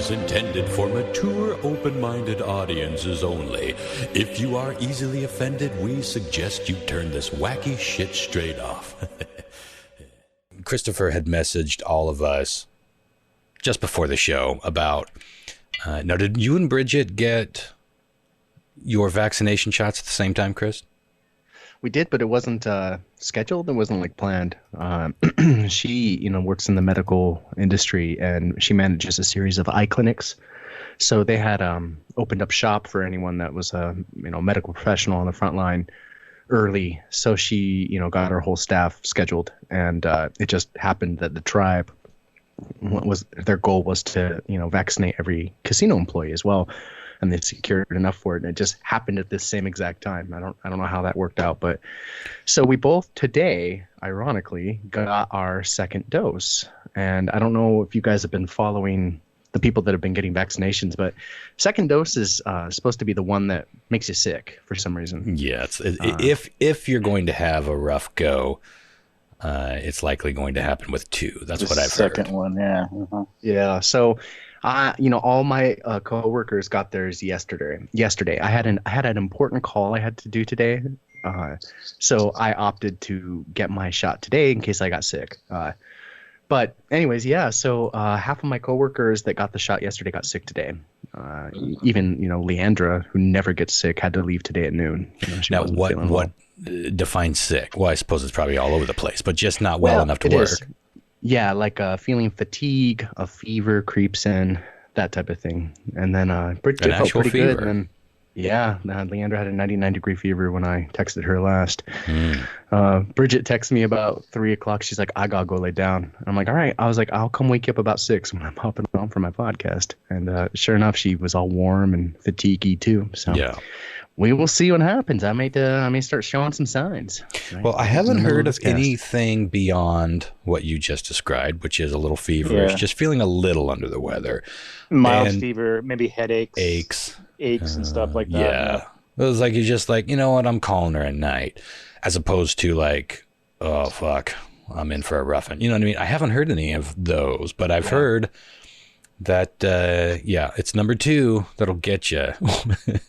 is intended for mature, open-minded audiences only. If you are easily offended, we suggest you turn this wacky shit straight off. Christopher had messaged all of us just before the show about, now did you and Bridget get your vaccination shots at the same time, Chris? We did, but it wasn't scheduled. It wasn't like planned. She, works in the medical industry, and she manages a series of eye clinics. So they had opened up shop for anyone that was a medical professional on the front line early. So she, got her whole staff scheduled, and it just happened that the tribe, their goal was to vaccinate every casino employee as well. And they secured enough for it, and it just happened at this same exact time. I don't know how that worked out, but so we both today, ironically, got our second dose. And I don't know if you guys have been following the people that have been getting vaccinations, but second dose is supposed to be the one that makes you sick for some reason. Yeah, if you're going to have a rough go, it's likely going to happen with two. That's what I've heard. The second one, yeah. Uh-huh. Yeah, so all my coworkers got theirs yesterday. I had an important call I had to do today, so I opted to get my shot today in case I got sick. But anyways, yeah. So half of my coworkers that got the shot yesterday got sick today. Even Leandra, who never gets sick, had to leave today at noon. Now, what defines sick? Well, I suppose it's probably all over the place, but just not well enough to work. Yeah, like feeling fatigue, a fever creeps in, that type of thing. And then Bridget felt pretty good. And then, Leandra had a 99-degree fever when I texted her last. Bridget texted me about 3 o'clock. She's like, I gotta go lay down. And I'm like, all right. I was like, I'll come wake you up about 6 when I'm hopping on for my podcast. And sure enough, she was all warm and fatiguey too. So yeah. We will see what happens. I may start showing some signs. Right? Well, I haven't heard of anything beyond what you just described, which is a little feverish, just feeling a little under the weather. Mild fever, maybe headaches. Aches and stuff like that. Yeah. It was like, you're just like, you know what, I'm calling her at night. As opposed to like, oh, fuck, I'm in for a roughing. You know what I mean? I haven't heard any of those, but I've heard that it's number 2 that'll get you.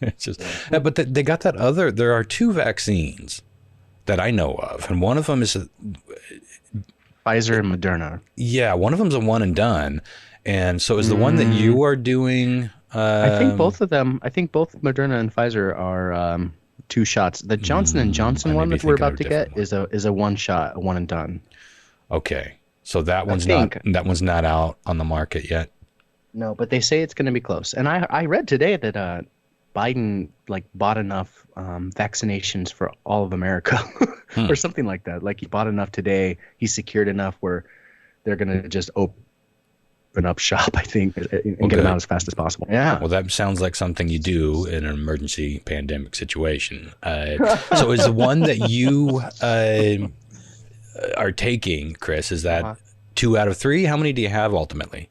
It's just, but they got that other. There are 2 vaccines that I know of, and one of them is Pfizer and Moderna. Yeah, one of them's a one and done, and so is the one that you are doing. I think both of them. I think both Moderna and Pfizer are 2 shots. The Johnson & Johnson one that we're about to get is a one shot, a one and done. Okay, so that one's not out on the market yet. No, but they say it's going to be close. And I read today that Biden bought enough vaccinations for all of America or something like that. Like he bought enough today. He secured enough where they're going to just open up shop, I think, and get them out as fast as possible. Yeah. Well, that sounds like something you do in an emergency pandemic situation. So is the one that you are taking, Chris, is that 2 out of 3? How many do you have ultimately?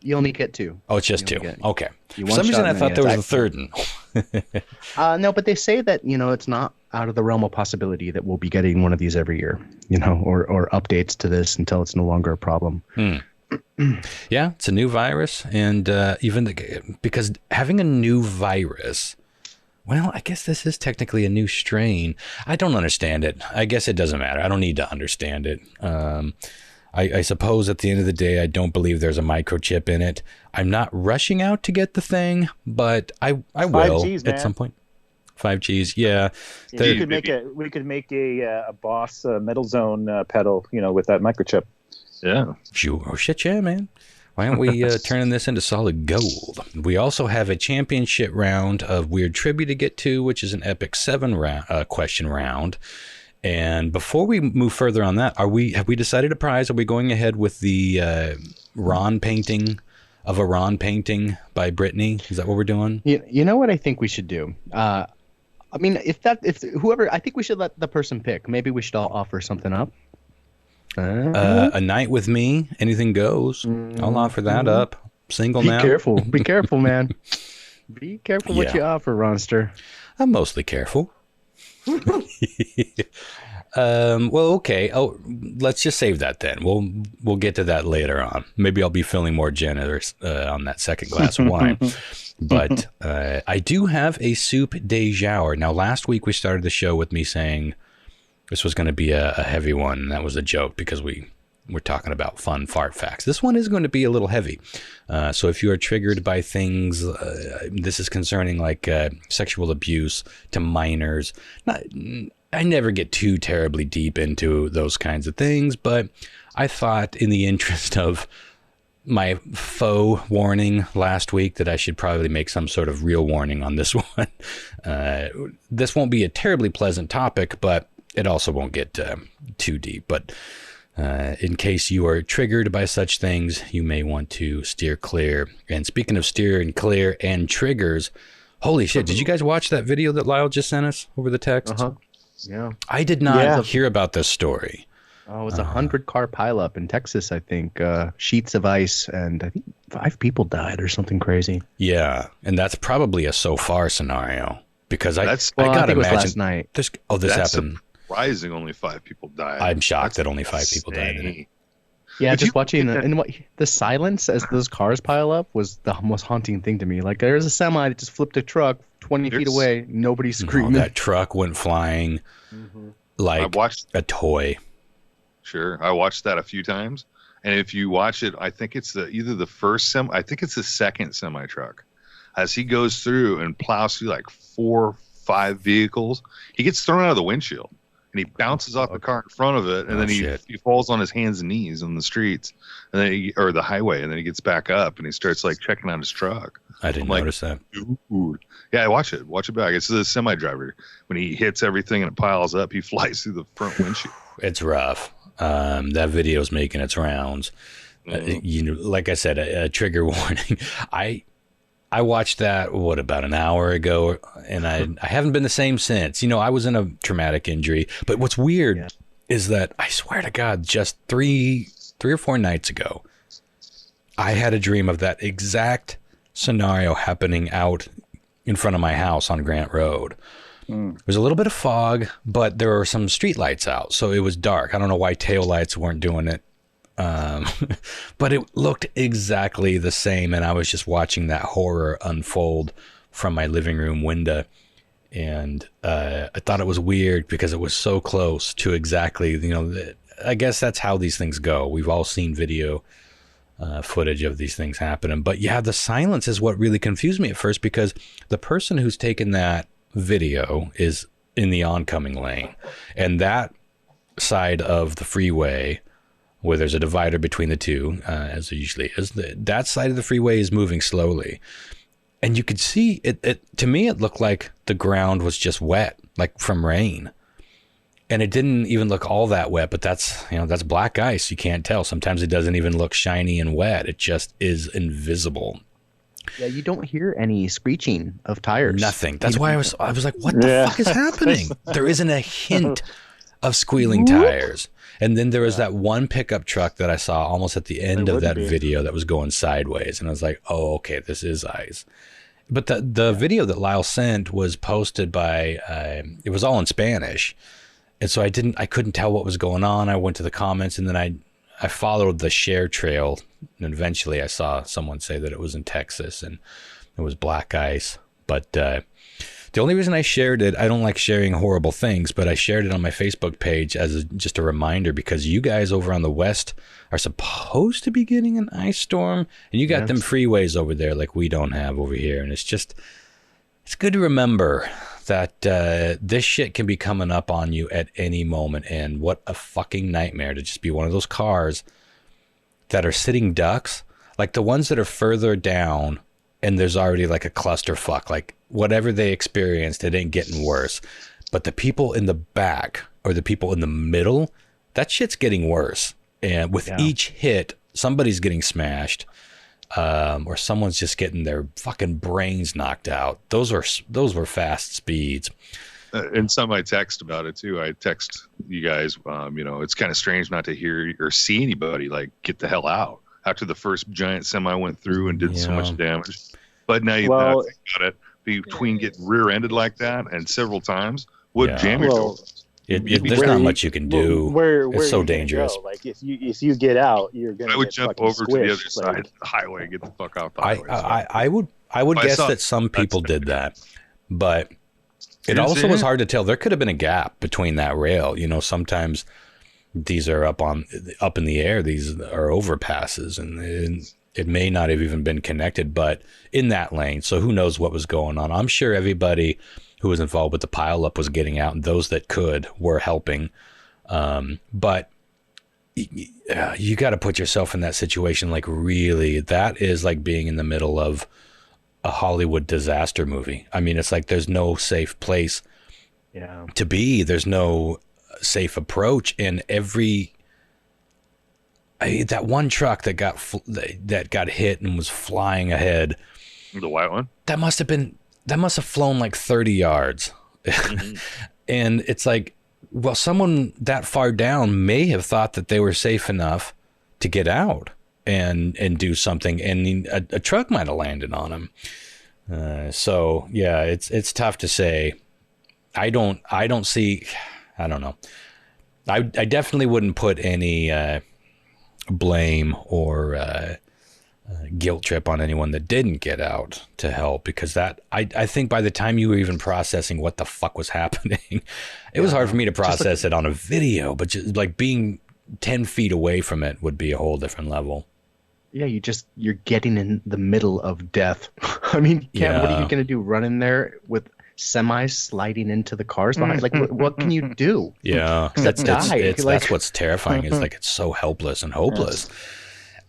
You only get 2. Oh, it's just 2. Okay. For some reason, I thought there was a third one. No, but they say that, it's not out of the realm of possibility that we'll be getting one of these every year, or updates to this until it's no longer a problem. Yeah, it's a new virus. And because having a new virus, well, I guess this is technically a new strain. I don't understand it. I guess it doesn't matter. I don't need to understand it. I suppose at the end of the day, I don't believe there's a microchip in it. I'm not rushing out to get the thing, but I will at some point. 5Gs, yeah. We could make a Boss Metal Zone pedal, with that microchip. Yeah. Sure. Oh, shit, yeah, man. Why aren't we turning this into solid gold? We also have a championship round of Weird Trivia to get to, which is an Epic 7 question round. And before we move further on that, have we decided a prize? Are we going ahead with the Ron painting of a Ron painting by Brittany? Is that what we're doing? You know what I think we should do? I think we should let the person pick. Maybe we should all offer something up. A night with me, anything goes. I'll offer that up. Single now. Be careful, man. Be careful what you offer, Ronster. I'm mostly careful. Well, okay. Oh, let's just save that then. We'll get to that later on. Maybe I'll be feeling more generous on that second glass of wine. But I do have a soup de jour. Now, last week we started the show with me saying this was going to be a heavy one. And that was a joke because we're talking about fun fart facts. This one is going to be a little heavy. So if you are triggered by things, this is concerning like sexual abuse to minors. I never get too terribly deep into those kinds of things, but I thought in the interest of my faux warning last week that I should probably make some sort of real warning on this one. This won't be a terribly pleasant topic, but it also won't get too deep. But in case you are triggered by such things, you may want to steer clear. And speaking of steering clear and triggers, holy shit, did you guys watch that video that Lyle just sent us over the text? Uh-huh. Yeah. I did not hear about this story. Oh, it was a 100-car pileup in Texas, I think. Sheets of ice, and I think 5 people died or something crazy. Yeah, and that's probably a so far scenario because I gotta imagine. It was last night. This happened. Surprising, only 5 people died. I'm shocked that only 5 people died in it. Yeah, just watching the silence as those cars pile up was the most haunting thing to me. Like there's a semi that just flipped a truck 20 feet away, nobody's screaming. That truck went flying like a toy. Sure, I watched that a few times, and if you watch it, I think it's either the first I think it's the second semi truck. As he goes through and plows through like 4, 5 vehicles, he gets thrown out of the windshield. And he bounces off the car in front of it, and then he falls on his hands and knees on the streets, and then or the highway, and then he gets back up and he starts like checking out his truck. I didn't notice that. Dude. Yeah, watch it back. It's the semi driver when he hits everything and it piles up. He flies through the front windshield. It's rough. That video is making its rounds. Like I said, a trigger warning. I watched that, about an hour ago, and I haven't been the same since. I was in a traumatic injury. But what's weird is that I swear to God, just three or 4 nights ago, I had a dream of that exact scenario happening out in front of my house on Grant Road. There was a little bit of fog, but there were some street lights out, so it was dark. I don't know why tail lights weren't doing it. But it looked exactly the same, and I was just watching that horror unfold from my living room window, and I thought it was weird because it was so close to exactly, I guess that's how these things go. We've all seen video footage of these things happening, but yeah, the silence is what really confused me at first, because the person who's taken that video is in the oncoming lane, and that side of the freeway where there's a divider between the two, as there usually is, that side of the freeway is moving slowly. And you could see it. To me, it looked like the ground was just wet, like from rain. And it didn't even look all that wet, but that's black ice. You can't tell. Sometimes it doesn't even look shiny and wet. It just is invisible. Yeah, you don't hear any screeching of tires. Nothing. That's why I was like, what the fuck is happening? There isn't a hint of squealing tires. And then there was that one pickup truck that I saw almost at the end of that video that was going sideways. And I was like, oh, okay, this is ice. But the video that Lyle sent was posted by, it was all in Spanish. And so I couldn't tell what was going on. I went to the comments, and then I followed the share trail. And eventually I saw someone say that it was in Texas and it was black ice. But the only reason I shared it, I don't like sharing horrible things, but I shared it on my Facebook page as just a reminder, because you guys over on the West are supposed to be getting an ice storm, and you got them freeways over there like we don't have over here. And it's good to remember that this shit can be coming up on you at any moment. And what a fucking nightmare to just be one of those cars that are sitting ducks, like the ones that are further down and there's already like a clusterfuck, like whatever they experienced, it ain't getting worse. But the people in the back or the people in the middle, that shit's getting worse. And with each hit, somebody's getting smashed, or someone's just getting their fucking brains knocked out. Those were fast speeds. And some I text about it too. I text you guys, it's kind of strange not to hear or see anybody like get the hell out after the first giant semi went through and did so much damage. But now you think about it, between getting rear-ended like that and several times, would jam your doors. There's not much you can do. Where it's so you dangerous. go? Like if you get out, you're gonna. I would get jump fucking over to the other squished, side like- of the highway and get the fuck off the highway. I would I guess saw- that some people did that, but it didn't also see was it? hard to tell. There could have been a gap between that rail. Sometimes these are up in the air. These are overpasses, and it may not have even been connected, but in that lane. So who knows what was going on? I'm sure everybody who was involved with the pileup was getting out, and those that could were helping. But you got to put yourself in that situation. Like, really, that is like being in the middle of a Hollywood disaster movie. I mean, it's like there's no safe place to be. There's no safe approach. And that one truck that got hit and was flying ahead, The white one? that must have flown like 30 yards. Mm-hmm. And it's like, well, someone that far down may have thought that they were safe enough to get out and do something, and a truck might have landed on them. So yeah, it's tough to say. I don't know. I definitely wouldn't put any blame or guilt trip on anyone that didn't get out to help, because that I think by the time you were even processing what the fuck was happening, it was hard for me to process it on a video, but just like being 10 feet away from it would be a whole different level. Yeah, you're getting in the middle of death. I mean, what are you going to do? Run in there with semis sliding into the cars behind? Like, what can you do? Yeah, that's what's terrifying, is like it's so helpless and hopeless.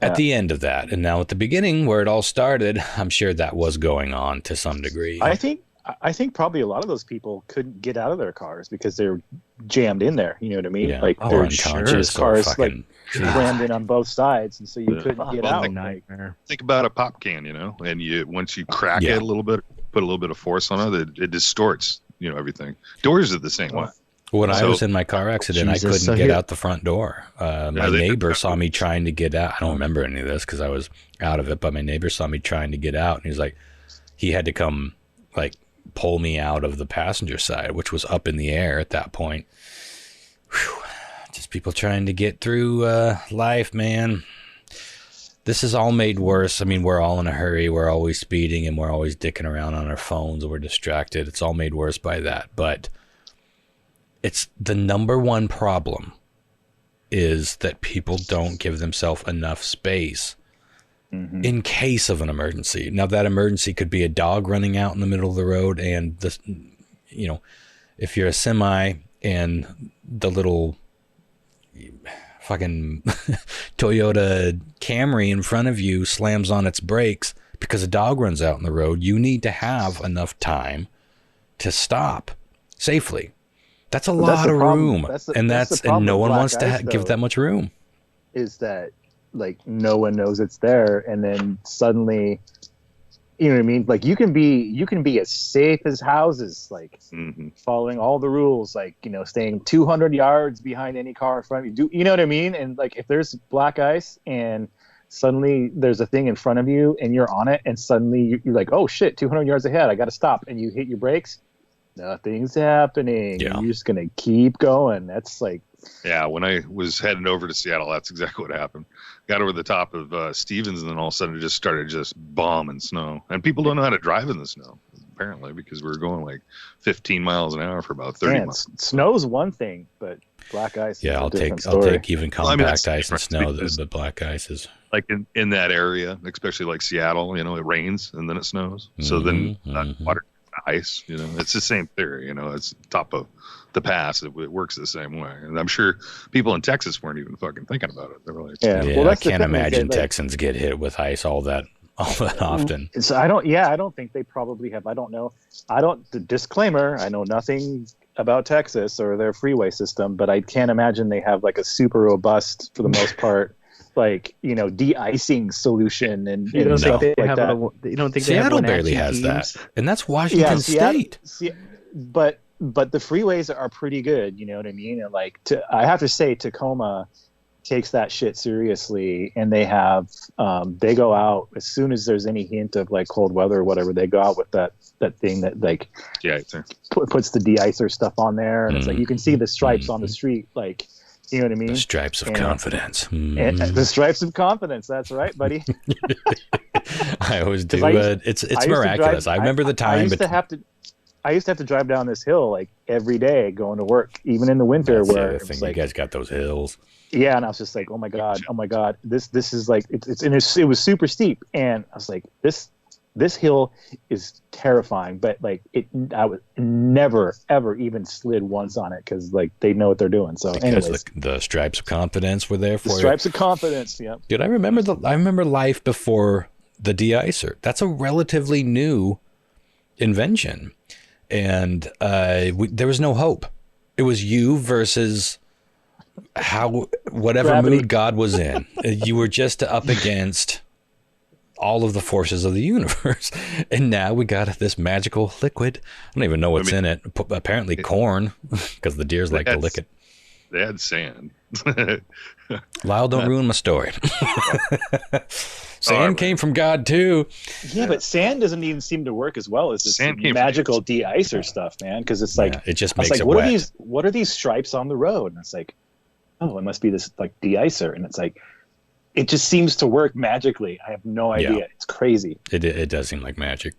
At the end of that, and now at the beginning where it all started, I'm sure that was going on to some degree. I think probably a lot of those people couldn't get out of their cars because they were jammed in there. You know what I mean? Yeah. Like Or their unconscious cars or fucking rammed in on both sides, and so you couldn't get out. Nightmare. Think about a pop can, and once you crack it a little bit, put a little bit of force on it, it distorts, everything. Doors are the same way. When I was in my car accident, I couldn't get out the front door. My neighbor saw me trying to get out. I don't remember any of this because I was out of it, but my neighbor saw me trying to get out, and he was like, he had to come like pull me out of the passenger side, which was up in the air at that point. Whew. Just people trying to get through life, man. This is all made worse. I mean, we're all in a hurry. We're always speeding, and we're always dicking around on our phones, and we're distracted. It's all made worse by that. But it's the number one problem is that people don't give themselves enough space in case of an emergency. Now, that emergency could be a dog running out in the middle of the road, and if you're a semi and the little fucking Toyota Camry in front of you slams on its brakes because a dog runs out in the road, you need to have enough time to stop safely. That's a lot of room, and no one wants to give that much room. Is that like no one knows it's there, and then suddenly, you know what I mean? Like you can be as safe as houses, like following all the rules, like staying 200 yards behind any car in front of you. You know what I mean? And like if there's black ice and suddenly there's a thing in front of you and you're on it, and suddenly you're like, oh shit, 200 yards ahead, I got to stop, and you hit your brakes. Nothing's happening. Yeah. You're just gonna keep going. That's like, yeah. When I was heading over to Seattle, that's exactly what happened. Got over the top of Stevens, and then all of a sudden it just started bombing snow. And people don't know how to drive in the snow, apparently, because we were going like 15 miles an hour for about 30 miles. Snow's one thing, but black ice. Yeah, is I'll a different take story. even compact ice and different snow. because- The black ice is Like in that area, especially like Seattle, it rains and then it snows. So then water, ice, it's the same theory. It's top of the pass. It works the same way. And I'm sure people in Texas weren't even fucking thinking about it. They were like, yeah. Well, I that's the can't thing, imagine like, Texans get hit with ice all that often. So I don't think they probably have. I don't know. Disclaimer, I know nothing about Texas or their freeway system, but I can't imagine they have like a super robust, for the most part, like de-icing solution and stuff like that. You don't think Seattle they have barely has teams? that, and that's Washington State. But the freeways are pretty good. You know what I mean? And like I have to say, Tacoma takes that shit seriously, and they have they go out as soon as there's any hint of like cold weather or whatever. They go out with that thing that like puts the de-icer stuff on there, and it's like you can see the stripes on the street, like, you know what I mean? The stripes of confidence. And the stripes of confidence. That's right, buddy. I always do. It's miraculous. I remember the time. I used to have to drive down this hill like every day going to work, even in the winter. Where it was like, you guys got those hills. Yeah, and I was just like, oh my god, this is like it was super steep, and I was like, this hill is terrifying, but like I would never ever even slid once on it because like they know what they're doing. So because anyways, the stripes of confidence were there for the stripes of confidence. Yeah, dude, I remember life before the de-icer. That's a relatively new invention, and there was no hope. It was you versus whatever Gravity. mood God was in. You were just up against all of the forces of the universe, and now we got this magical liquid. I don't even know what's in it. Apparently corn, because the deers like to lick it. They had sand. Lyle, don't ruin my story. Sand came from God too. Yeah, but sand doesn't even seem to work as well as this magical de-icer stuff, man. Because it's like it just makes it what wet. What are these stripes on the road? And it's like, oh, it must be this like de-icer, and it's like, it just seems to work magically. I have no idea. Yeah. It's crazy. It does seem like magic.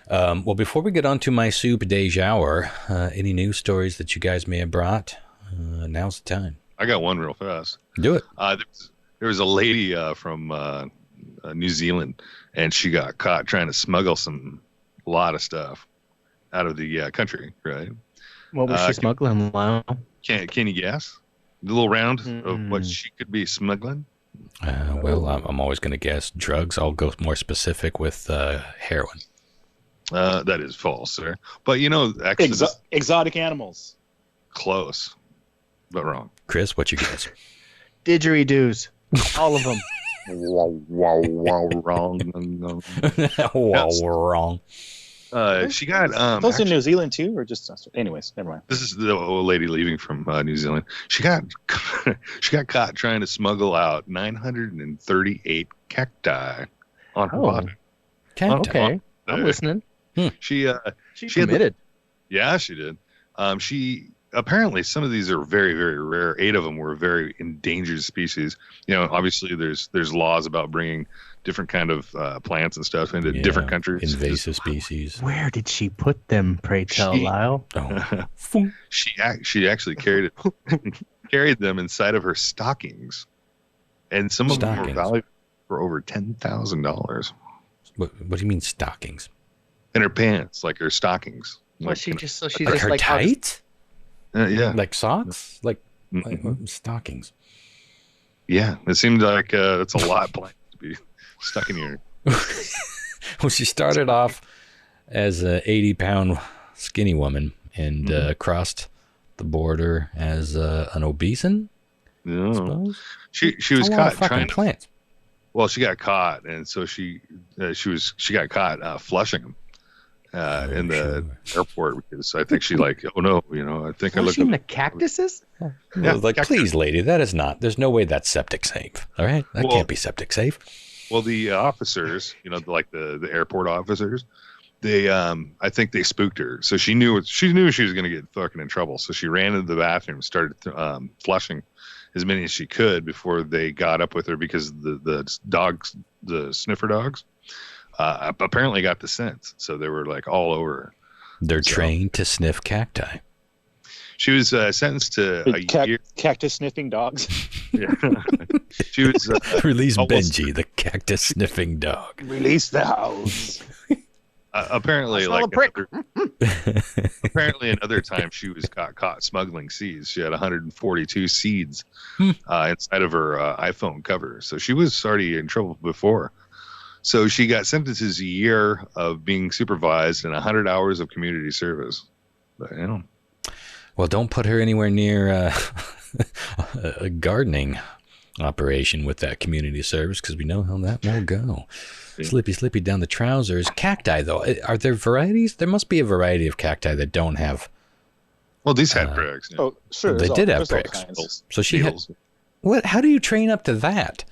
Well, before we get on to my soup day shower, any news stories that you guys may have brought? Now's the time. I got one real fast. Do it. There was a lady from New Zealand, and she got caught trying to smuggle a lot of stuff out of the country, right? What was she smuggling, Lyle? Can you guess? A little round of what she could be smuggling? Well, I'm always going to guess drugs. I'll go more specific with heroin. That is false, sir. But actually, Exotic animals. Close, but wrong. Chris, what you guess? Didgeridoos. All of them. Wrong. Wrong. She got those in New Zealand too, or just anyways? Never mind. This is the old lady leaving from New Zealand. She got caught trying to smuggle out 938 cacti on her body. Okay, I'm listening. She committed. Yeah, she did. She apparently some of these are very, very rare. 8 of them were very endangered species. Obviously there's laws about bringing different kind of plants and stuff into different countries. Invasive species. Where did she put them, pray tell, Lyle? She actually carried them inside of her stockings, and some of them were valued for over $10,000. What do you mean stockings? In her pants, like her stockings. She's like just her like tights? Yeah, like socks, like stockings. Yeah, it seemed like it's a lot to be stuck in here. Well, she started off as an 80-pound skinny woman and crossed the border as an obeson. I suppose. She was caught trying to plants. Well, she got caught, and so she got caught flushing them in the airport, because I think she oh no, I think I looked at the cactuses. Yeah, please, lady, that is not. There's no way that's septic safe. All right, that can't be septic safe. Well, the officers, the airport officers, they I think they spooked her, so she knew she was going to get fucking in trouble. So she ran into the bathroom and started flushing as many as she could before they got up with her, because the dogs, the sniffer dogs, apparently got the scent, so they were all over her. They're trained to sniff cacti. She was sentenced to a year. Cactus sniffing dogs. Yeah. She was release Benji, the cactus sniffing dog. Release the house. Apparently, apparently another time she got caught smuggling seeds. She had 142 seeds inside of her iPhone cover, so she was already in trouble before. So she got sentenced to a year of being supervised and 100 hours of community service. But, well, don't put her anywhere near a gardening operation with that community service, because we know how that will go. Slippy down the trousers. Cacti, though, are there varieties? There must be a variety of cacti that don't have. Well, these had pricks. Oh, sure. They did have pricks. So she had. What? How do you train up to that?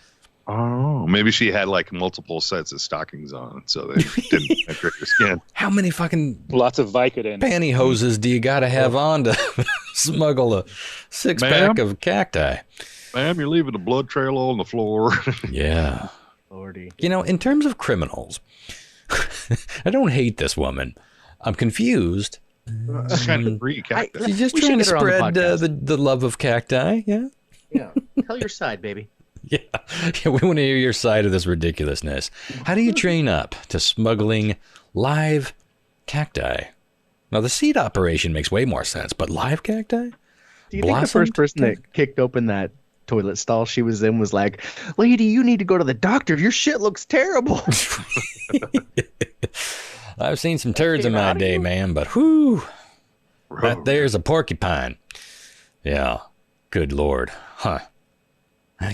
Oh, maybe she had like multiple sets of stockings on, so they didn't penetrate her skin. How many fucking Lots of Vicodin. pantyhoses do you got to have on to smuggle a 6-pack of cacti? Ma'am, you're leaving a blood trail on the floor. Yeah. Lordy. You know, in terms of criminals, I don't hate this woman. I'm confused. Just trying to breed cactus. She's just We should trying to get her on the spread podcast. the love of cacti. Yeah. Yeah. Tell your side, baby. Yeah. We want to hear your side of this ridiculousness. How do you train up to smuggling live cacti? Now, the seed operation makes way more sense, but live cacti? Do you think the Blossomed first person that kicked open that toilet stall she was in was like, lady, you need to go to the doctor. Your shit looks terrible. I've seen some turds in Get my out of day, here. man, but whew, Bro, that there's a porcupine. Yeah. Good Lord. Huh.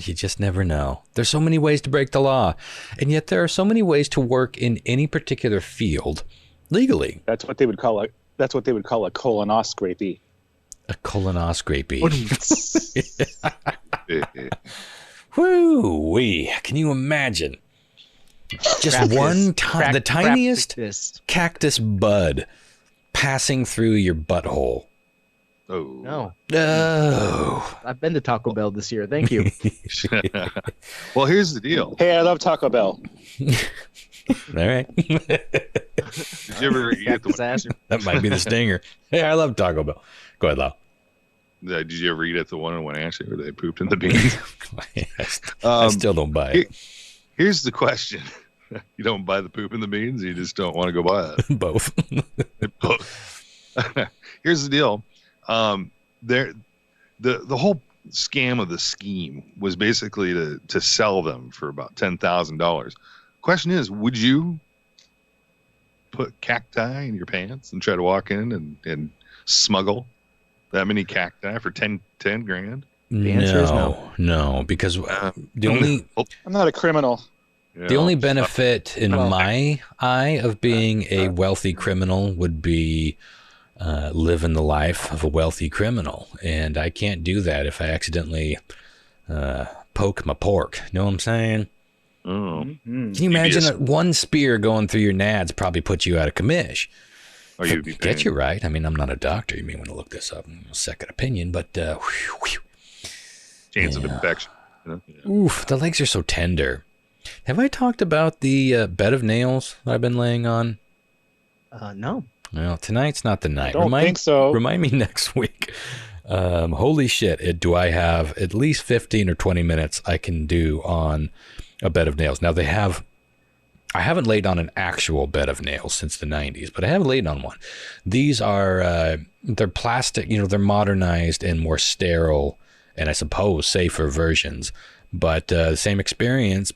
You just never know. There's so many ways to break the law, and yet there are so many ways to work in any particular field legally. That's what they would call a colonoscopy. A colonoscopy. eh, Whoo-wee. Can you imagine? Just one time, the tiniest cactus bud passing through your butthole. oh. No. Oh. I've been to Taco Bell this year. Thank you. Well, here's the deal. Hey, I love Taco Bell. All right. Did you ever eat at Cactus the ass. That might be the stinger. Hey, I love Taco Bell. Go ahead, Lau. Did you ever eat at the one in Wenatchee where they pooped in the beans? I still don't buy it. Here's the question: you don't buy the poop in the beans, you just don't want to go buy it. Both. Here's the deal: the whole scam of the scheme was basically to sell them for about $10,000. Question is, would you put cacti in your pants and try to walk in and smuggle that many cacti for 10 grand? The answer is no, because the only I'm not a criminal. the only benefit in my eye of being a wealthy criminal would be living the life of a wealthy criminal, and I can't do that if I accidentally poke my pork. Know what I'm saying? Oh. Can you imagine one spear going through your nads probably put you out of commish? Or you'd be Get you right. I mean, I'm not a doctor. You may want to look this up. Second opinion, but chance of infection. Yeah. oof, the legs are so tender. Have I talked about the bed of nails that I've been laying on? No. Well, tonight's not the night. Don't think so. Remind me next week. Holy shit, do I have at least 15 or 20 minutes I can do on a bed of nails. Now I haven't laid on an actual bed of nails since the 90s, but I have laid on one. These are, they're plastic, they're modernized and more sterile and I suppose safer versions, but same experience.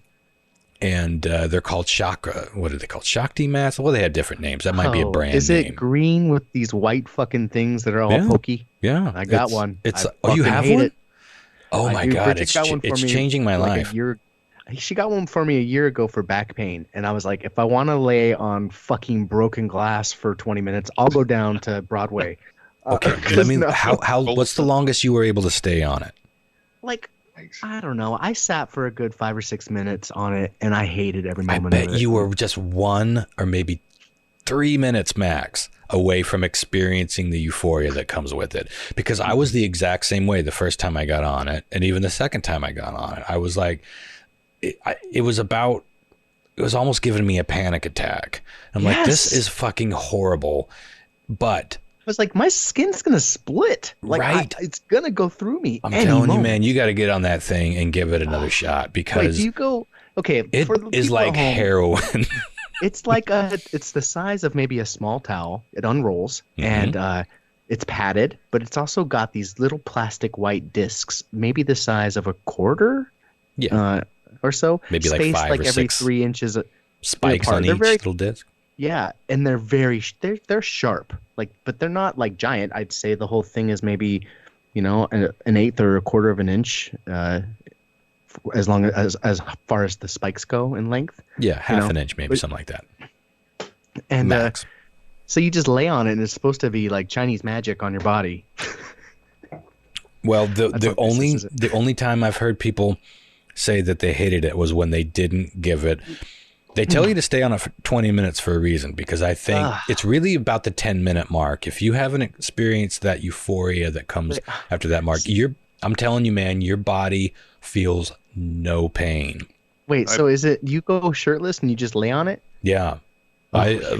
And they're called chakra. What are they called? Shakti mats? Well, they had different names. That might be a brand Is name. it green with these white fucking things that are all Yeah. pokey? Yeah. I got one. It's I you fucking have hate one? it. Oh I my do. God. Bridget It's got one for me changing my like life. a year. She got one for me a year ago for back pain, and I was like, if I want to lay on fucking broken glass for 20 minutes, I'll go down to Broadway. Okay. What's the longest you were able to stay on it? Like, Thanks. I don't know. I sat for a good 5 or 6 minutes on it, and I hated every I moment of bet it. you were just 1 or maybe 3 minutes max away from experiencing the euphoria that comes with it. Because I was the exact same way the first time I got on it, and even the second time I got on it. I was like, it was almost giving me a panic attack. I'm like, this Yes. is fucking horrible. But I was like, my skin's gonna split. Like, Right. it's gonna go through me. I'm any telling you, moment. man, you got to get on that thing and give it another shot Wait, because do you go? Okay, it for the is people at like home, heroin. It's like it's the size of maybe a small towel. It unrolls Mhm. and it's padded, but it's also got these little plastic white discs, maybe the size of a quarter, or so. Maybe like spaced 5 like or every 6 3 inches. Spikes apart. on They're each very- little disc. Yeah, and they're they're sharp. Like, but they're not like giant. I'd say the whole thing is maybe, an eighth or a quarter of an inch, as long as far as the spikes go in length. Yeah, half know, an inch, maybe but- something like that. And Max. so you just lay on it, and it's supposed to be like Chinese magic on your body. Well, the That's what this is. the only time I've heard people say that they hated it was when they didn't give it. They tell you to stay on it for 20 minutes for a reason, because I think it's really about the 10-minute mark. If you haven't experienced that euphoria that comes after that mark, I'm telling you, man, your body feels no pain. Wait, so is it you go shirtless and you just lay on it? Yeah.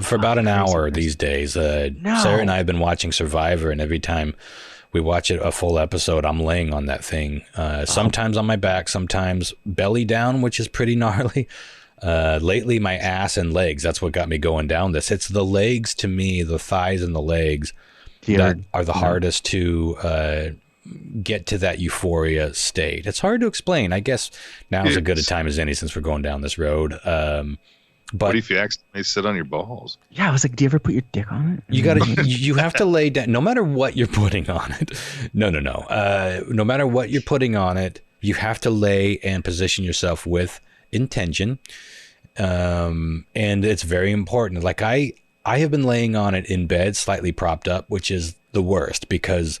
For about an hour these days. Sarah and I have been watching Survivor, and every time we watch a full episode, I'm laying on that thing. Sometimes on my back, sometimes belly down, which is pretty gnarly. Lately, my ass and legs. That's what got me going down this. It's the legs, to me, the thighs and the legs that are the hardest to get to that euphoria state. It's hard to explain. I guess now is as good a time as any since we're going down this road. But what if you accidentally sit on your balls? Yeah, I was like, do you ever put your dick on it? You have to lay down, no matter what you're putting on it. No. No matter what you're putting on it, you have to lay and position yourself with intention. And it's very important. Like I have been laying on it in bed, slightly propped up, which is the worst because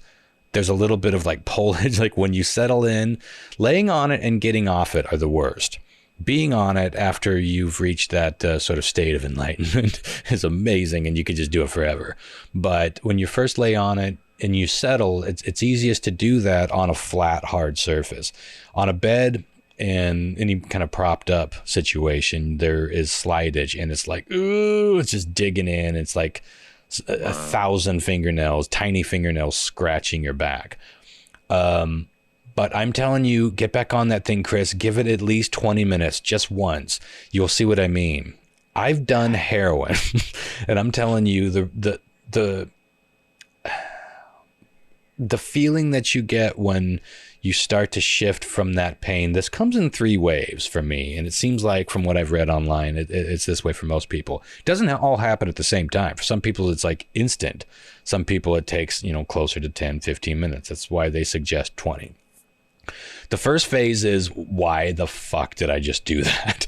there's a little bit of like pullage. Like when you settle in, laying on it and getting off it are the worst. Being on it after you've reached that sort of state of enlightenment is amazing, and you could just do it forever. But when you first lay on it and you settle, it's easiest to do that on a flat, hard surface. On a bed and any kind of propped up situation, there is slidage, and it's like, ooh, it's just digging in. It's like a 1,000 fingernails, tiny fingernails scratching your back. But I'm telling you, get back on that thing, Chris. Give it at least 20 minutes, just once. You'll see what I mean. I've done heroin, and I'm telling you, the feeling that you get when you start to shift from that pain, this comes in 3 waves for me. And it seems like from what I've read online, it's this way for most people. It doesn't all happen at the same time. For some people, it's like instant. Some people, it takes, closer to 10, 15 minutes. That's why they suggest 20. The first phase is, why the fuck did I just do that?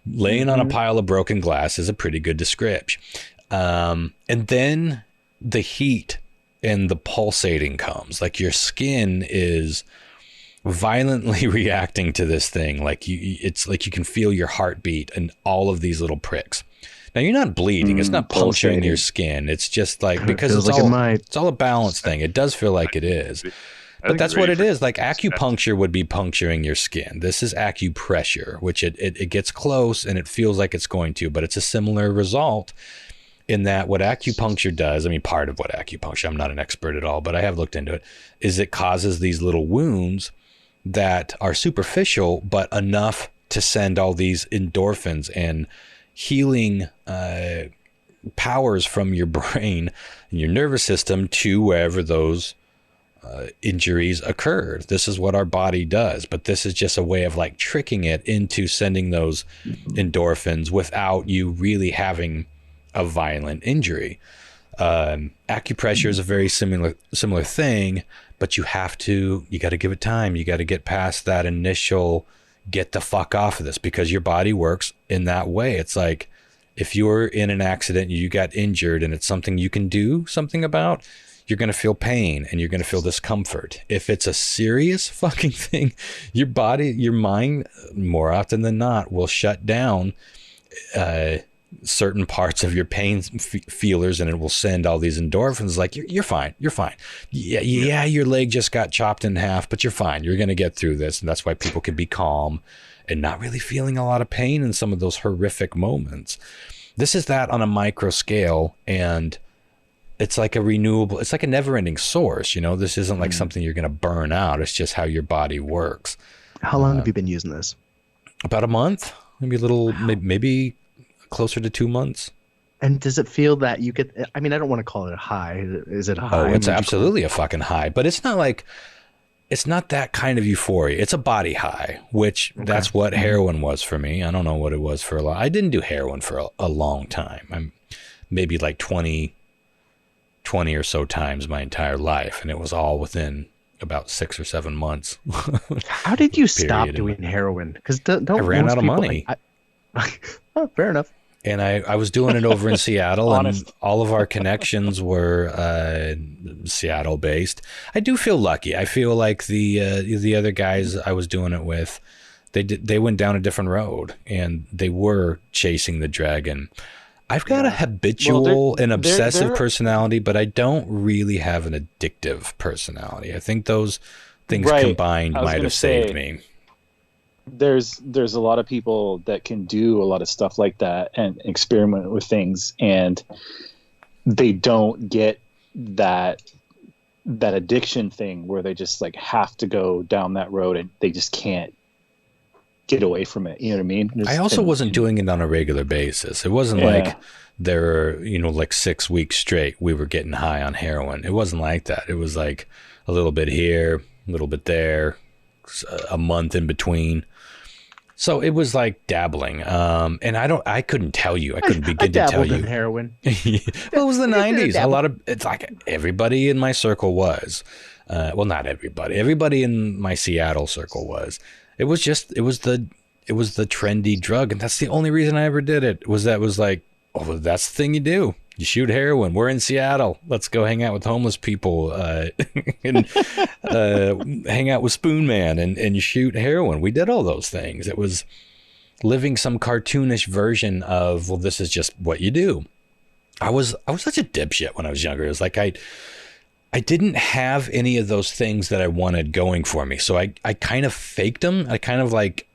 Laying on a pile of broken glass is a pretty good description. And then the heat and the pulsating comes. Like your skin is violently reacting to this thing. Like it's like you can feel your heartbeat and all of these little pricks. Now you're not bleeding. It's not puncturing your skin. It's just like, because it's all a balance thing. It does feel like it is. But that's what it is. Like acupuncture would be puncturing your skin. This is acupressure, which it gets close and it feels like it's going to, but it's a similar result in that what acupuncture does, I mean, part of what acupuncture, I'm not an expert at all, but I have looked into it, is it causes these little wounds that are superficial, but enough to send all these endorphins and healing powers from your brain and your nervous system to wherever those injuries occurred. This is what our body does, but this is just a way of like tricking it into sending those endorphins without you really having a violent injury. Acupressure is a very similar thing, but you got to give it time. You got to get past that initial get the fuck off of this, because your body works in that way. It's like if you're in an accident, you got injured, and it's something you can do something about, you're going to feel pain and you're going to feel discomfort. If it's a serious fucking thing, your body, your mind, more often than not, will shut down certain parts of your pain feelers, and it will send all these endorphins like, you're fine. Yeah, your leg just got chopped in half, but you're fine. You're going to get through this. And that's why people can be calm and not really feeling a lot of pain in some of those horrific moments. This is that on a micro scale, and it's like it's like a never-ending source. This isn't like something you're going to burn out. It's just how your body works. How long have you been using this? About a month, maybe a little, maybe closer to 2 months. And does it feel that you get, I mean, I don't want to call it a high. Is it a high? Oh, it's absolutely a fucking high, but it's not that kind of euphoria. It's a body high, which that's what heroin was for me. I don't know what it was for a lot. I didn't do heroin for a long time. I'm maybe like 20 or so times my entire life. And it was all within about 6 or 7 months. How did you stop doing heroin? Because I ran out of money. Oh, fair enough. And I was doing it over in Seattle, and Honest. all of our connections were Seattle based. I do feel lucky. I feel like the other guys I was doing it with, they went down a different road, and they were chasing the dragon. I've got a habitual and obsessive personality, but I don't really have an addictive personality. I think those things combined might have saved me. There's a lot of people that can do a lot of stuff like that and experiment with things, and they don't get that addiction thing where they just like have to go down that road and they just can't get away from it. You know what I mean? I also wasn't doing it on a regular basis. It wasn't like there were, like 6 weeks straight we were getting high on heroin. It wasn't like that. It was like a little bit here, a little bit there, a month in between. So it was like dabbling. And I couldn't tell you. I couldn't begin to tell you. In heroin. Well, it was the 90s. It's like everybody in my circle was. Well, not everybody. Everybody in my Seattle circle was. It was the trendy drug, and that's the only reason I ever did it. Was like, oh, that's the thing you do. You shoot heroin. We're in Seattle. Let's go hang out with homeless people and hang out with Spoon Man and shoot heroin. We did all those things. It was living some cartoonish version of, well, this is just what you do. I was such a dipshit when I was younger. It was like I didn't have any of those things that I wanted going for me. So I kind of faked them. I kind of like,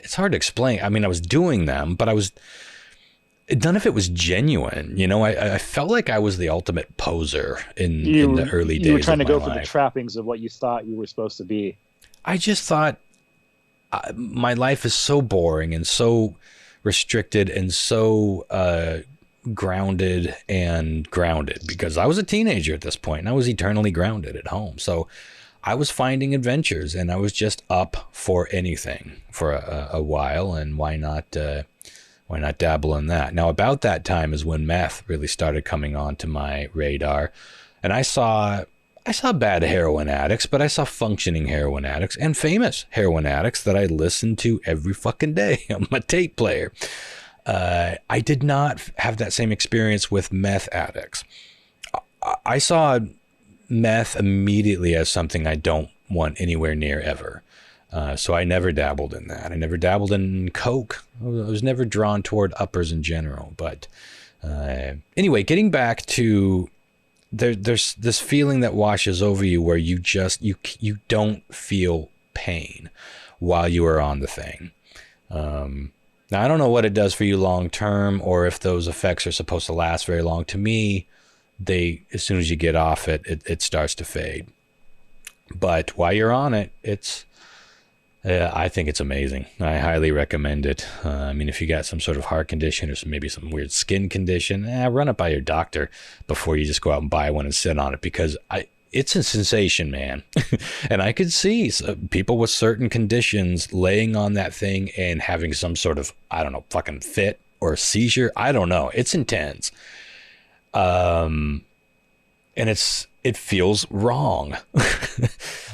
it's hard to explain. I mean, I was doing them, but none of it was genuine. I felt like I was the ultimate poser in the early days. You were trying to go life. for the trappings of what you thought you were supposed to be. I just thought my life is so boring and so restricted and so grounded because I was a teenager at this point and I was eternally grounded at home. So I was finding adventures and I was just up for anything for a while. And why not dabble in that? Now, about that time is when meth really started coming onto my radar. And I saw bad heroin addicts, but I saw functioning heroin addicts and famous heroin addicts that I listened to every fucking day on my tape player. I did not have that same experience with meth addicts. I saw meth immediately as something I don't want anywhere near ever. So I never dabbled in that. I never dabbled in coke. I was never drawn toward uppers in general. But anyway, getting back to there's this feeling that washes over you where you don't feel pain while you are on the thing. Now, I don't know what it does for you long term or if those effects are supposed to last very long. To me, as soon as you get off it starts to fade. But while you're on it, I think it's amazing. I highly recommend it. I mean, if you got some sort of heart condition or maybe some weird skin condition, run it by your doctor before you just go out and buy one and sit on it, because it's a sensation, man. And I could see people with certain conditions laying on that thing and having some sort of, I don't know, fucking fit or seizure. I don't know. It's intense. And it feels wrong.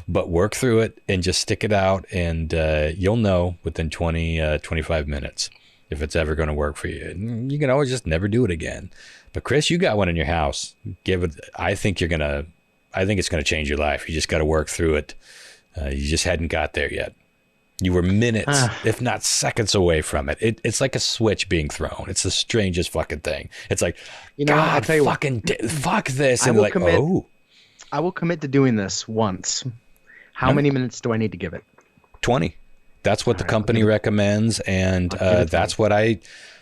But work through it and just stick it out, and you'll know within 25 minutes if it's ever going to work for you. You can always just never do it again. But Chris, you got one in your house. I think it's going to change your life. You just got to work through it. You just hadn't got there yet. You were minutes, if not seconds away from it. It's like a switch being thrown. It's the strangest fucking thing. It's like, God, I'll tell you fuck this. And like, I will commit to doing this once. How many minutes do I need to give it? 20. That's what the company recommends, and that's what I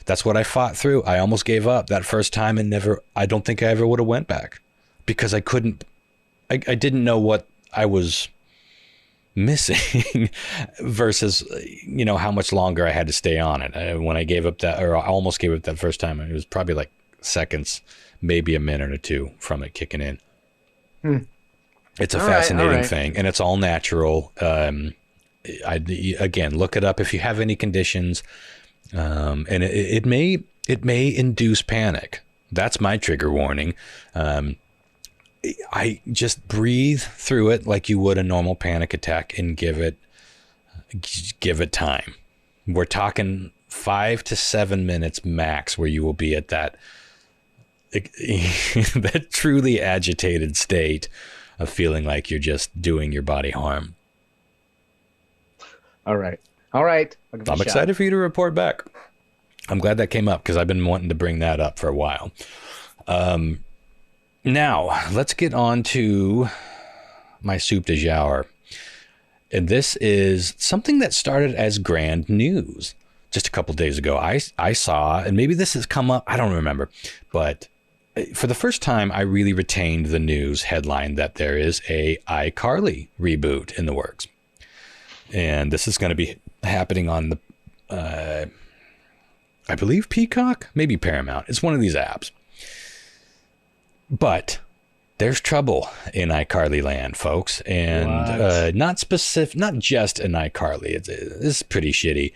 fought through. I almost gave up that first time and I don't think I ever would have went back, because I didn't know what I was missing versus, how much longer I had to stay on it. When I gave up I almost gave up that first time, it was probably like seconds, maybe a minute or two from it kicking in. It's a fascinating thing, and it's all natural. Again, look it up if you have any conditions, and it may induce panic. That's my trigger warning. I just breathe through it like you would a normal panic attack and give it time. We're talking 5 to 7 minutes max where you will be at that that truly agitated state of feeling like you're just doing your body harm. All right. I'm excited for you to report back. I'm glad that came up because I've been wanting to bring that up for a while. Now, let's get on to my soup du jour. And this is something that started as grand news just a couple days ago. I saw, and maybe this has come up, I don't remember, but for the first time, I really retained the news headline that there is a iCarly reboot in the works. And this is going to be happening on the, I believe Peacock, maybe Paramount. It's one of these apps. But there's trouble in iCarly land, folks. And not just in iCarly. It's pretty shitty.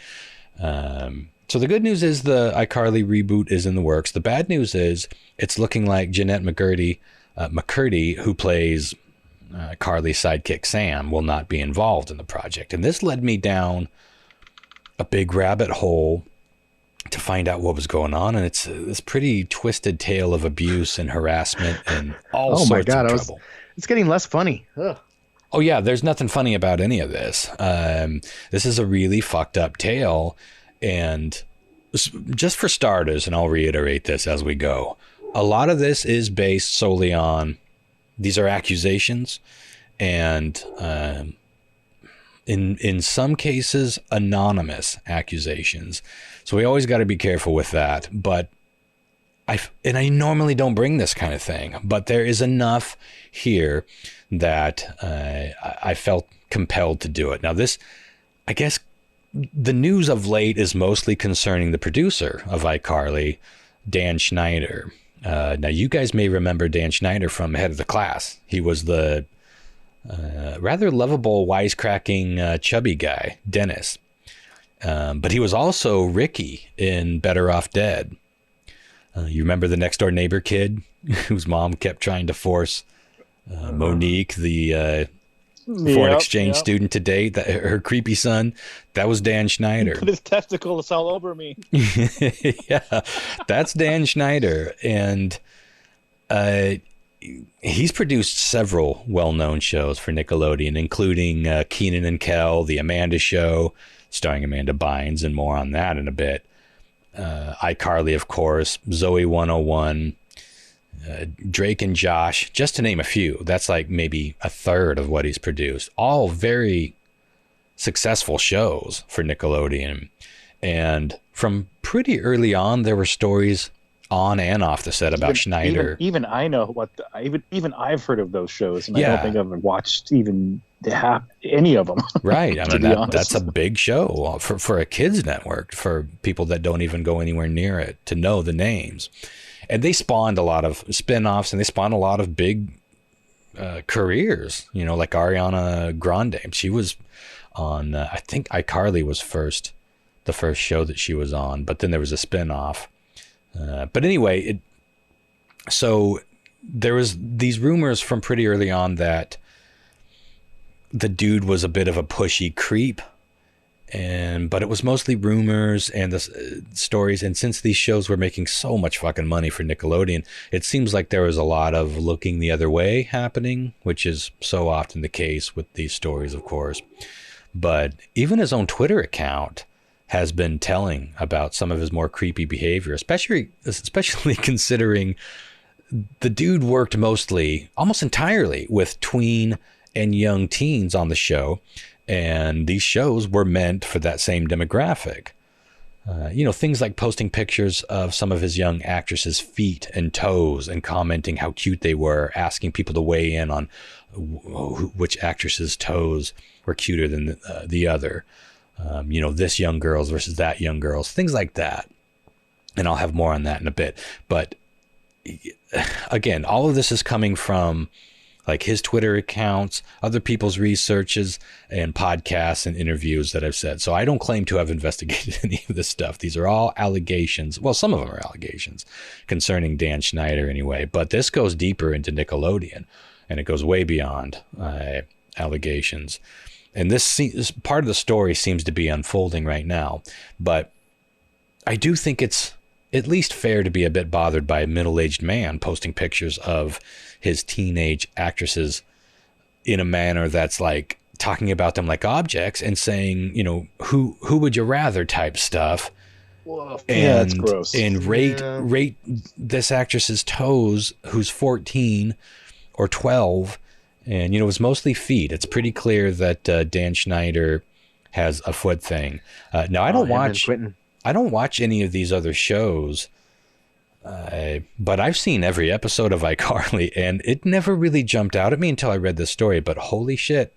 So the good news is the iCarly reboot is in the works. The bad news is it's looking like Jeanette McCurdy, who plays Carly's sidekick Sam, will not be involved in the project. And this led me down a big rabbit hole to find out what was going on. And it's this pretty twisted tale of abuse and harassment and all sorts of trouble. It's getting less funny. Ugh. Oh, yeah, there's nothing funny about any of this. This is a really fucked up tale. And just for starters, and I'll reiterate this as we go, a lot of this is based solely on, these are accusations, and in some cases, anonymous accusations. So we always got to be careful with that. But I normally don't bring this kind of thing, but there is enough here that I felt compelled to do it. Now this, I guess, the news of late is mostly concerning the producer of iCarly, Dan Schneider. Now, you guys may remember Dan Schneider from Head of the Class. He was the rather lovable, wisecracking, chubby guy, Dennis. But he was also Ricky in Better Off Dead. You remember the next door neighbor kid whose mom kept trying to force Monique, the foreign exchange student, to date, her creepy son? That was Dan Schneider. Put his testicles all over me. Yeah, that's Dan Schneider. And he's produced several well-known shows for Nickelodeon, including Keenan and Kel, The Amanda Show, starring Amanda Bynes, and more on that in a bit. iCarly, of course, Zoe 101, Drake and Josh, just to name a few. That's like maybe a third of what he's produced. All very successful shows for Nickelodeon. And from pretty early on, there were stories on and off the set about Schneider. Even I know even I've heard of those shows, and Yeah. I don't think I've watched even any of them. Right. I To mean, be honest. that's a big show for a kids network, for people that don't even go anywhere near it to know the names. And they spawned a lot of spin-offs, and they spawned a lot of big careers, like Ariana Grande. She was on, I think iCarly was the first show that she was on, but then there was a spin-off. But anyway, so there was these rumors from pretty early on that the dude was a bit of a pushy creep, but it was mostly rumors and the stories. And since these shows were making so much fucking money for Nickelodeon, it seems like there was a lot of looking the other way happening, which is so often the case with these stories, of course. But even his own Twitter account has been telling about some of his more creepy behavior, especially considering the dude worked almost entirely with tween and young teens on the show. And these shows were meant for that same demographic. Things like posting pictures of some of his young actresses' feet and toes and commenting how cute they were, asking people to weigh in on which actresses' toes were cuter than the other. This young girl's versus that young girl's, things like that. And I'll have more on that in a bit. But again, all of this is coming from like his Twitter accounts, other people's researches, and podcasts and interviews that I've said. So I don't claim to have investigated any of this stuff. These are all allegations. Well, some of them are allegations concerning Dan Schneider anyway, but this goes deeper into Nickelodeon, and it goes way beyond allegations. And this part of the story seems to be unfolding right now. But I do think it's at least fair to be a bit bothered by a middle-aged man posting pictures of his teenage actresses in a manner that's like talking about them like objects and saying, you know, who would you rather type stuff. Whoa. And, yeah, that's gross. And rate this actress's toes, who's 14 or 12. And, you know, it was mostly feet. It's pretty clear that Dan Schneider has a foot thing. Now, I don't watch any of these other shows, but I've seen every episode of iCarly, and it never really jumped out at me until I read this story. But holy shit,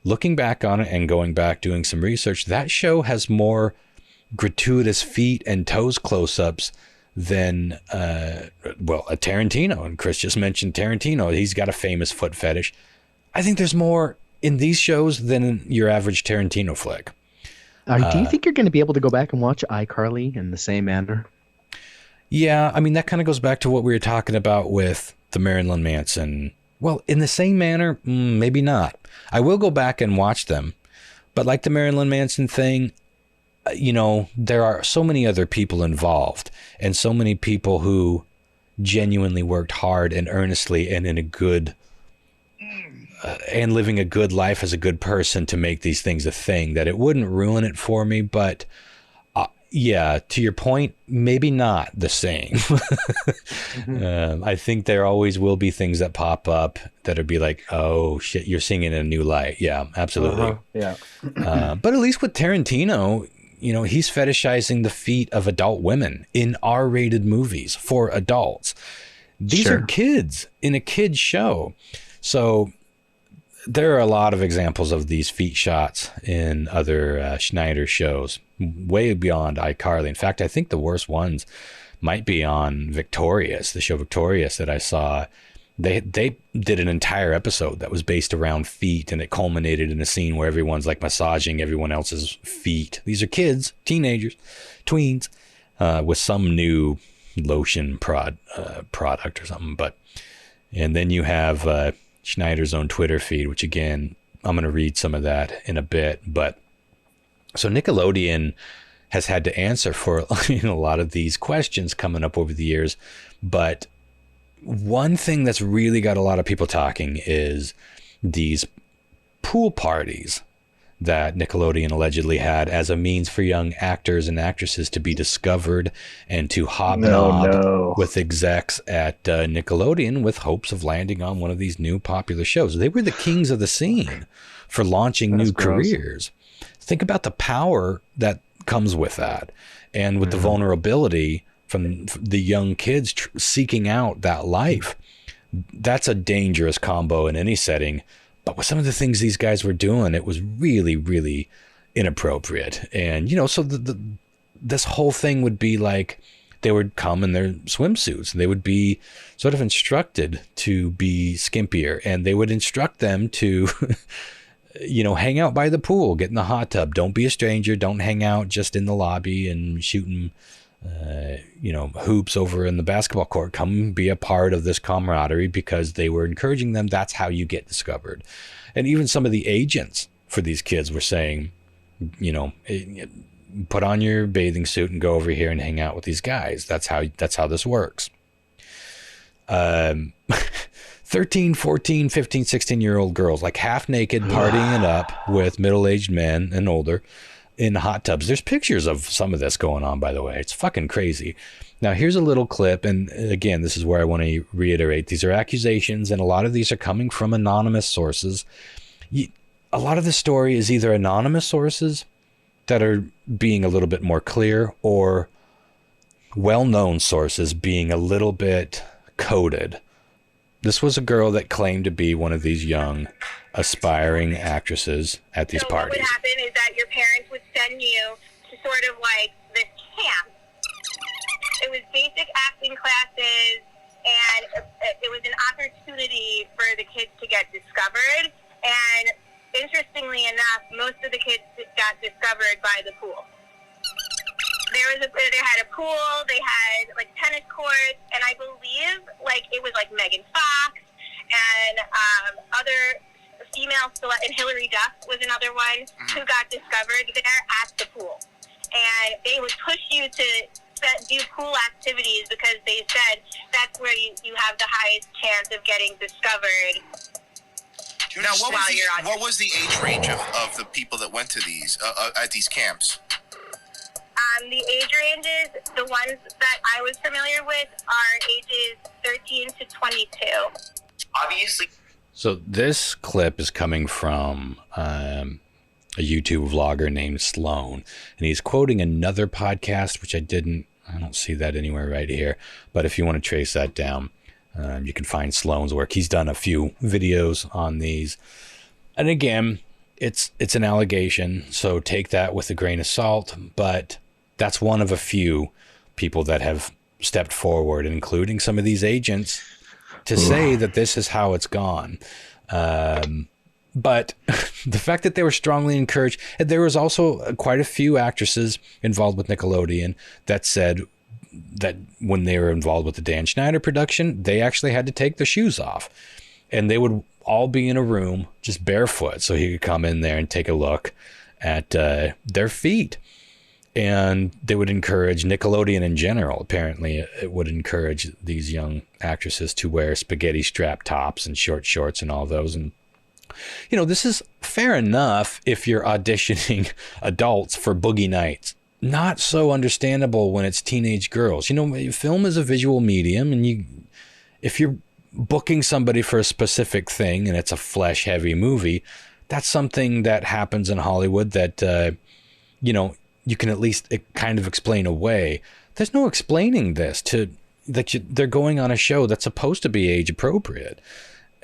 looking back on it and going back doing some research, that show has more gratuitous feet and toes close-ups than a Tarantino. And Chris just mentioned Tarantino. He's got a famous foot fetish. I think there's more in these shows than in your average Tarantino flick. Do you think you're going to be able to go back and watch iCarly in the same manner? Yeah, I mean, that kind of goes back to what we were talking about with the Marilyn Manson. Well, in the same manner, maybe not. I will go back and watch them. But like the Marilyn Manson thing, you know, there are so many other people involved and so many people who genuinely worked hard and earnestly and in a good and living a good life as a good person to make these things a thing, that it wouldn't ruin it for me. But yeah, to your point, maybe not the same. I think there always will be things that pop up that'll be like, oh shit, you're seeing it in a new light. Yeah, absolutely. Yeah. But at least with Tarantino, you know, he's fetishizing the feet of adult women in R-rated movies for adults. These are kids in a kid's show. So there are a lot of examples of these feet shots in other Schneider shows, way beyond iCarly. In fact, I think the worst ones might be on Victorious, the show Victorious that I saw. They did an entire episode that was based around feet, and it culminated in a scene where everyone's like massaging everyone else's feet. These are kids, teenagers, tweens, with some new lotion product or something. And then you have Schneider's own Twitter feed, which again, I'm going to read some of that in a bit. But so Nickelodeon has had to answer for a lot of these questions coming up over the years. But one thing that's really got a lot of people talking is these pool parties that Nickelodeon allegedly had as a means for young actors and actresses to be discovered and to hobnob with execs at Nickelodeon with hopes of landing on one of these new popular shows. They were the kings of the scene for launching new careers. Think about the power that comes with that, and with the vulnerability from the young kids seeking out that life. That's a dangerous combo in any setting. But with some of the things these guys were doing, it was really, really inappropriate. And, you know, so this whole thing would be like they would come in their swimsuits and they would be sort of instructed to be skimpier, and they would instruct them to, you know, hang out by the pool, get in the hot tub. Don't be a stranger. Don't hang out just in the lobby and shooting you know, hoops over in the basketball court. Come be a part of this camaraderie, because they were encouraging them. That's how you get discovered. And even some of the agents for these kids were saying, you know, put on your bathing suit and go over here and hang out with these guys. That's how this works. 13, 14, 15, 16-year-old girls, like half naked, partying it up with middle-aged men and older in hot tubs. There's pictures of some of this going on, by the way. It's fucking crazy. Now, here's a little clip. And again, this is where I want to reiterate. These are accusations, and a lot of these are coming from anonymous sources. A lot of the story is either anonymous sources that are being a little bit more clear, or well-known sources being a little bit coded. This was a girl that claimed to be one of these young aspiring actresses at these parties. What would happen is that your parents would send you to sort of like this camp. It was basic acting classes, and it was an opportunity for the kids to get discovered. And interestingly enough, most of the kids got discovered by the pool. They had a pool, they had like tennis courts, and I believe like it was like Megan Fox and other female, and Hillary Duff was another one who got discovered there at the pool. and they would push you to do cool activities because they said that's where you have the highest chance of getting discovered. Now, what was the age range of the people that went to these at these camps? The age ranges, the ones that I was familiar with, are ages 13 to 22. Obviously. So this clip is coming from a YouTube vlogger named Sloan, and he's quoting another podcast, which I don't see that anywhere right here. But if you want to trace that down, you can find Sloan's work. He's done a few videos on these. And again, it's an allegation, so take that with a grain of salt. But that's one of a few people that have stepped forward, including some of these agents, to say that this is how it's gone. But the fact that they were strongly encouraged, and there was also quite a few actresses involved with Nickelodeon that said that when they were involved with the Dan Schneider production, they actually had to take their shoes off, and they would all be in a room just barefoot, so he could come in there and take a look at their feet. And they would encourage, Nickelodeon in general, apparently it would encourage these young actresses to wear spaghetti strap tops and short shorts and all those. And, this is fair enough if you're auditioning adults for Boogie Nights. Not so understandable when it's teenage girls. Film is a visual medium, and if you're booking somebody for a specific thing and it's a flesh heavy movie, that's something that happens in Hollywood that, you can at least kind of explain away. There's no explaining this they're going on a show that's supposed to be age appropriate.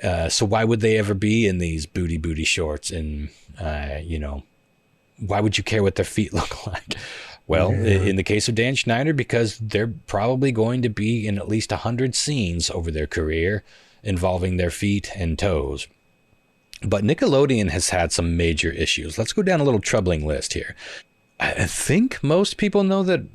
So why would they ever be in these booty shorts? And, why would you care what their feet look like? Well, in the case of Dan Schneider, because they're probably going to be in at least 100 scenes over their career involving their feet and toes. But Nickelodeon has had some major issues. Let's go down a little troubling list here. I think most people know that,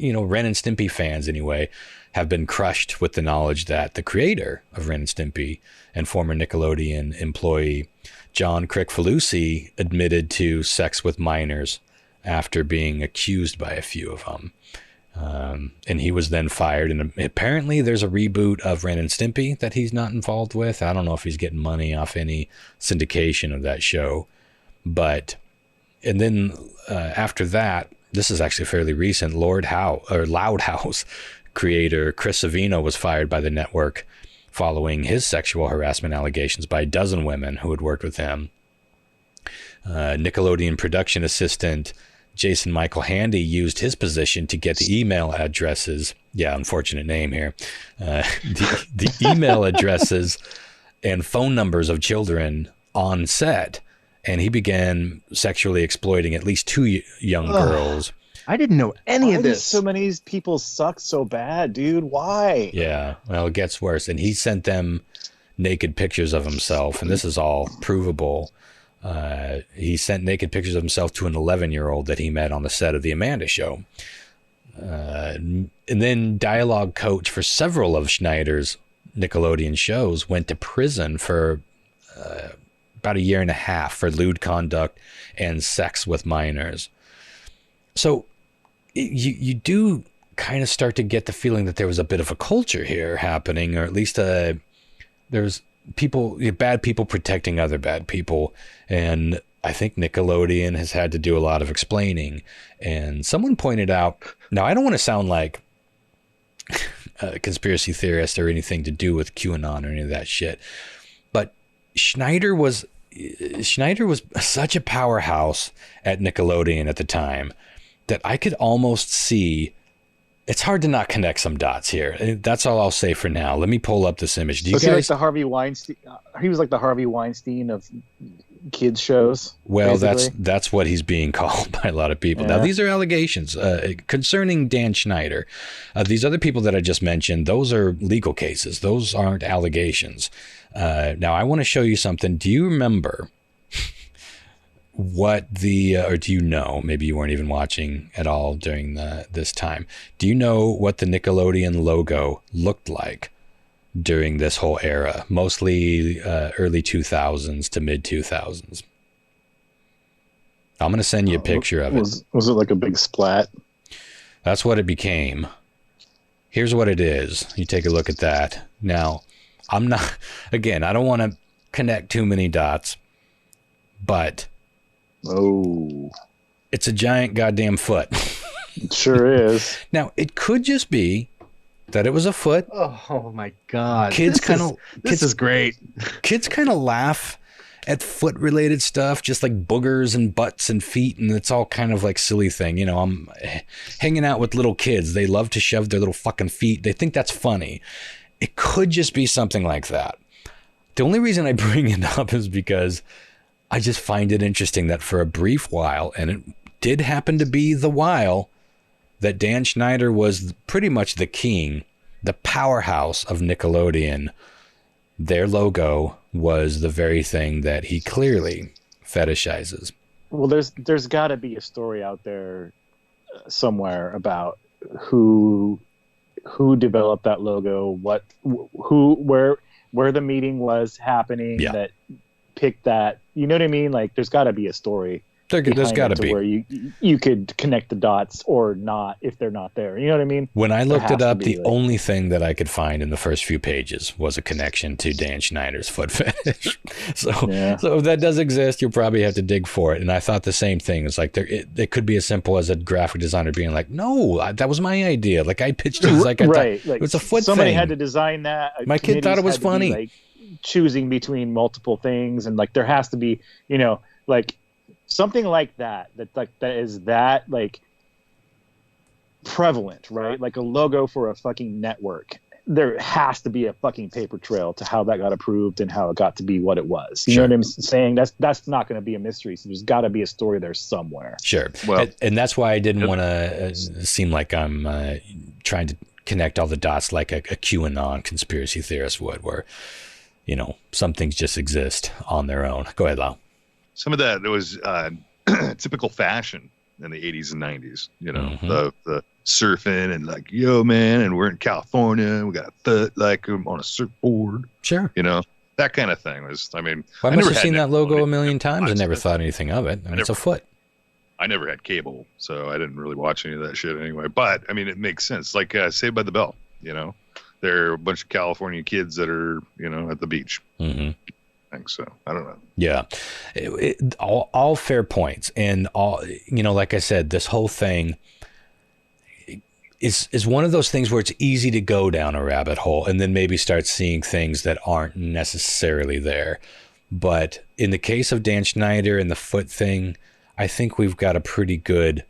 Ren and Stimpy fans anyway, have been crushed with the knowledge that the creator of Ren and Stimpy and former Nickelodeon employee John Kricfalusi admitted to sex with minors after being accused by a few of them. And he was then fired. And apparently there's a reboot of Ren and Stimpy that he's not involved with. I don't know if he's getting money off any syndication of that show. And then after that, this is actually fairly recent, Loud House creator Chris Savino was fired by the network following his sexual harassment allegations by a dozen women who had worked with him. Nickelodeon production assistant Jason Michael Handy used his position to get the email addresses. Yeah, unfortunate name here. The email addresses and phone numbers of children on set. And he began sexually exploiting at least two young girls. I didn't know any of this. So many people suck so bad, dude. Why? Yeah, well, it gets worse. And he sent them naked pictures of himself, and this is all provable. He sent naked pictures of himself to an 11-year-old that he met on the set of The Amanda Show. And then dialogue coach for several of Schneider's Nickelodeon shows went to prison for about 1.5 years for lewd conduct and sex with minors. So you do kind of start to get the feeling that there was a bit of a culture here happening, or at least there's bad people protecting other bad people. And I think Nickelodeon has had to do a lot of explaining. And someone pointed out, now I don't want to sound like a conspiracy theorist or anything to do with QAnon or any of that shit, but Schneider was such a powerhouse at Nickelodeon at the time that I could almost see. It's hard to not connect some dots here. That's all I'll say for now. Let me pull up this image. Was he like the Harvey Weinstein? He was like the Harvey Weinstein of kids shows. Well, basically. that's what he's being called by a lot of people. Yeah. Now, these are allegations concerning Dan Schneider. These other people that I just mentioned, those are legal cases. Those aren't allegations. Now, I want to show you something. Do you remember what or do you know, maybe you weren't even watching at all during this time, do you know what the Nickelodeon logo looked like during this whole era, mostly early 2000s to mid 2000s? I'm going to send you a picture of it. Was it like a big splat? That's what it became. Here's what it is. You take a look at that. Now, I'm not, again, I don't want to connect too many dots, but it's a giant goddamn foot. It sure is. Now, it could just be that it was a foot. Oh my God. This is great. Kids kind of laugh at foot related stuff, just like boogers and butts and feet. And it's all kind of like silly thing. You know, I'm hanging out with little kids. They love to shove their little fucking feet. They think that's funny. It could just be something like that. The only reason I bring it up is because I just find it interesting that for a brief while, and it did happen to be the while, that Dan Schneider was pretty much the king, the powerhouse of Nickelodeon. Their logo was the very thing that he clearly fetishizes. Well, there's got to be a story out there somewhere about who developed that logo, where the meeting was happening that picked that. You know what I mean? Like, there's got to be a story. There's got to be where you could connect the dots or not if they're not there. You know what I mean? When I looked it up, the only thing that I could find in the first few pages was a connection to Dan Schneider's foot fetish. So if that does exist, you'll probably have to dig for it. And I thought the same thing. It's like it could be as simple as a graphic designer being like, "No, that was my idea. Like I pitched it like I thought it was a foot somebody thing. had to design that. My kid thought it was funny. Be, like, choosing between multiple things, and like there has to be, you know, like." Something like that is like prevalent, right? Like a logo for a fucking network. There has to be a fucking paper trail to how that got approved and how it got to be what it was. You know what I'm saying? That's not going to be a mystery. So there's got to be a story there somewhere. Sure. Well, and that's why I didn't want to seem like I'm trying to connect all the dots like a QAnon conspiracy theorist would, where, you know, some things just exist on their own. Go ahead, Lau. Some of that was typical fashion in the 80s and 90s, you know, the surfing and like, yo, man, and we're in California, we got a foot like on a surfboard. Sure. You know, that kind of thing was, I mean. Well, I must have seen that logo a million times and never thought anything of it. I mean, it's a foot. I never had cable, so I didn't really watch any of that shit anyway. But, I mean, it makes sense. Like Saved by the Bell, you know. There are a bunch of California kids that are, you know, at the beach. Mm-hmm. So I don't know. Yeah, all fair points, and all, you know, like I said, this whole thing is one of those things where it's easy to go down a rabbit hole and then maybe start seeing things that aren't necessarily there. But in the case of Dan Schneider and the foot thing, I think we have a pretty good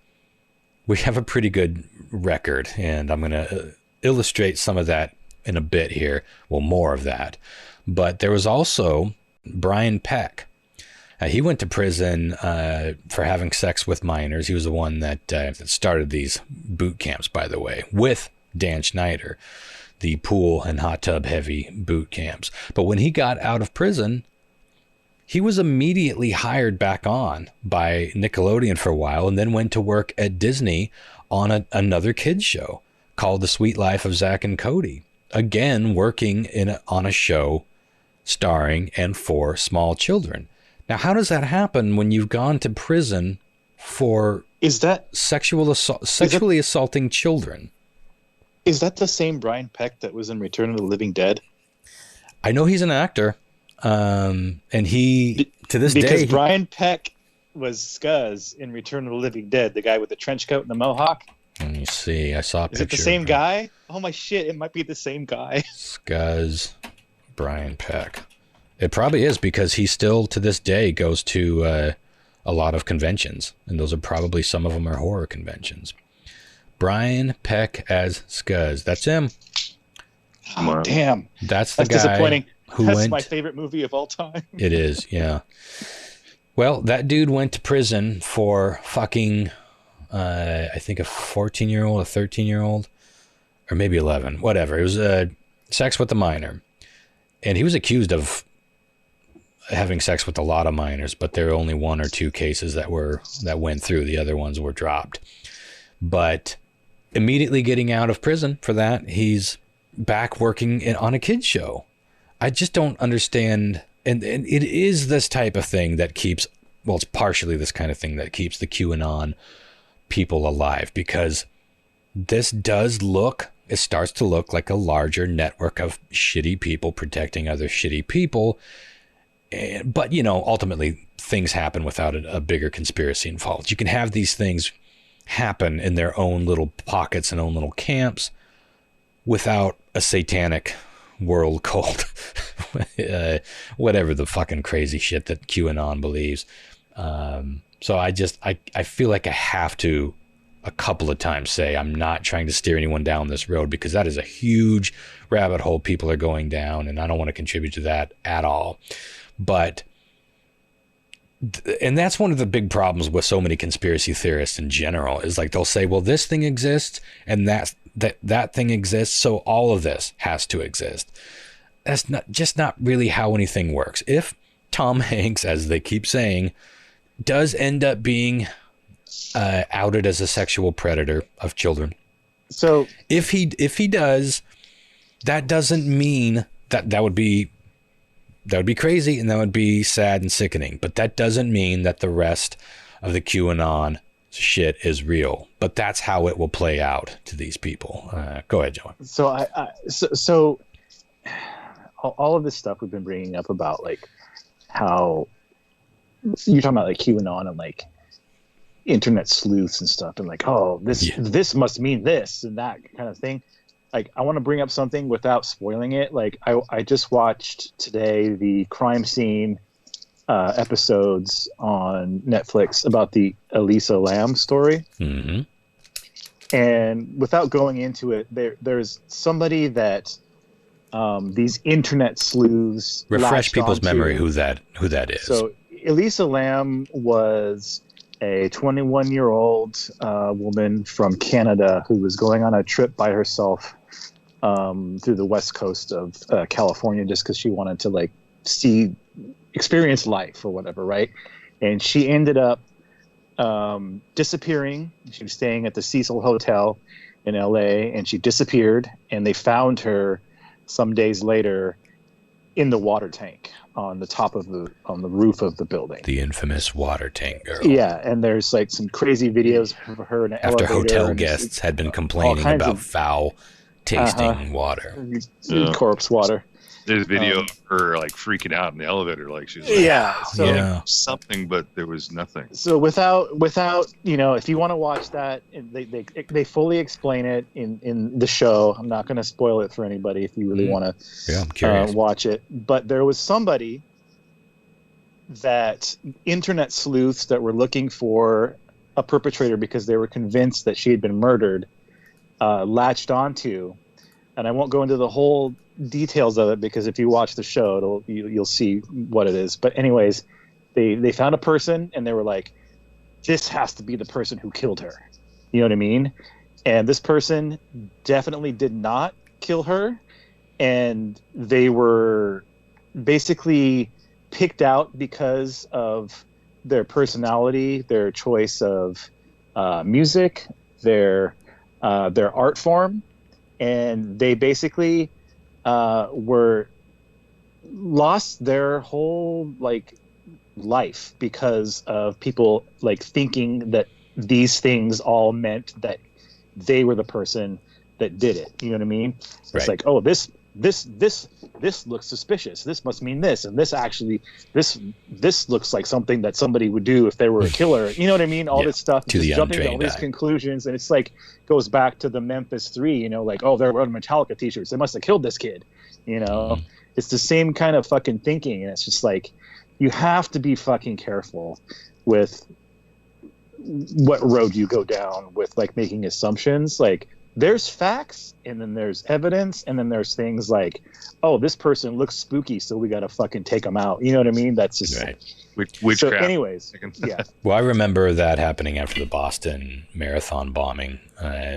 record, and I'm going to illustrate some of that in a bit here. Well, more of that. But there was also Brian Peck. He went to prison for having sex with minors. He was the one that started these boot camps, by the way, with Dan Schneider, the pool and hot tub heavy boot camps. But when he got out of prison, he was immediately hired back on by Nickelodeon for a while, and then went to work at Disney on another kids show called The Sweet Life of Zack and Cody. Again, working on a show starring and for small children. Now, how does that happen when you've gone to prison for sexually assaulting children? Is that the same Brian Peck that was in Return of the Living Dead? I know he's an actor, and he to this day because Brian Peck was Scuzz in Return of the Living Dead, the guy with the trench coat and the mohawk. Let me see. I saw a picture. Is it the same guy? Oh my shit! It might be the same guy. Scuzz. Brian Peck. It probably is, because he still to this day goes to a lot of conventions, and those are probably, some of them are horror conventions. Brian Peck as Scuzz. That's him. Oh, damn. That's guy disappointing. That's my favorite movie of all time. It is, yeah. Well, that dude went to prison for fucking, I think a 14-year-old, a 13-year-old, or maybe 11, whatever. It was sex with a minor. And he was accused of having sex with a lot of minors, but there were only one or two cases that went through. The other ones were dropped. But immediately getting out of prison for that, he's back working on a kids show. I just don't understand. And it is this type of thing that keeps well, it's partially this kind of thing that keeps the QAnon people alive, because this it starts to look like a larger network of shitty people protecting other shitty people. But, ultimately things happen without a bigger conspiracy involved. You can have these things happen in their own little pockets and own little camps without a satanic world cult, whatever the fucking crazy shit that QAnon believes. So I feel like I have to a couple of times say I'm not trying to steer anyone down this road, because that is a huge rabbit hole people are going down, and I don't want to contribute to that at all. But, and that's one of the big problems with so many conspiracy theorists in general, is like they'll say, well, this thing exists and that thing exists, so all of this has to exist. That's not really how anything works. If Tom Hanks, as they keep saying, does end up being outed as a sexual predator of children, so if he does, that doesn't mean that would be crazy, and that would be sad and sickening, but that doesn't mean that the rest of the QAnon shit is real. But that's how it will play out to these people. Go ahead, Joey. So all of this stuff we've been bringing up about, like, how you're talking about, like, QAnon and, like, internet sleuths and stuff, and like, oh, this must mean this and that kind of thing. Like, I want to bring up something without spoiling it. Like, I just watched today the crime scene episodes on Netflix about the Elisa Lam story. Mm-hmm. And without going into it, there's somebody that these internet sleuths refresh people's memory who that is. So Elisa Lam was a 21-year-old woman from Canada who was going on a trip by herself through the west coast of California, just because she wanted to, like, experience life or whatever, right? And she ended up disappearing. She was staying at the Cecil Hotel in LA, and she disappeared, and they found her some days later in the water tank on the roof of the building. The infamous water tank girl. Yeah, and there's, like, some crazy videos of her in an after elevator, hotel guests had been complaining about foul tasting water. Corpse water. There's video of her, like, freaking out in the elevator, like she's like, something, but there was nothing. So without if you want to watch that, they fully explain it in the show. I'm not going to spoil it for anybody if you really want to watch it. But there was somebody that internet sleuths that were looking for a perpetrator because they were convinced that she had been murdered, latched onto. And I won't go into the whole details of it, because if you watch the show, you'll see what it is. But anyways, they found a person, and they were like, this has to be the person who killed her. You know what I mean? And this person definitely did not kill her. And they were basically picked out because of their personality, their choice of music, their art form. And they basically were lost their whole, like, life because of people, like, thinking that these things all meant that they were the person that did it. You know what I mean? It's like, oh, this looks suspicious. This must mean this, and this looks like something that somebody would do if they were a killer. You know what I mean? All this stuff, just jumping to all these conclusions, and it's like goes back to the Memphis 3. You know, like, oh, they're wearing Metallica t-shirts. They must have killed this kid. You know, it's the same kind of fucking thinking, and it's just like you have to be fucking careful with what road you go down with, like, making assumptions. Like, there's facts, and then there's evidence, and then there's things like, oh, this person looks spooky, so we gotta fucking take them out. You know what I mean? That's just witchcraft. So anyways, yeah. Well, I remember that happening after the Boston Marathon bombing.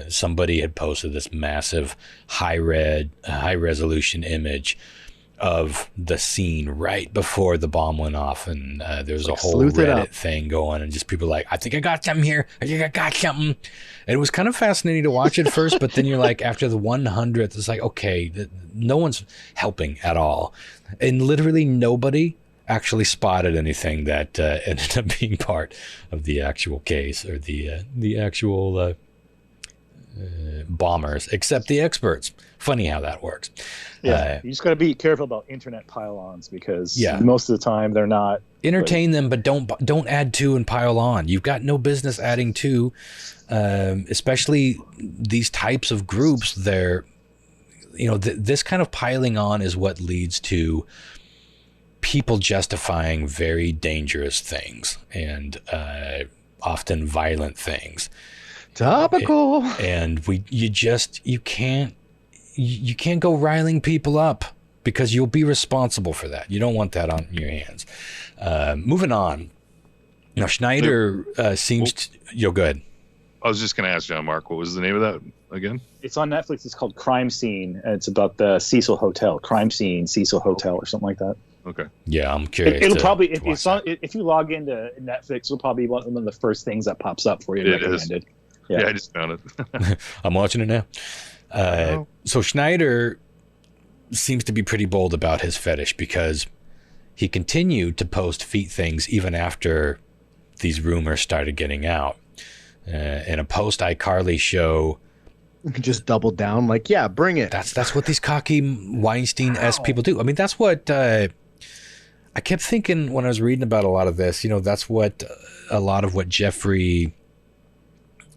Somebody had posted this massive high resolution image of the scene right before the bomb went off, and there's a whole Reddit thing going, and just people like, I think I got something here. I think I got something. And it was kind of fascinating to watch at first, but then you're like, after the 100th, it's like, okay, no one's helping at all. And literally nobody actually spotted anything that ended up being part of the actual case or the actual bombers, except the experts. Funny how that works. Yeah, you just got to be careful about internet pile-ons because Yeah. most of the time they're not. Entertain them, but don't add to and pile on. You've got no business adding to, especially these types of groups. They're, this kind of piling on is what leads to people justifying very dangerous things and often violent things. Topical. And you can't go riling people up because you'll be responsible for that. You don't want that on your hands. Moving on. Now Schneider seems to, go ahead. I was just going to ask John Mark, what was the name of that again? It's on Netflix. It's called Crime Scene, and it's about the Cecil Hotel. Crime Scene, Cecil Hotel, or something like that. Okay. Yeah, I'm curious. It'll probably if you log into Netflix, it'll probably be one of the first things that pops up for you. It recommended. is. Yeah, I just found it. I'm watching it now. So Schneider seems to be pretty bold about his fetish because he continued to post feet things even after these rumors started getting out. In a post iCarly show, just doubled down, like, yeah, bring it. That's what these cocky Weinstein-esque people do. I mean, that's what I kept thinking when I was reading about a lot of this. That's what a lot of what Jeffrey.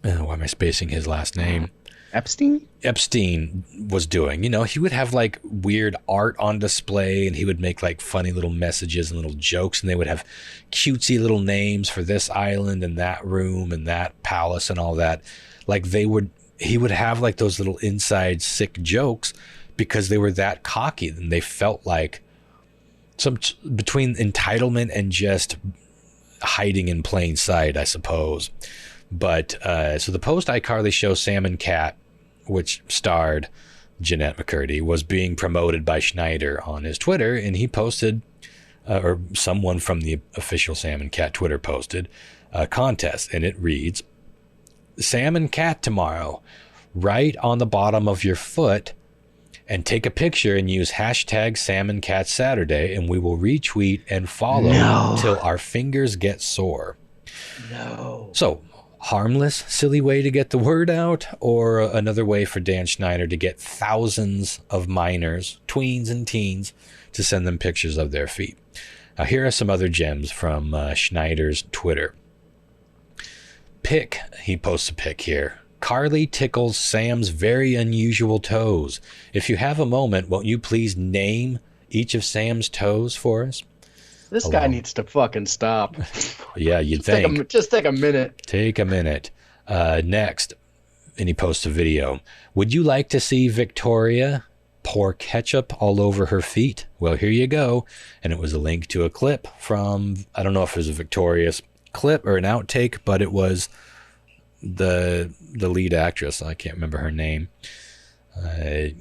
Why am I spacing his last name? Epstein was doing. He would have like weird art on display and he would make like funny little messages and little jokes, and they would have cutesy little names for this island and that room and that palace and all that. Like he would have like those little inside sick jokes because they were that cocky and they felt like between entitlement and just hiding in plain sight, I suppose. But so the post iCarly show Sam and Cat, which starred Jeanette McCurdy, was being promoted by Schneider on his Twitter, and he posted, or someone from the official Sam and Cat Twitter posted a contest, and it reads, Sam and Cat tomorrow, write on the bottom of your foot and take a picture and use hashtag Sam and Cat Saturday, and we will retweet and follow until our fingers get sore. No. So, harmless, silly way to get the word out, or another way for Dan Schneider to get thousands of minors, tweens and teens, to send them pictures of their feet. Now, here are some other gems from Schneider's Twitter. Pic, he posts a pic here. Carly tickles Sam's very unusual toes. If you have a moment, won't you please name each of Sam's toes for us? This guy needs to fucking stop. Yeah, you'd think. Just take a minute. Take a minute. Next, and he posts a video. Would you like to see Victoria pour ketchup all over her feet? Well, here you go. And it was a link to a clip from, I don't know if it was a Victoria's clip or an outtake, but it was the lead actress. I can't remember her name.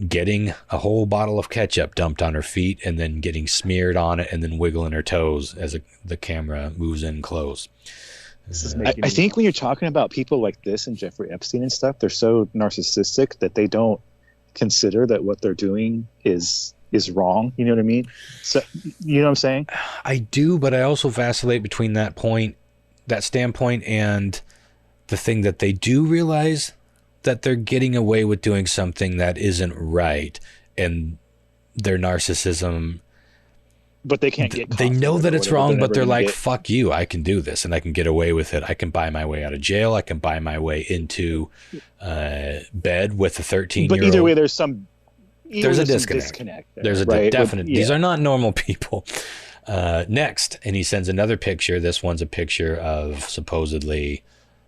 Getting a whole bottle of ketchup dumped on her feet and then getting smeared on it and then wiggling her toes as the camera moves in close. I think when you're talking about people like this and Jeffrey Epstein and stuff, they're so narcissistic that they don't consider that what they're doing is wrong. You know what I mean? So, you know what I'm saying? I do, but I also vacillate between that standpoint and the thing that they do realize that they're getting away with doing something that isn't right, and their narcissism. But they can't get. They know that it's wrong, but they're like, "Fuck you! I can do this, and I can get away with it. I can buy my way out of jail. I can buy my way into bed with a 13-year-old." But either way, there's a disconnect. There's a definite. These are not normal people. Next, and he sends another picture. This one's a picture of supposedly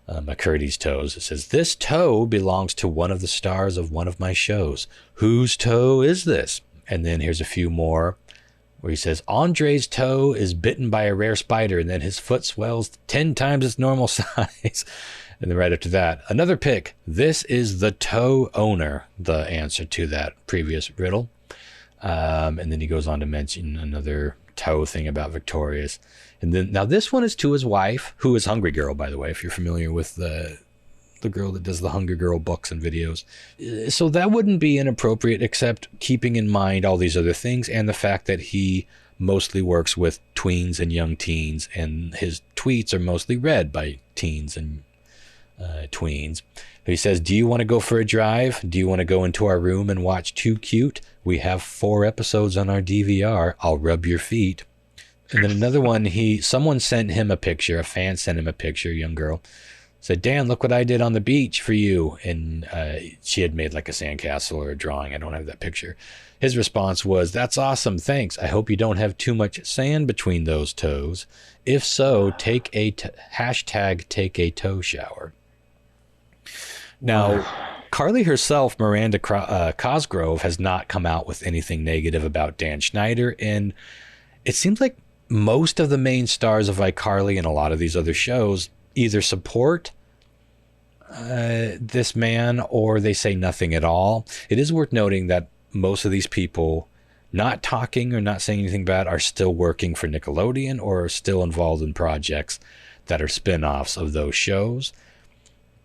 McCurdy's toes. It says, "This toe belongs to one of the stars of one of my shows. Whose toe is this?" And then here's a few more where he says, "Andre's toe is bitten by a rare spider, and then his foot swells 10 times its normal size." And then right after that, another pic. "This is the toe owner," the answer to that previous riddle. And then he goes on to mention another toe thing about Victoria's. And then now this one is to his wife, who is Hungry Girl, by the way, if you're familiar with the girl that does the Hungry Girl books and videos. So that wouldn't be inappropriate, except keeping in mind all these other things and the fact that he mostly works with tweens and young teens, and his tweets are mostly read by teens and tweens. He says, do you want to go for a drive? Do you want to go into our room and watch Too Cute? We have 4 episodes on our DVR. I'll rub your feet. And then another one, someone sent him a picture, a fan sent him a picture, a young girl, said, Dan, look what I did on the beach for you. And she had made like a sandcastle or a drawing. I don't have that picture. His response was, that's awesome, thanks. I hope you don't have too much sand between those toes. If so, take a toe shower. Now, Carly herself, Miranda Cosgrove, has not come out with anything negative about Dan Schneider. And it seems like most of the main stars of iCarly and a lot of these other shows either support this man or they say nothing at all. It is worth noting that most of these people not talking or not saying anything bad are still working for Nickelodeon or are still involved in projects that are spin-offs of those shows.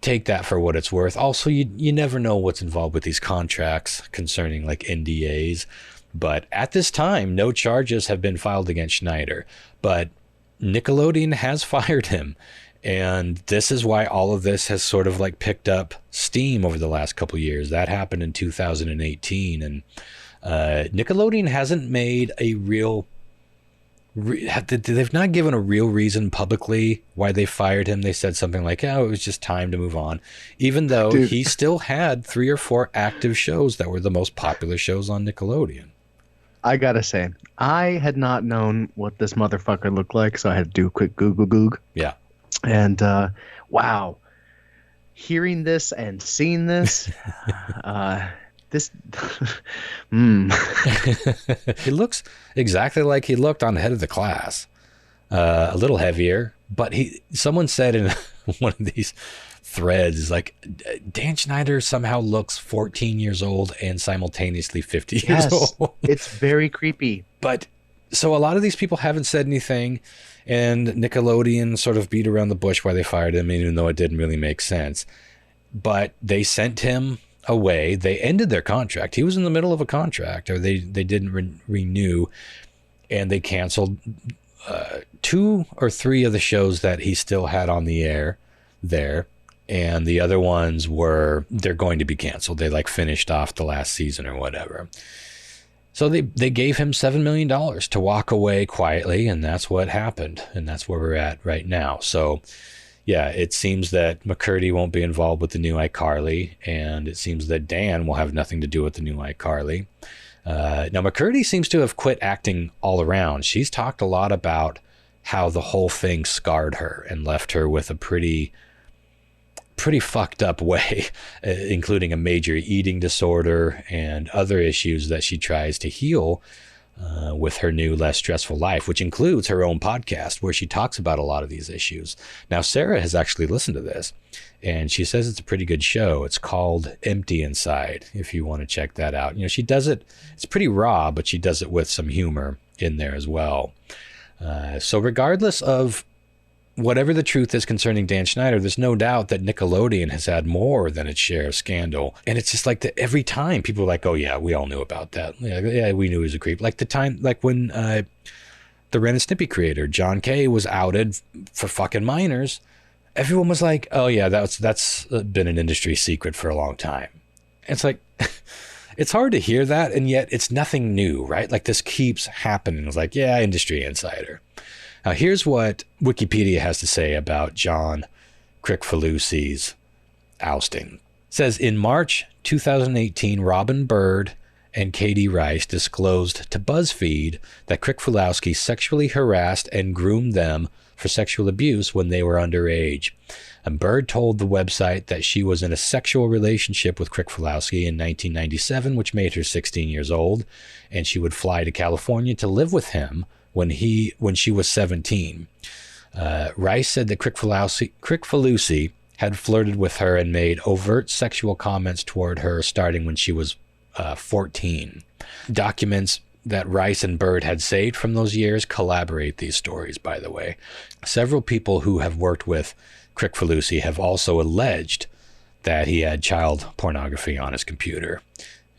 Take that for what it's worth. Also, you never know what's involved with these contracts concerning like NDAs. But at this time, no charges have been filed against Schneider. But Nickelodeon has fired him. And this is why all of this has sort of like picked up steam over the last couple of years. That happened in 2018. And Nickelodeon hasn't made a real... they've not given a real reason publicly why they fired him. They said something like, oh, it was just time to move on. Even though he still had 3 or 4 active shows that were the most popular shows on Nickelodeon. I gotta say, I had not known what this motherfucker looked like, so I had to do a quick Goog. Yeah. And wow, hearing this and seeing this, He looks exactly like he looked on Head of the Class. A little heavier, but someone said in one of these threads, like, Dan Schneider somehow looks 14 years old and simultaneously 50 years old. It's very creepy. But so a lot of these people haven't said anything, and Nickelodeon sort of beat around the bush why they fired him, even though it didn't really make sense. But they sent him away. They ended their contract. He was in the middle of a contract, or they didn't renew, and they canceled 2 or 3 of the shows that he still had on the air there. And the other ones they're going to be canceled. They like finished off the last season or whatever. So they gave him $7 million to walk away quietly, and that's what happened. And that's where we're at right now. So yeah, it seems that McCurdy won't be involved with the new iCarly, and it seems that Dan will have nothing to do with the new iCarly. Now, McCurdy seems to have quit acting all around. She's talked a lot about how the whole thing scarred her and left her with a pretty fucked up way, including a major eating disorder and other issues that she tries to heal with her new, less stressful life, which includes her own podcast where she talks about a lot of these issues. Now, Sarah has actually listened to this, and she says it's a pretty good show. It's called Empty Inside, if you want to check that out. She does it, it's pretty raw, but she does it with some humor in there as well. So regardless of whatever the truth is concerning Dan Schneider, there's no doubt that Nickelodeon has had more than its share of scandal. And it's just like that every time people are like, oh yeah, we all knew about that. Yeah, we knew he was a creep. Like when the Ren and Snippy creator, John Kay, was outed for fucking minors. Everyone was like, oh yeah, that's been an industry secret for a long time. And it's like, it's hard to hear that. And yet it's nothing new, right? Like this keeps happening. It's like, yeah, industry insider. Now, here's what Wikipedia has to say about John Kricfalusi's ousting. It says, in March 2018, Robin Bird and Katie Rice disclosed to BuzzFeed that Kricfalusi sexually harassed and groomed them for sexual abuse when they were underage. And Bird told the website that she was in a sexual relationship with Kricfalusi in 1997, which made her 16 years old, and she would fly to California to live with him when she was 17. Rice said that Kricfalusi had flirted with her and made overt sexual comments toward her starting when she was 14. Documents that Rice and Bird had saved from those years corroborate these stories, by the way. Several people who have worked with Kricfalusi have also alleged that he had child pornography on his computer.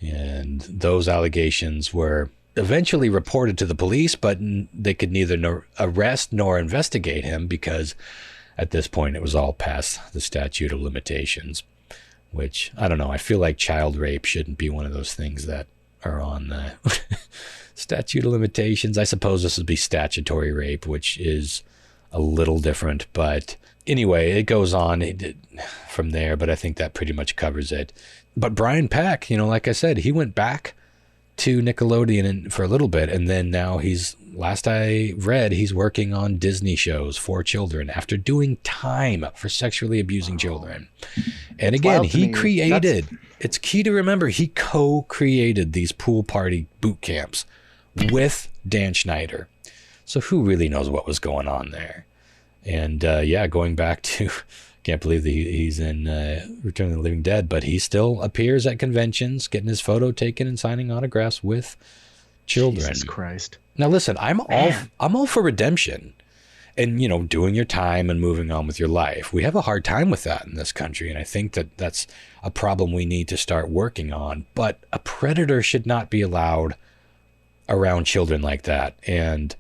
And those allegations were eventually reported to the police, but they could neither arrest nor investigate him because at this point it was all past the statute of limitations, which, I don't know, I feel like child rape shouldn't be one of those things that are on the statute of limitations. I suppose this would be statutory rape, which is a little different, but anyway, it goes on from there, but I think that pretty much covers it. But Brian Peck, like I said, he went back to Nickelodeon for a little bit, and then now last I read, he's working on Disney shows for children after doing time for sexually abusing children. And again, he created, it's key to remember, he co-created these pool party boot camps with Dan Schneider. So who really knows what was going on there? And going back to, can't believe that he's in Return of the Living Dead, but he still appears at conventions, getting his photo taken and signing autographs with children. Jesus Christ. Now listen, I'm all for redemption and, doing your time and moving on with your life. We have a hard time with that in this country, and I think that that's a problem we need to start working on. But a predator should not be allowed around children like that. And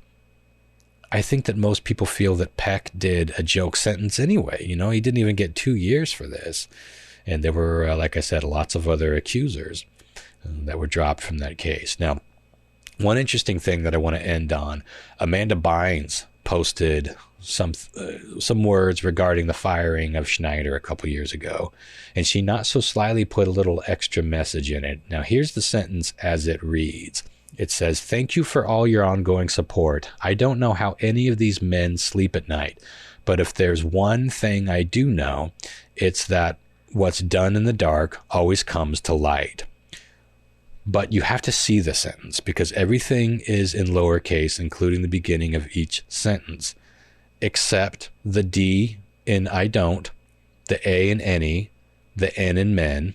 I think that most people feel that Peck did a joke sentence anyway. He didn't even get 2 years for this. And there were, like I said, lots of other accusers that were dropped from that case. Now, one interesting thing that I want to end on, Amanda Bynes posted some words regarding the firing of Schneider a couple years ago. And she not so slyly put a little extra message in it. Now, here's the sentence as it reads. It says, "Thank you for all your ongoing support. I don't know how any of these men sleep at night, but if there's one thing I do know, it's that what's done in the dark always comes to light." But you have to see the sentence because everything is in lowercase, including the beginning of each sentence, except the D in I don't, the A in any, the N in men,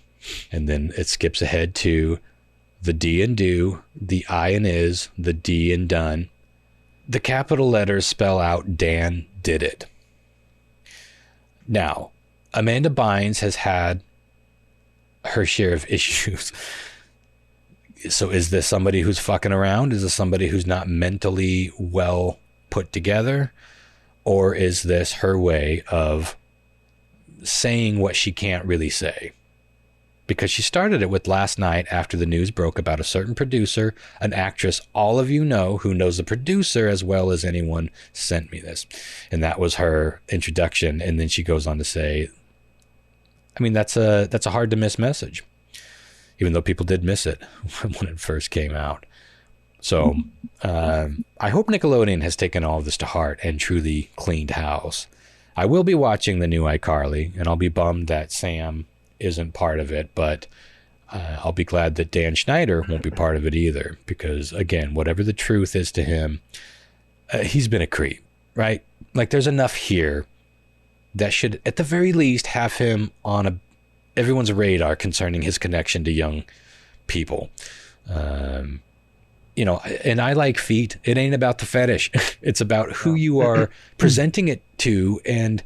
and then it skips ahead to the D in do, the I in is, the D in done. The capital letters spell out Dan did it. Now, Amanda Bynes has had her share of issues. So is this somebody who's fucking around? Is this somebody who's not mentally well put together? Or is this her way of saying what she can't really say? Because she started it with last night after the news broke about a certain producer, an actress all of you know who knows the producer as well as anyone sent me this. And that was her introduction. And then she goes on to say, that's a hard to miss message, even though people did miss it when it first came out. So I hope Nickelodeon has taken all of this to heart and truly cleaned house. I will be watching the new iCarly, and I'll be bummed that Sam isn't part of it, but I'll be glad that Dan Schneider won't be part of it either, because again, whatever the truth is to him, he's been a creep, right? Like there's enough here that should at the very least have him on everyone's radar concerning his connection to young people. And I like feet. It ain't about the fetish. It's about who you are presenting it to and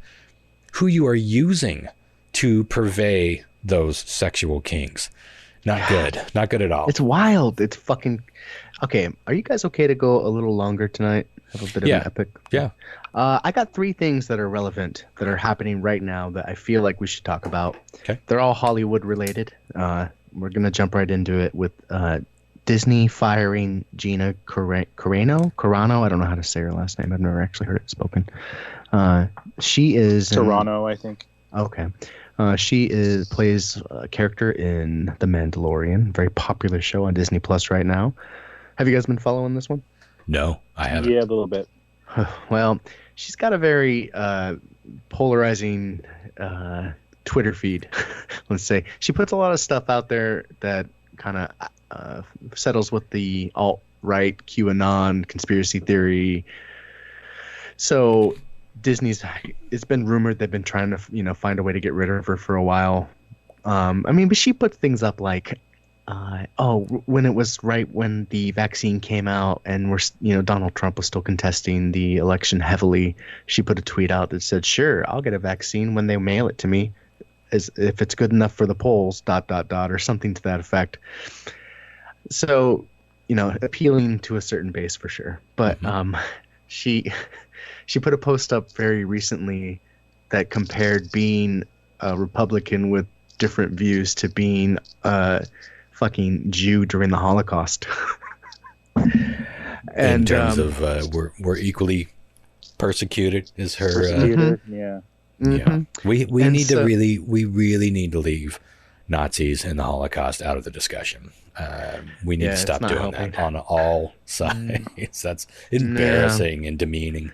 who you are using to purvey those sexual kinks. Not good. Not good at all. It's wild. It's fucking... Okay, are you guys okay to go a little longer tonight? Have a bit of an epic... Yeah. I got 3 things that are relevant that are happening right now that I feel like we should talk about. Okay. They're all Hollywood related. We're going to jump right into it with Disney firing Gina Carano. I don't know how to say her last name. I've never actually heard it spoken. She is... Toronto, I think. Okay. She plays a character in The Mandalorian, very popular show on Disney Plus right now. Have you guys been following this one? No, I haven't. Yeah, a little bit. Well, she's got a very polarizing Twitter feed, let's say. She puts a lot of stuff out there that kind of settles with the alt-right, QAnon, conspiracy theory. So... it's been rumored they've been trying to, find a way to get rid of her for a while. But she puts things up like, when it was when the vaccine came out and Donald Trump was still contesting the election heavily, she put a tweet out that said, "Sure, I'll get a vaccine when they mail it to me, as if it's good enough for the polls, ... or something to that effect." So appealing to a certain base for sure. But she put a post up very recently that compared being a Republican with different views to being a fucking Jew during the Holocaust. And in terms of we're equally persecuted is her Persecuted, yeah. yeah. We need so, to we really need to leave Nazis and the Holocaust out of the discussion. We need to stop doing that on all sides. That's embarrassing and demeaning.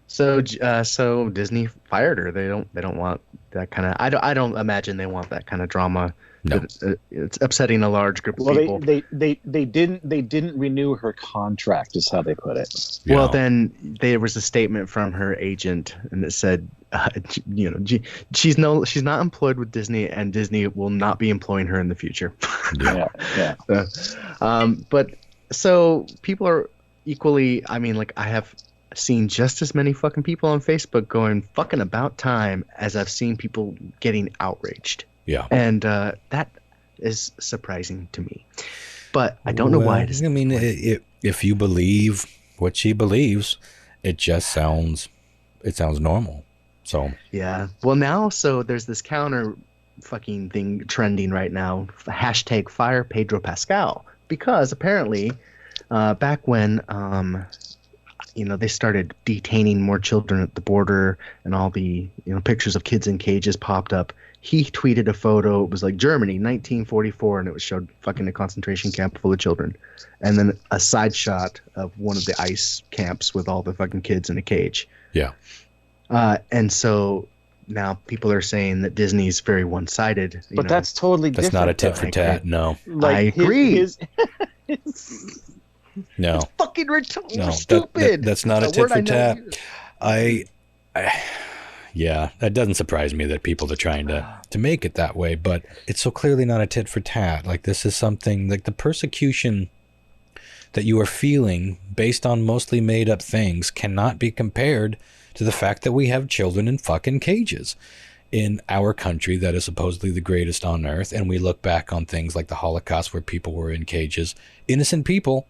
So Disney fired her. They don't want that kind of. I don't imagine they want that kind of drama. No, it's upsetting a large group of people. They didn't renew her contract, is how they put it. Yeah. Well, then there was a statement from her agent, and it said, she's not employed with Disney, and Disney will not be employing her in the future. Yeah. But so people are equally. I mean, like I have seen just as many fucking people on Facebook going fucking about time as I've seen people getting outraged. Yeah. And that is surprising to me. But I don't know why it is. I mean, if you believe what she believes, it just sounds normal. So yeah. Well, now there's this counter fucking thing trending right now. Hashtag fire Pedro Pascal, because apparently back when they started detaining more children at the border, and all the pictures of kids in cages popped up. He tweeted a photo. It was like Germany, 1944, and it showed fucking a concentration camp full of children, and then a side shot of one of the ICE camps with all the fucking kids in a cage. Yeah. And so now people are saying that Disney's very one-sided. But that's totally different. That's not a tit for tat. No. I agree. No. It's fucking retarded. No, Stupid. That's not a tit for tat. Yeah, that doesn't surprise me that people are trying to make it that way, but it's so clearly not a tit for tat. Like, this is something like the persecution that you are feeling based on mostly made up things cannot be compared to the fact that we have children in fucking cages in our country that is supposedly the greatest on earth. And we look back on things like the Holocaust where people were in cages, innocent people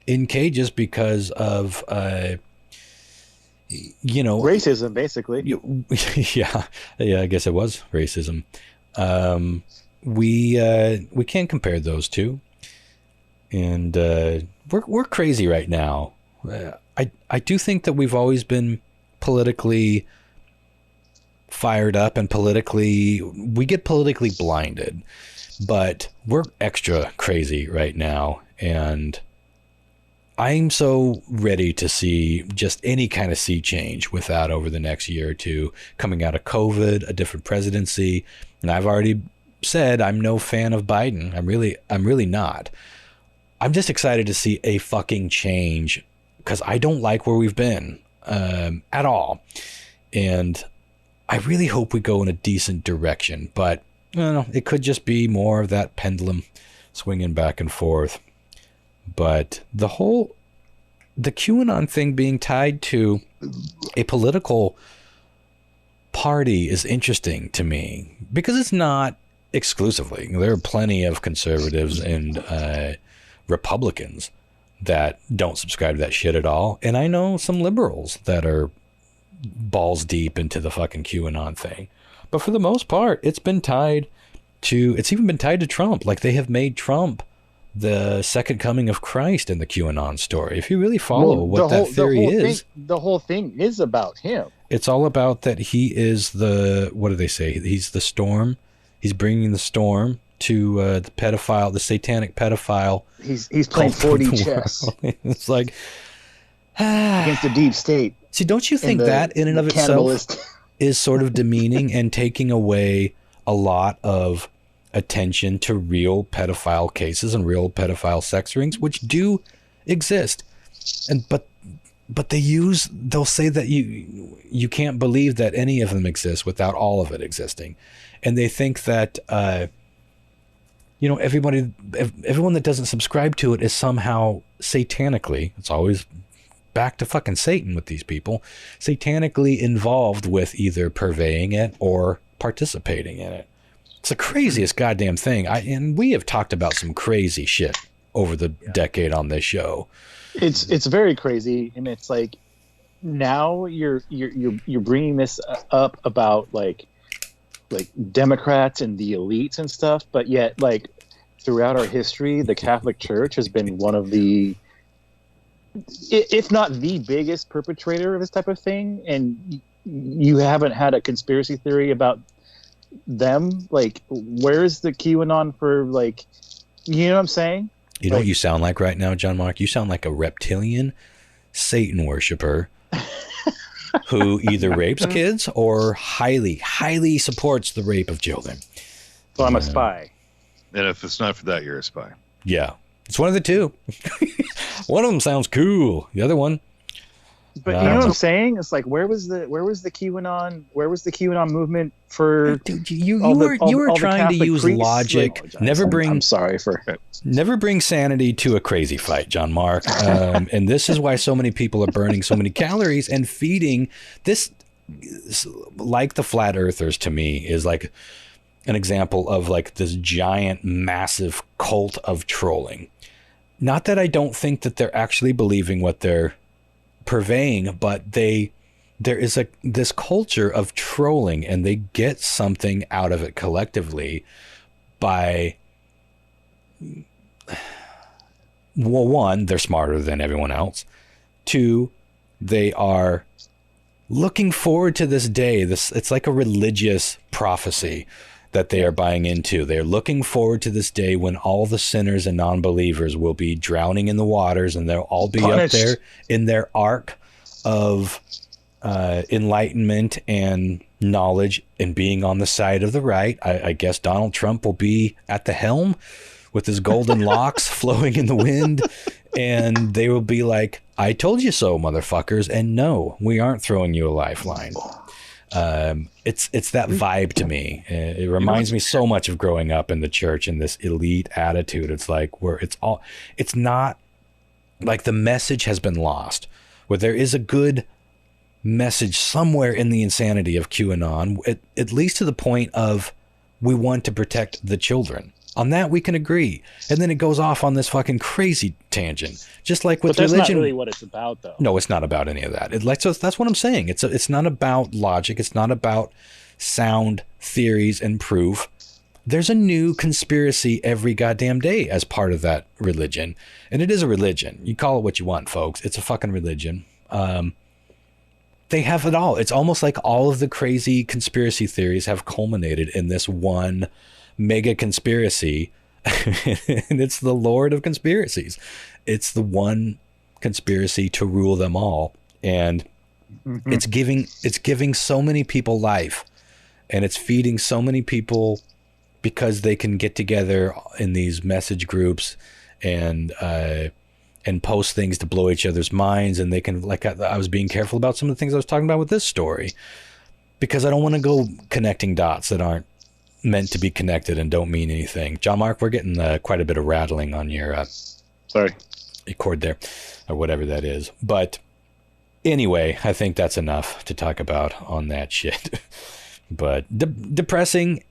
in cages because of, racism, basically. Yeah, I guess it was racism. We can't compare those two, and we're crazy right now. I do think that we've always been politically fired up and we get politically blinded, but we're extra crazy right now, and I'm so ready to see just any kind of sea change with that over the next year or two, coming out of COVID, a different presidency. And I've already said I'm no fan of Biden. I'm really not. I'm just excited to see a fucking change, because I don't like where we've been at all. And I really hope we go in a decent direction, but it could just be more of that pendulum swinging back and forth. But the QAnon thing being tied to a political party is interesting to me, because it's not exclusively. There are plenty of conservatives and Republicans that don't subscribe to that shit at all. And I know some liberals that are balls deep into the fucking QAnon thing. But for the most part, it's even been tied to Trump. Like, they have made Trump the second coming of Christ in the QAnon story. If you really follow that theory is, the whole thing is about him. It's all about that he is what do they say? He's the storm. He's bringing the storm to the satanic pedophile. He's playing 4D chess. It's like against the deep state. See, don't you think that in and of itself is sort of demeaning and taking away a lot of attention to real pedophile cases and real pedophile sex rings, which do exist, but they'll say that you can't believe that any of them exist without all of it existing, and they think that everyone that doesn't subscribe to it is somehow satanically. It's always back to fucking Satan with these people, satanically involved with either purveying it or participating in it. It's the craziest goddamn thing. And we have talked about some crazy shit over the decade on this show. It's very crazy, and it's like now you're bringing this up about like Democrats and the elites and stuff, but yet like throughout our history, the Catholic Church has been one of the, if not the biggest perpetrator of this type of thing, and you haven't had a conspiracy theory about them. Like, where's the QAnon for, like, you know what I'm saying? You know what you sound like right now, John Mark? You sound like a reptilian Satan worshiper who either rapes kids or highly supports the rape of children. So I'm a spy. And if it's not for that, you're a spy. Yeah. It's one of the two. One of them sounds cool. The other one. But you know what I'm saying? It's like, where was the QAnon movement for? Dude, you were trying to use priests? Logic. Like, Never bring sanity to a crazy fight, John Mark. And this is why so many people are burning so many calories and feeding this. Like the flat earthers, to me, is like an example of like this giant, massive cult of trolling. Not that I don't think that they're actually believing what they're purveying, but there is this culture of trolling, and they get something out of it collectively by, well, one, they're smarter than everyone else. Two, they are looking forward to this day. It's like a religious prophecy that they are buying into. They're looking forward to this day when all the sinners and non-believers will be drowning in the waters, and they'll all be punished up there in their ark of enlightenment and knowledge and being on the side of the right. I guess Donald Trump will be at the helm with his golden locks flowing in the wind, and they will be like, I told you so, motherfuckers. And no, we aren't throwing you a lifeline. It's that vibe to me. It reminds me so much of growing up in the church and this elite attitude. It's like where it's not like the message has been lost, where there is a good message somewhere in the insanity of QAnon, at least to the point of we want to protect the children. On that, we can agree. And then it goes off on this fucking crazy tangent. Just like with religion. That's not really what it's about, though. No, it's not about any of that. So that's what I'm saying. It's not about logic. It's not about sound theories and proof. There's a new conspiracy every goddamn day as part of that religion. And it is a religion. You call it what you want, folks. It's a fucking religion. They have it all. It's almost like all of the crazy conspiracy theories have culminated in this one mega conspiracy. And it's the Lord of conspiracies. It's the one conspiracy to rule them all. And it's giving so many people life, and it's feeding so many people because they can get together in these message groups and post things to blow each other's minds. And they can, like, I was being careful about some of the things I was talking about with this story, because I don't want to go connecting dots that aren't meant to be connected and don't mean anything. John Mark, we're getting quite a bit of rattling on your cord there, or whatever that is. But anyway, I think that's enough to talk about on that shit. But depressing,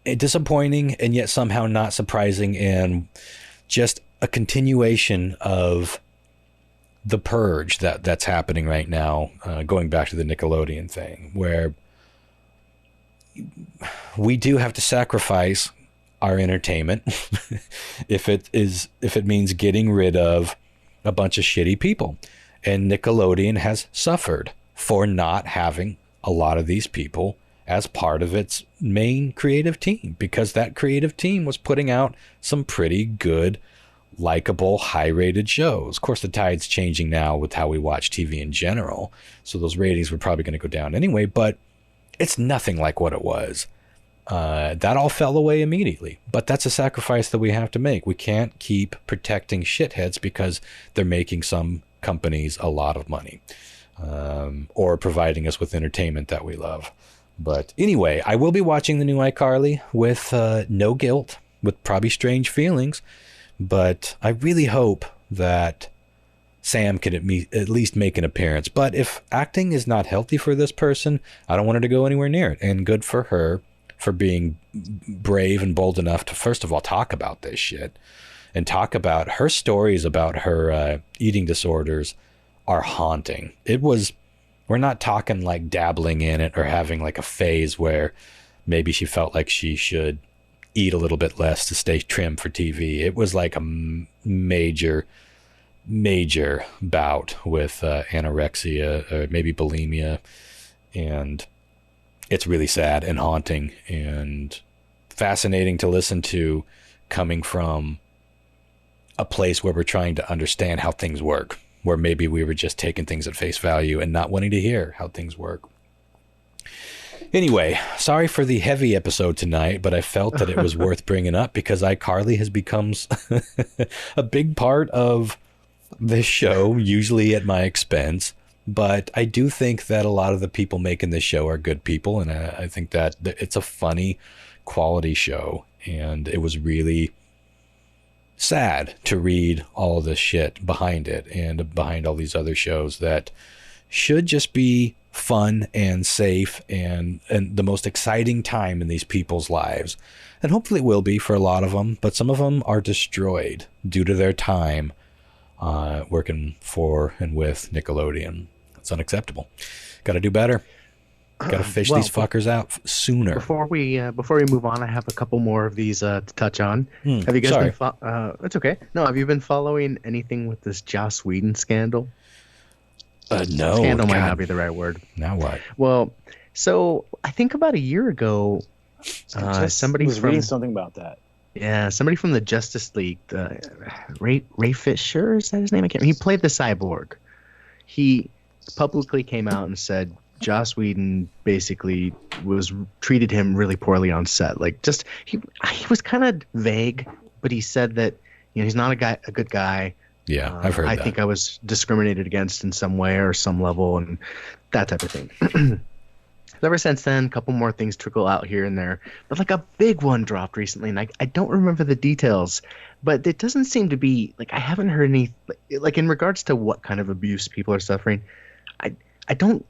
disappointing, and yet somehow not surprising, and just a continuation of the purge that's happening right now, going back to the Nickelodeon thing, where we do have to sacrifice our entertainment if it means getting rid of a bunch of shitty people. And Nickelodeon has suffered for not having a lot of these people as part of its main creative team, because that creative team was putting out some pretty good, likable, high-rated shows. Of course, the tide's changing now with how we watch TV in general, so those ratings were probably going to go down anyway, but it's nothing like what it was. That all fell away immediately, but that's a sacrifice that we have to make. We can't keep protecting shitheads because they're making some companies a lot of money, or providing us with entertainment that we love. But anyway, I will be watching the new iCarly with no guilt, with probably strange feelings, but I really hope that Sam can at least make an appearance. But if acting is not healthy for this person, I don't want her to go anywhere near it. And good for her for being brave and bold enough to, first of all, talk about this shit, and talk about her stories about her eating disorders are haunting. We're not talking like dabbling in it or having like a phase where maybe she felt like she should eat a little bit less to stay trim for TV. It was like a major bout with anorexia or maybe bulimia, and it's really sad and haunting and fascinating to listen to, coming from a place where we're trying to understand how things work, where maybe we were just taking things at face value and not wanting to hear how things work. Anyway, sorry for the heavy episode tonight, but I felt that it was worth bringing up because iCarly has become a big part of this show, usually at my expense. But I do think that a lot of the people making this show are good people, and I think that it's a funny, quality show. And it was really sad to read all this shit behind it and behind all these other shows that should just be fun and safe and the most exciting time in these people's lives. And hopefully it will be for a lot of them, but some of them are destroyed due to their time working for and with Nickelodeon. It's unacceptable. Got to do better. Got to fish these fuckers out sooner. Before we move on, I have a couple more of these to touch on. Have you guys been? It's okay. No, have you been following anything with this Joss Whedon scandal? No. Scandal might not be the right word. Now what? Well, so I think about a year ago, somebody was reading something about that. Yeah, somebody from the Justice League, Ray Fisher, is that his name? He played the Cyborg. He publicly came out and said Joss Whedon basically treated him really poorly on set. Like, just he was kind of vague, but he said that he's not a good guy. Yeah, I've heard that. I think I was discriminated against in some way or some level, and that type of thing. Ever since then, a couple more things trickle out here and there. But like a big one dropped recently, and I don't remember the details. But it doesn't seem to be, like, I haven't heard any, like in regards to what kind of abuse people are suffering, I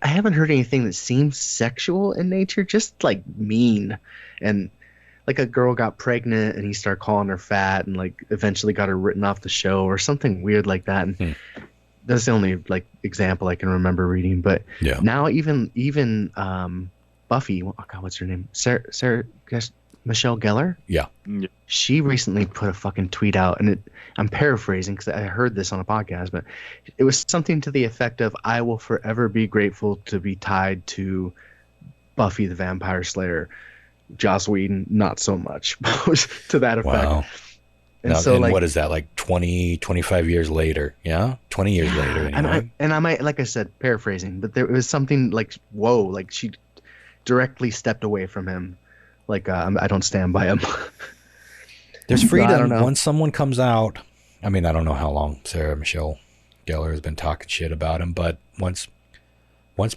haven't heard anything that seems sexual in nature, just like mean. And like a girl got pregnant and he started calling her fat and like eventually got her written off the show or something weird like that. And that's the only like example I can remember reading. But now even Buffy, oh God, what's her name? Sarah Michelle Gellar? Yeah. She recently put a fucking tweet out, and I'm paraphrasing because I heard this on a podcast, but it was something to the effect of, "I will forever be grateful to be tied to Buffy the Vampire Slayer. Joss Whedon, not so much." To that effect. Wow. And now, so, and like, what is that, like 20, 25 years later? Yeah? 20 years later. Anyway. And I might, like I said, paraphrasing, but there was something like, whoa, like she directly stepped away from him. Like, I don't stand by him. There's freedom. I don't know. Once someone comes out, I mean, I don't know how long Sarah Michelle Gellar has been talking shit about him, but once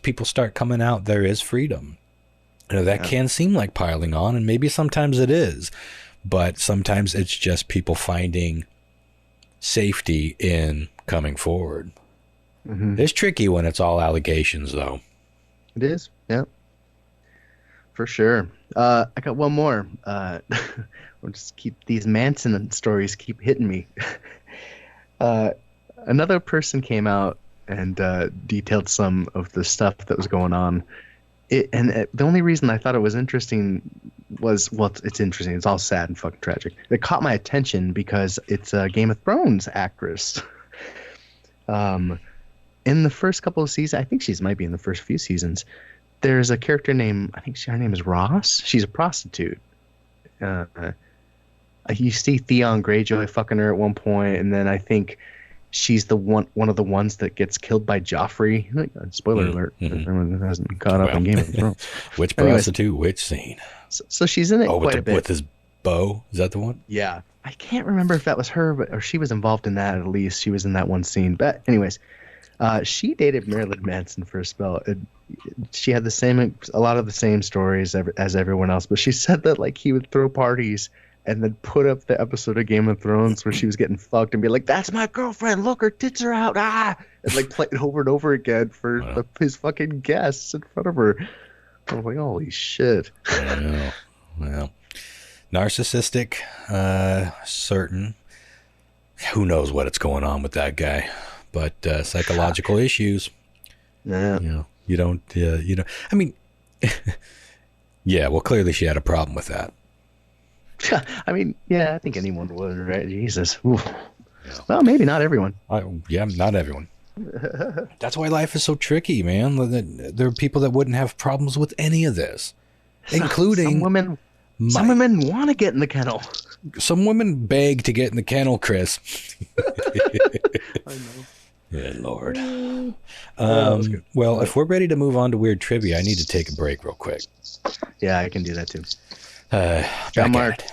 people start coming out, there is freedom. That can seem like piling on, and maybe sometimes it is, but sometimes it's just people finding safety in coming forward. It's tricky when it's all allegations, though. It is, yeah, for sure. I got one more. We'll just keep these Manson stories keep hitting me. Another person came out and detailed some of the stuff that was going on. The only reason I thought it was interesting was, well, it's interesting. It's all sad and fucking tragic. It caught my attention because it's a Game of Thrones actress. In the first couple of seasons, I think she might be in the first few seasons, there's a character named, I think her name is Ross. She's a prostitute. You see Theon Greyjoy fucking her at one point, and then I think she's the one of the ones that gets killed by Joffrey. Spoiler alert. Everyone hasn't caught up in Game of Thrones. Which prostitute, which scene? So she's in it quite a bit. With his bow? Is that the one? Yeah. I can't remember if that was her, or she was involved in that at least. She was in that one scene. But anyways, she dated Marilyn Manson for a spell. She had a lot of the same stories as everyone else, but she said that like he would throw parties and then put up the episode of Game of Thrones where she was getting fucked and be like, "That's my girlfriend, look, her tits are out, and like play it over and over again for his fucking guests in front of her. I'm like, holy shit. Well, narcissistic, certain. Who knows what's going on with that guy? But psychological issues. Yeah. You know, you don't. I mean, yeah. Well, clearly she had a problem with that. I mean, yeah, I think anyone would, right? Jesus. Oof. Yeah. Well, maybe not everyone. Yeah, not everyone. That's why life is so tricky, man. There are people that wouldn't have problems with any of this, including some women. Some women want to get in the kennel. Some women beg to get in the kennel, Chris. I know. Good Lord. Well, if we're ready to move on to weird trivia, I need to take a break real quick. Yeah, I can do that too. John Mark.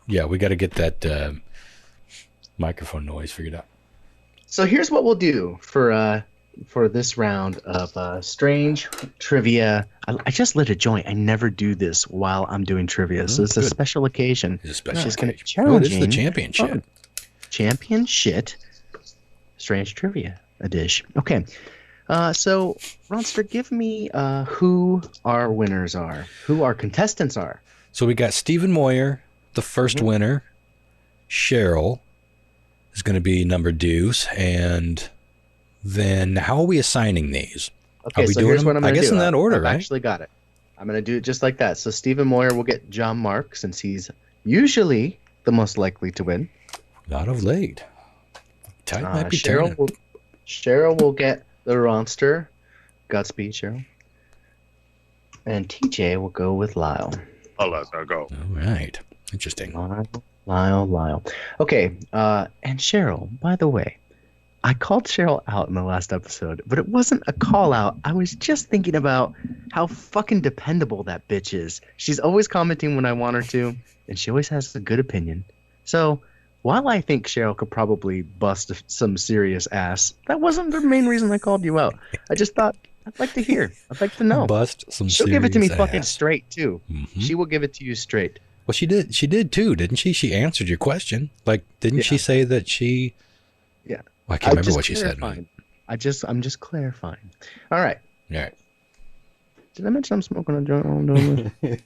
Yeah, we got to get that microphone noise figured out. So here's what we'll do for this round of strange trivia. I just lit a joint. I never do this while I'm doing trivia, so it's a special occasion. It's a special occasion. It's challenging. It is the Championshit. Championshit strange trivia edition. Okay. So, Ronster, give me who our winners are, who our contestants are. So we got Stephen Moyer, the first winner. Cheryl is going to be number deuce, and then how are we assigning these? Okay, so here's what I'm going to do. I guess in that order, right? I've actually got it. I'm going to do it just like that. So Stephen Moyer will get John Mark, since he's usually the most likely to win. Not of late. Tide might be Cheryl will get the Ronster. Godspeed, Cheryl. And TJ will go with Lyle. I'll let that go. All right. Interesting. Lyle. Okay. And Cheryl, by the way, I called Cheryl out in the last episode, but it wasn't a call out. I was just thinking about how fucking dependable that bitch is. She's always commenting when I want her to, and she always has a good opinion. So, while I think Cheryl could probably bust some serious ass, that wasn't the main reason I called you out. I just thought, I'd like to hear. I'd like to know. Bust some She'll serious give it to me ass. fucking straight, too. Mm-hmm. She will give it to you straight. Well, she did. She did, too, didn't she? She answered your question. Like, didn't she say that she... Yeah. Well, I can't remember what she said. I'm just clarifying. All right. All right. Did I mention I'm smoking a joint while I'm doing this?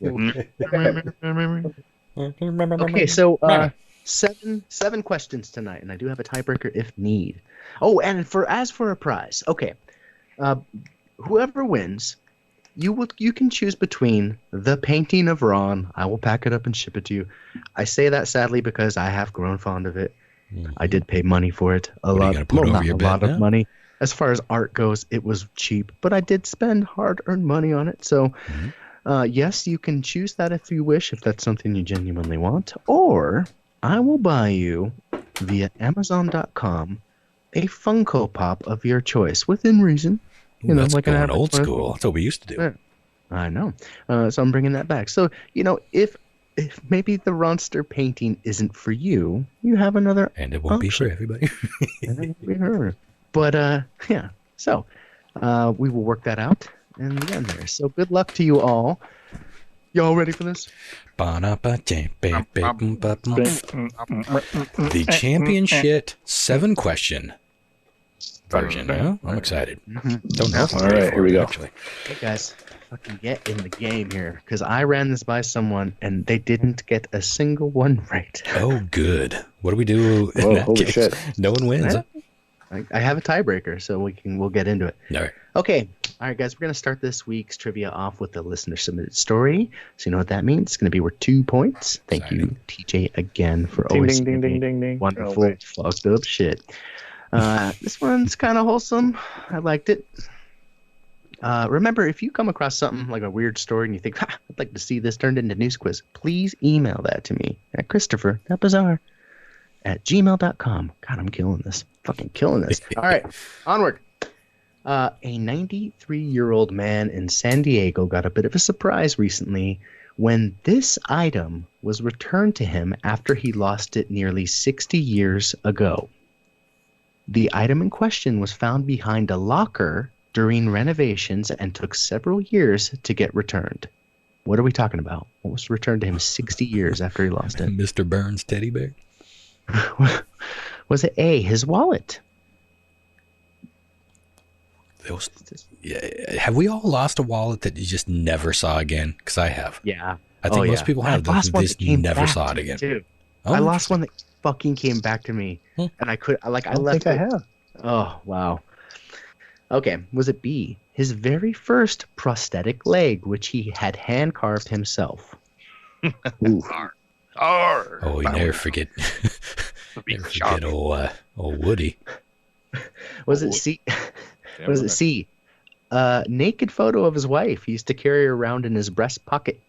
Okay, so... Seven questions tonight, and I do have a tiebreaker if need. Oh, and as for a prize, okay, whoever wins, you can choose between the painting of Ron. I will pack it up and ship it to you. I say that sadly because I have grown fond of it. Mm-hmm. I did pay money for it, a lot of money. As far as art goes, it was cheap, but I did spend hard-earned money on it. So, yes, you can choose that if you wish, if that's something you genuinely want, or I will buy you via Amazon.com a Funko Pop of your choice within reason. That's like an old school. That's what we used to do. Yeah, I know. So I'm bringing that back. So, if maybe the Ronster painting isn't for you, you have another and it won't option. Be for everybody. And it won't be her. But, yeah. So, we will work that out in the end there. So good luck to you all. Y'all ready for this? The Championshit 7-question version. Huh? I'm excited. Don't know. All right, here we go. Actually. Hey guys, fucking get in the game here, because I ran this by someone and they didn't get a single one right. Oh, good. What do we do? Whoa, holy shit! No one wins. I have a tiebreaker, so we'll get into it. All right. Okay. All right, guys, we're going to start this week's trivia off with the listener-submitted story. So you know what that means? It's going to be worth 2 points. Thank you, TJ, again, for always ding. wonderful, fucked up shit. This one's kind of wholesome. I liked it. Remember, if you come across something like a weird story and you think, I'd like to see this turned into news quiz, please email that to me at Christopher.Bizarre@gmail.com. God, I'm killing this. Fucking killing this. All right, onward. A 93-year-old man in San Diego got a bit of a surprise recently when this item was returned to him after he lost it nearly 60 years ago. The item in question was found behind a locker during renovations and took several years to get returned. What are we talking about? What was returned to him 60 years after he lost it? Mr. Burns' teddy bear? Was it A, his wallet? Have we all lost a wallet that you just never saw again? Because I have. Yeah. I think most people have. They just never saw it again. Too. I lost one that fucking came back to me, and I left. I have. Oh wow. Okay, was it B, his very first prosthetic leg, which he had hand carved himself? Oh, you never forget. Never forget old Woody. Was it C? Was it C? Naked photo of his wife he used to carry around in his breast pocket.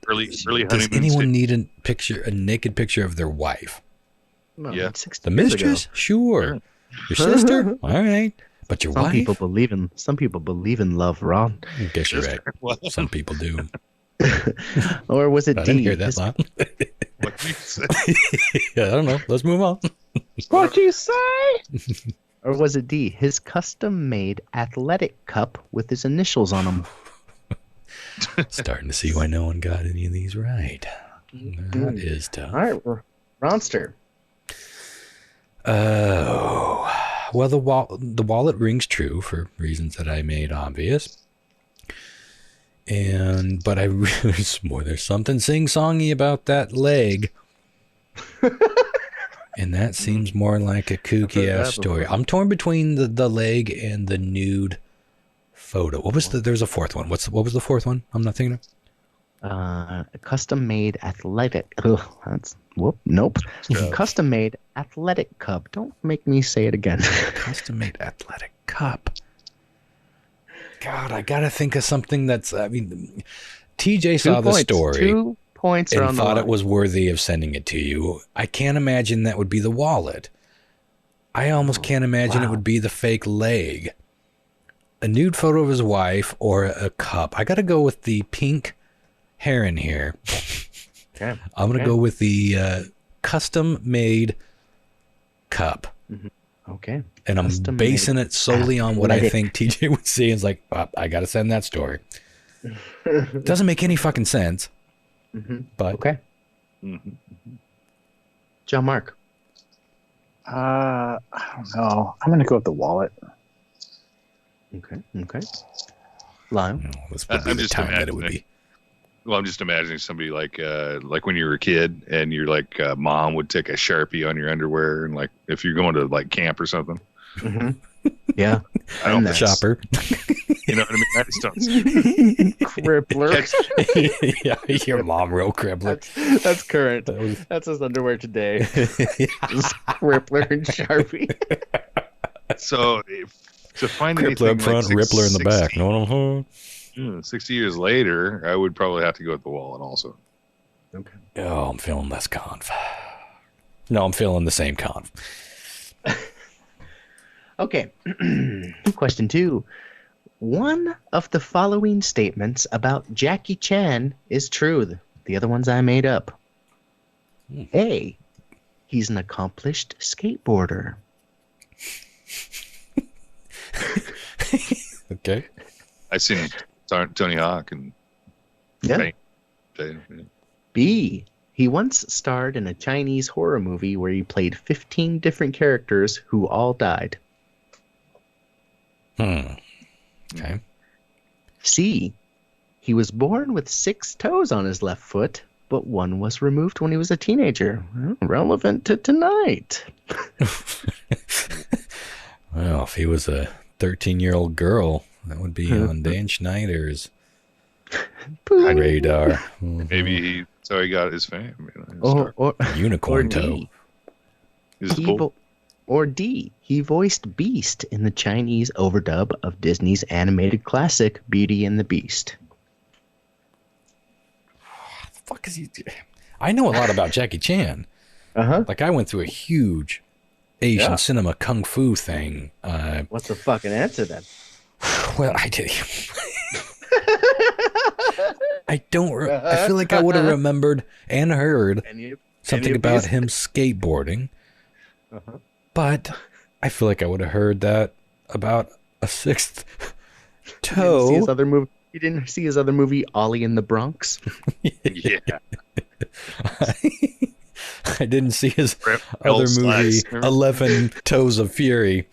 Early Does anyone need a naked picture of their wife? No, Yeah. The mistress? Sure. Your sister? All right. But your Some wife? people believe in love, Ron. I guess you're right. Some people do. Or was it I D? didn't hear that line. What did you say? Yeah, I don't know. Let's move on. What'd you say? Or was it D? His custom-made athletic cup with his initials on them. Starting to see why no one got any of these right. That is tough. All right, Ronster. Oh, well, the wallet rings true for reasons that I made obvious. But there's something sing-songy about that leg. And that seems more like a kooky ass story. I'm torn between the leg and the nude photo. There's a fourth one. What was the fourth one? I'm not thinking of. A custom-made athletic. Nope. Custom-made athletic cup. Don't make me say it again. Custom-made athletic cup. God, I gotta think of something that's. I mean, TJ saw the story. 2 points and are on the thought line. it was worthy of sending it to you. I can't imagine that would be the wallet. I almost can't imagine it would be the fake leg. A nude photo of his wife or a cup. I gotta go with the pink heron here. Okay. I'm going to go with the custom-made cup. Mm-hmm. Okay. And I'm basing it solely on what I think TJ would see. It's like, I got to send that story. It doesn't make any fucking sense. Mm-hmm. But okay. Mm-hmm. John Mark. I don't know. I'm going to go with the wallet. Okay. Lyle. This would be the time that it would be. Well, I'm just imagining somebody like when you were a kid and you're like, mom would take a Sharpie on your underwear, and like if you're going to like camp or something. Mm-hmm. Yeah. I don't the shopper. You know what I mean? I just don't. Crippler. Yeah, your mom real crippler. That's current. That's his underwear today. Crippler and Sharpie. So to find crippler anything up front, like Rippler in the back. No, what I'm saying? 60 years later, I would probably have to go with the wallet also. Okay. Oh, I'm feeling less conf. No, I'm feeling the same conf. Okay. Question 2. One of the following statements about Jackie Chan is true. The other ones I made up. A. He's an accomplished skateboarder. Okay. I've seen Tony Hawk and Yeah. yeah. B. He once starred in a Chinese horror movie where he played 15 different characters who all died. Okay. C. He was born with 6 toes on his left foot, but one was removed when he was a teenager. Well, relevant to tonight. Well, if he was a 13-year-old girl, that would be on Dan Schneider's radar. Maybe so he got his fame. Or Unicorn or toe. D. Or D. He voiced Beast in the Chinese overdub of Disney's animated classic Beauty and the Beast. What the fuck is he? I know a lot about Jackie Chan. Like I went through a huge Asian cinema kung fu thing. What's the fucking answer then? Well, I did. I don't. I feel like I would have remembered and heard something about him skateboarding, but I feel like I would have heard that about a 6th toe. You didn't see his other movie, Ollie in the Bronx? Yeah. I didn't see his other movie, 11 Toes of Fury.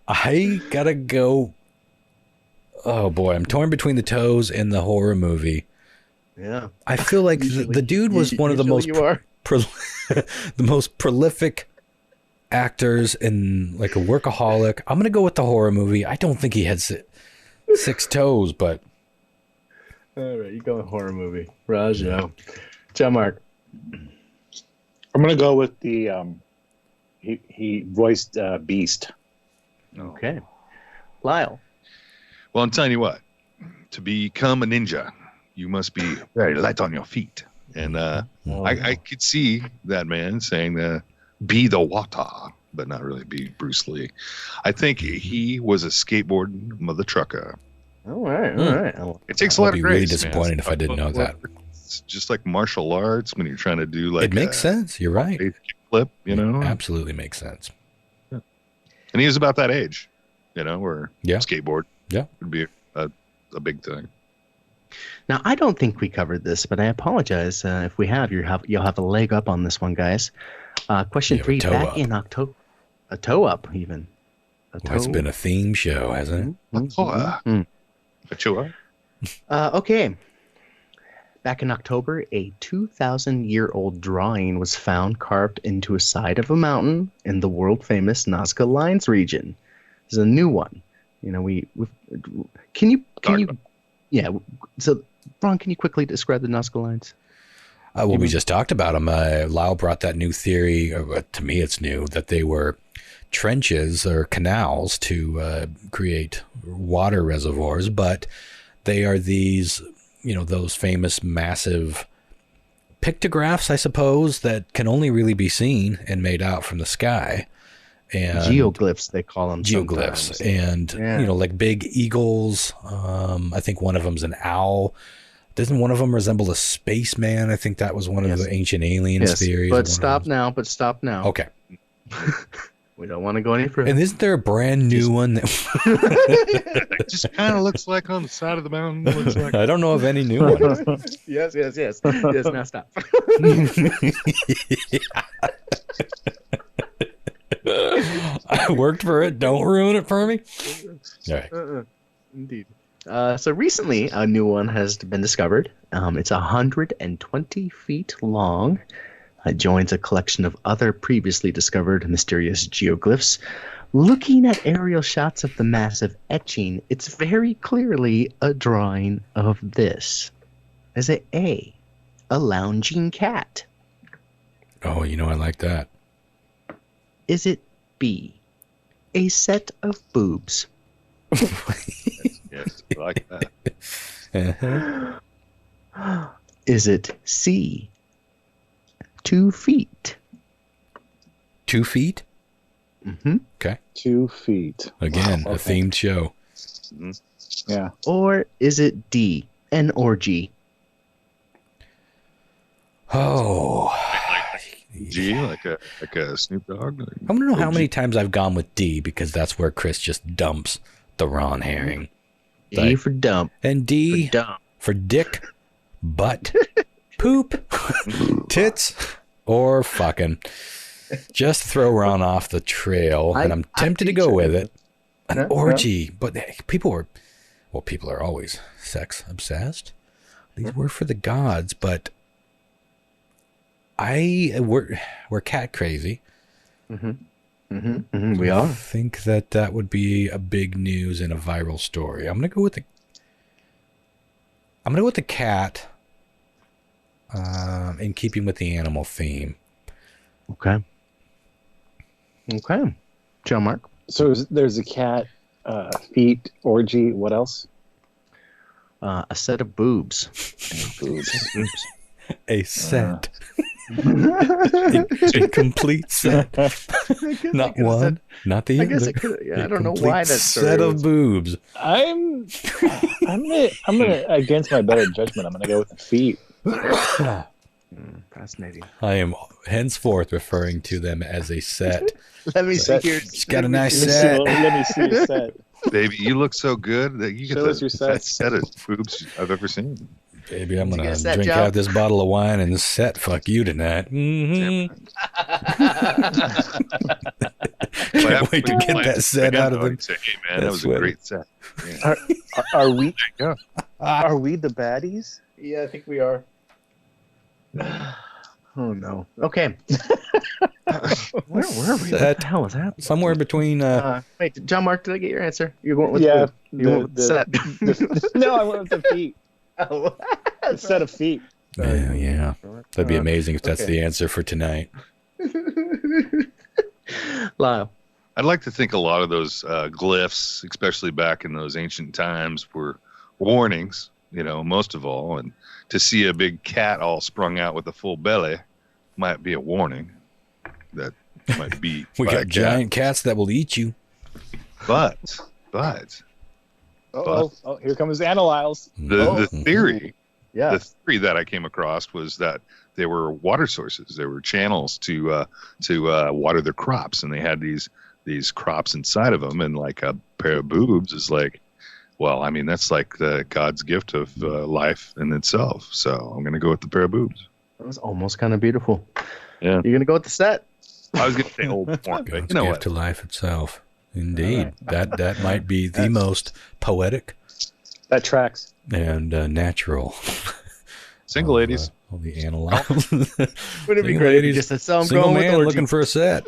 I gotta go. Oh boy, I'm torn between the toes and the horror movie. Yeah. I feel like the dude was one of the most the most prolific actors and like a workaholic. I'm gonna go with the horror movie. I don't think he had six toes, but all right, you go with horror movie. Rajo, John Mark. I'm gonna go with the he voiced Beast. Okay, Lyle. Well, I'm telling you what. To become a ninja, you must be very light on your feet. And I could see that man saying, be the water, but not really be Bruce Lee. I think he was a skateboard mother trucker. All right. It takes a lot of grace. I'd be really disappointed if I didn't know that. It's just like martial arts when you're trying to do like it makes sense. You're right. Flip, you know? It absolutely makes sense. Yeah. And he was about that age, you know, where skateboard would be a big thing. Now, I don't think we covered this, but I apologize if we have. You'll have a leg up on this one, guys. Question 3, back in October. A toe up, even. It's been a theme show, hasn't it? A toe up? Okay. Back in October, a 2,000-year-old drawing was found carved into a side of a mountain in the world-famous Nazca Lines region. This is a new one. You know, can you yeah. So, Ron, can you quickly describe the Nazca Lines? Well, we just talked about them. Lyle brought that new theory. To me, it's new that they were trenches or canals to create water reservoirs, but they are these, you know, those famous massive pictographs, I suppose, that can only really be seen and made out from the sky. And geoglyphs, they call them. Geoglyphs. Sometimes. And, you know, like big eagles. I think one of them's an owl. Doesn't one of them resemble a spaceman? I think that was one of the ancient aliens theories. But stop now. Okay. We don't want to go any further. And isn't there a brand new one that just kind of looks like on the side of the mountain? Looks like... I don't know of any new ones. Yes. Now stop. I worked for it. Don't ruin it for me. All right. Indeed. So recently, a new one has been discovered. It's 120 feet long. It joins a collection of other previously discovered mysterious geoglyphs. Looking at aerial shots of the massive etching, it's very clearly a drawing of this. Is it A, a lounging cat? Oh, you know, I like that. Is it B, a set of boobs? Yes, I like that. Is it C, 2 feet? 2 feet? Mm-hmm. Okay. 2 feet. Again, a themed show. Mm-hmm. Yeah. Or is it D, an orgy? Oh. G, like a Snoop Dogg. I want to know how many times I've gone with D, because that's where Chris just dumps the Ron Herring. D for dump. And D for dick, butt, poop, tits, or fucking. Just throw Ron off the trail, and I'm tempted to go with it. An orgy, but people are always sex obsessed. These were for the gods, but we're cat crazy. We are. I think that would be a big news and a viral story. I'm gonna go with the cat. In keeping with the animal theme. Okay. John Mark. So there's a cat, feet, orgy. What else? A set of boobs. A set. A complete set. Not one, not the other. I guess it could. Yeah, I don't know why that's set of boobs. I'm gonna against my better judgment. I'm gonna go with the feet. Fascinating. I am henceforth referring to them as a set. Let me see here. She's got a nice set. Let me see your set. Baby, you look so good that you get Show us your the best set of boobs I've ever seen. Baby, I'm going to drink out this bottle of wine and set fuck you tonight. Mm-hmm. Can't wait to get that set out of them. Say, hey man, that was a great set. Are, are we? Yeah. Are we the baddies? Yeah, I think we are. Oh no. Okay. Where were we? What the hell was happening? Somewhere between. Wait, John Mark, did I get your answer? You're going with Yeah. You went with the set. No, I went with the feet. Oh, A set of feet. Yeah. That'd be amazing if that's okay. the answer for tonight. Lyle. I'd like to think a lot of those glyphs, especially back in those ancient times, were warnings, most of all. And to see a big cat all sprung out with a full belly might be a warning that might be. We got giant cats that will eat you. But Oh, here comes Analyles. the theory, Yeah. the theory that I came across was that they were water sources. They were channels to water their crops, and they had these crops inside of them, and like a pair of boobs is like, well, I mean, that's like the God's gift of life in itself. So I'm going to go with the pair of boobs. That was almost kind of beautiful. Yeah. You're going to go with the set? I was going to say old porn, but God's you know gift what? to life itself. Indeed. That might be the most poetic That tracks. and natural. Single ladies. All the analyze. Wouldn't it be Single great if ladies, you just said, so I'm single going with man orgy. looking for a set.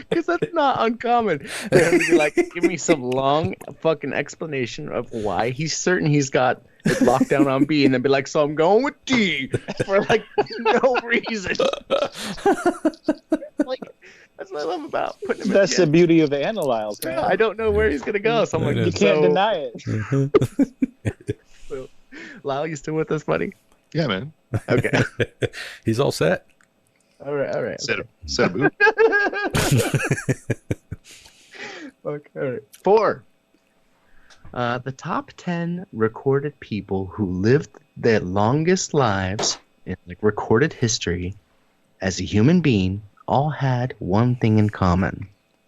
Because that's not uncommon. They have to be like, give me some long fucking explanation of why he's certain he's got it locked down on B, and then be like, so I'm going with D for like no reason. Like, that's what I love about putting him That's the in. beauty of Analyles, man. I don't know where he's gonna go, so I'm like, You can't deny it. Lyle, you still with us, buddy? Yeah, man. Okay. He's all set. All right. Set of boobs. Okay. All right. 4. The top 10 recorded people who lived their longest lives in recorded history as a human being all had one thing in common.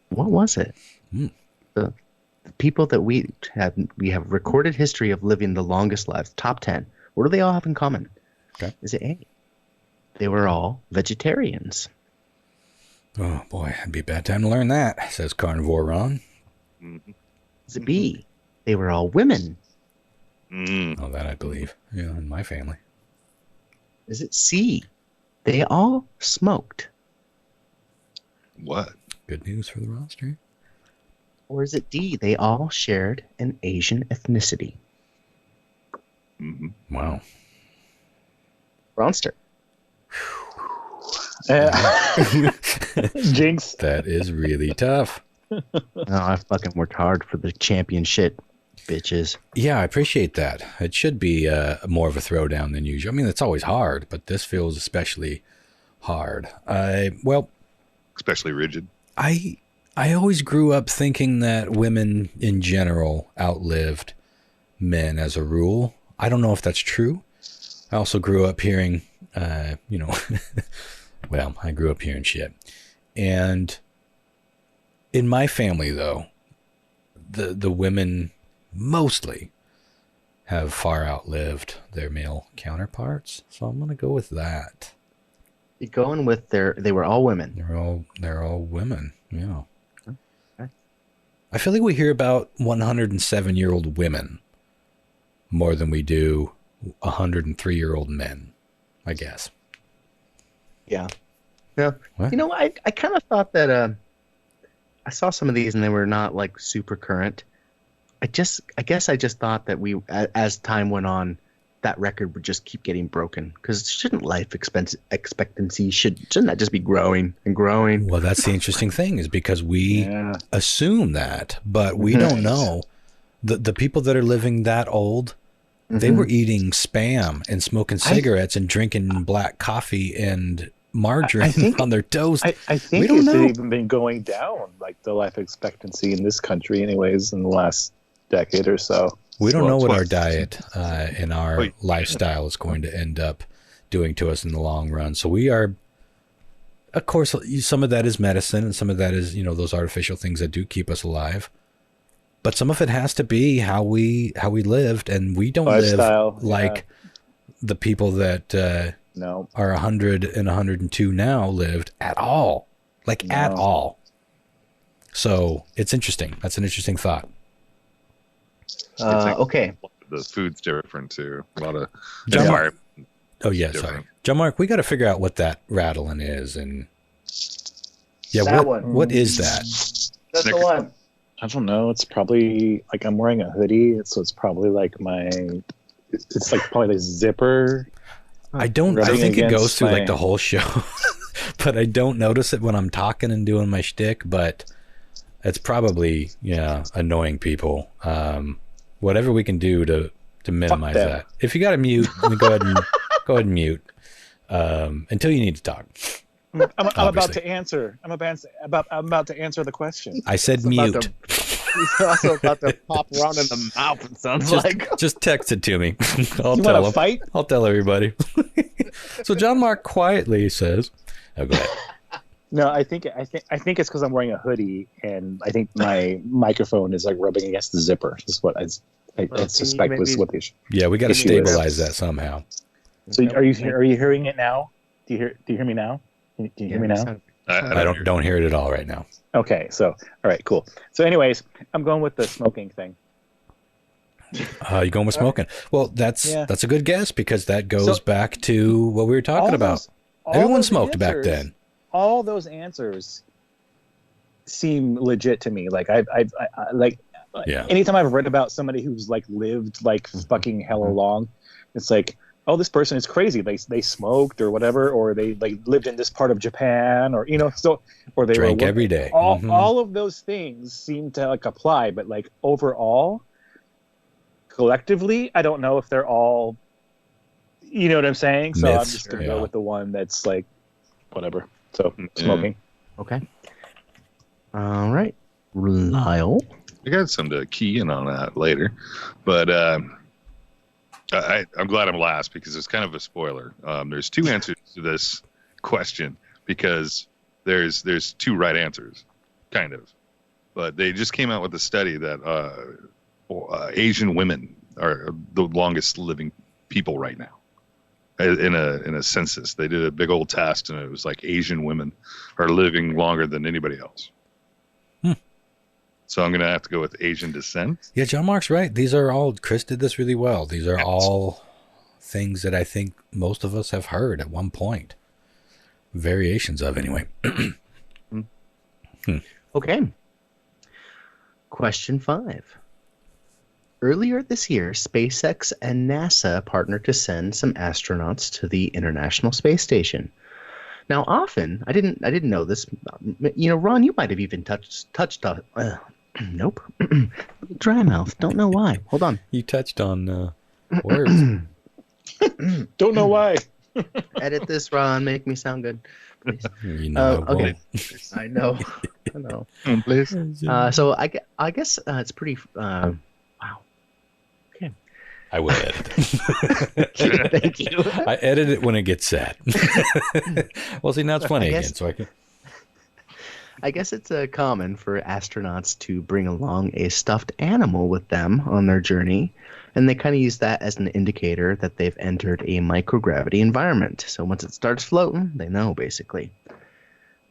What was it? The people that we have recorded history of living the longest lives, top 10. What do they all have in common? Okay. Is it A? They were all vegetarians. Oh, boy. It'd be a bad time to learn that, says Carnivore Ron. Mm-hmm. Is it B? They were all women. Oh, that I believe. Yeah, in my family. Is it C? They all smoked. What? Good news for the roster. Or is it D? They all shared an Asian ethnicity. Mm-hmm. Wow. Ronster. Jinx. That is really tough. Oh, I fucking worked hard for the championship, bitches. Yeah, I appreciate that. It should be more of a throwdown than usual. I mean, it's always hard, but this feels especially hard. Especially rigid. I always grew up thinking that women in general outlived men as a rule. I don't know if that's true. I also grew up hearing, well, I grew up hearing shit. And in my family, though, the women mostly have far outlived their male counterparts. So I'm going to go with that. You're going with they were all women. They're all women. Yeah. Okay. I feel like we hear about 107-year-old women more than we do 103-year-old men, I guess. Yeah. Yeah. What? You know, I kind of thought that I saw some of these and they were not like super current. I guess I just thought that as time went on, that record would just keep getting broken, because shouldn't life expectancy shouldn't that just be growing and growing? Well, that's the interesting thing, is because we assume that, but we don't know. The people that are living that old, they were eating Spam and smoking cigarettes and drinking black coffee and margarine on their toast. I think it's even been going down, like the life expectancy in this country anyways, in the last decade or so. We don't know what our diet and our lifestyle is going to end up doing to us in the long run. So we are, of course, some of that is medicine and some of that is, those artificial things that do keep us alive. But some of it has to be how we lived, and we don't live like the people that No. are 100 and 102 now lived at all. Like, at all. So it's interesting. That's an interesting thought. Okay. The food's different too. A lot of John Mark. environment Oh, yeah, different. sorry. John Mark, we got to figure out what that rattling is. And yeah, That one. what is that? That's the one. I don't know. It's probably like I'm wearing a hoodie, so it's probably like it's like probably the zipper. I think it goes through like the whole show, but I don't notice it when I'm talking and doing my shtick, but it's probably, annoying people. Whatever we can do to minimize that. If you got to mute, then go ahead and mute until you need to talk. I'm about to answer. I'm about to answer the question. I said mute. He's also about to pop around in the mouth, it sounds like. Just text it to me. I'll You tell want to him. fight? I'll tell everybody. So John Mark quietly says, "Oh, go ahead." No, I think it's because I'm wearing a hoodie, and I think my microphone is like rubbing against the zipper. Is what I suspect was what the issue. Yeah, we got to Issue is. stabilize that somehow. So are you hearing it now? Do you hear me now? Can you hear me now? I don't hear it at all right now. Okay, so all right, cool. So, anyways, I'm going with the smoking thing. You going with smoking? Well, that's a good guess because that goes back to what we were talking about. Everyone smoked back then. All those answers seem legit to me. Like I like anytime I've read about somebody who's like lived like fucking hella long, it's like, oh, this person is crazy. They smoked or whatever, or they like lived in this part of Japan, or or they drank every day. All of those things seem to like apply, but like overall, collectively, I don't know if they're all. You know what I'm saying? So I'm just gonna go with the one that's like, whatever. So smoking. Okay. All right, Lyle. I got some to key in on that later, but I'm glad I'm last because it's kind of a spoiler. There's two answers to this question because there's two right answers, kind of, but they just came out with a study that Asian women are the longest living people right now. In a census, they did a big old test, and it was like Asian women are living longer than anybody else. So I'm going to have to go with Asian descent. Yeah, John Mark's right. These are all, Chris did this really well. These are all things that I think most of us have heard at one point. Variations of, anyway. Okay. Question 5. Earlier this year, SpaceX and NASA partnered to send some astronauts to the International Space Station. Now, often, I didn't know this. Ron, you might have even touched on. Nope. Dry mouth. Don't know why. Hold on. You touched on words. Don't know why. Edit this, Ron. Make me sound good, please. Okay. I know. Please. So I guess it's pretty. Wow. Okay. I will edit it. Thank you. I edit it when it gets sad. Well, see, now it's funny again, so I can. I guess it's common for astronauts to bring along a stuffed animal with them on their journey, and they kind of use that as an indicator that they've entered a microgravity environment. So once it starts floating, they know, basically.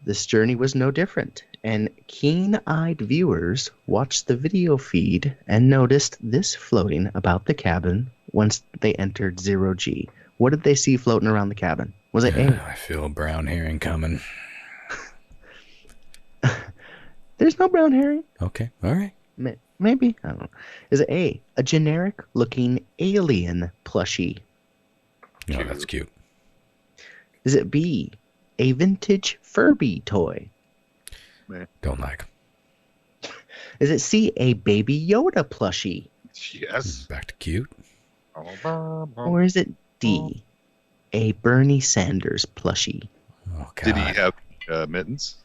This journey was no different, and keen-eyed viewers watched the video feed and noticed this floating about the cabin once they entered 0G. What did they see floating around the cabin? Was it A? I feel brown herring coming. There's no brown herring. Okay, all right. Maybe. I don't know. Is it A generic-looking alien plushie? No, that's cute. Is it B, a vintage Furby toy? Don't like. Is it C, a Baby Yoda plushie? Yes. Back to cute. Or is it D, a Bernie Sanders plushie? Oh, God. Did he have mittens?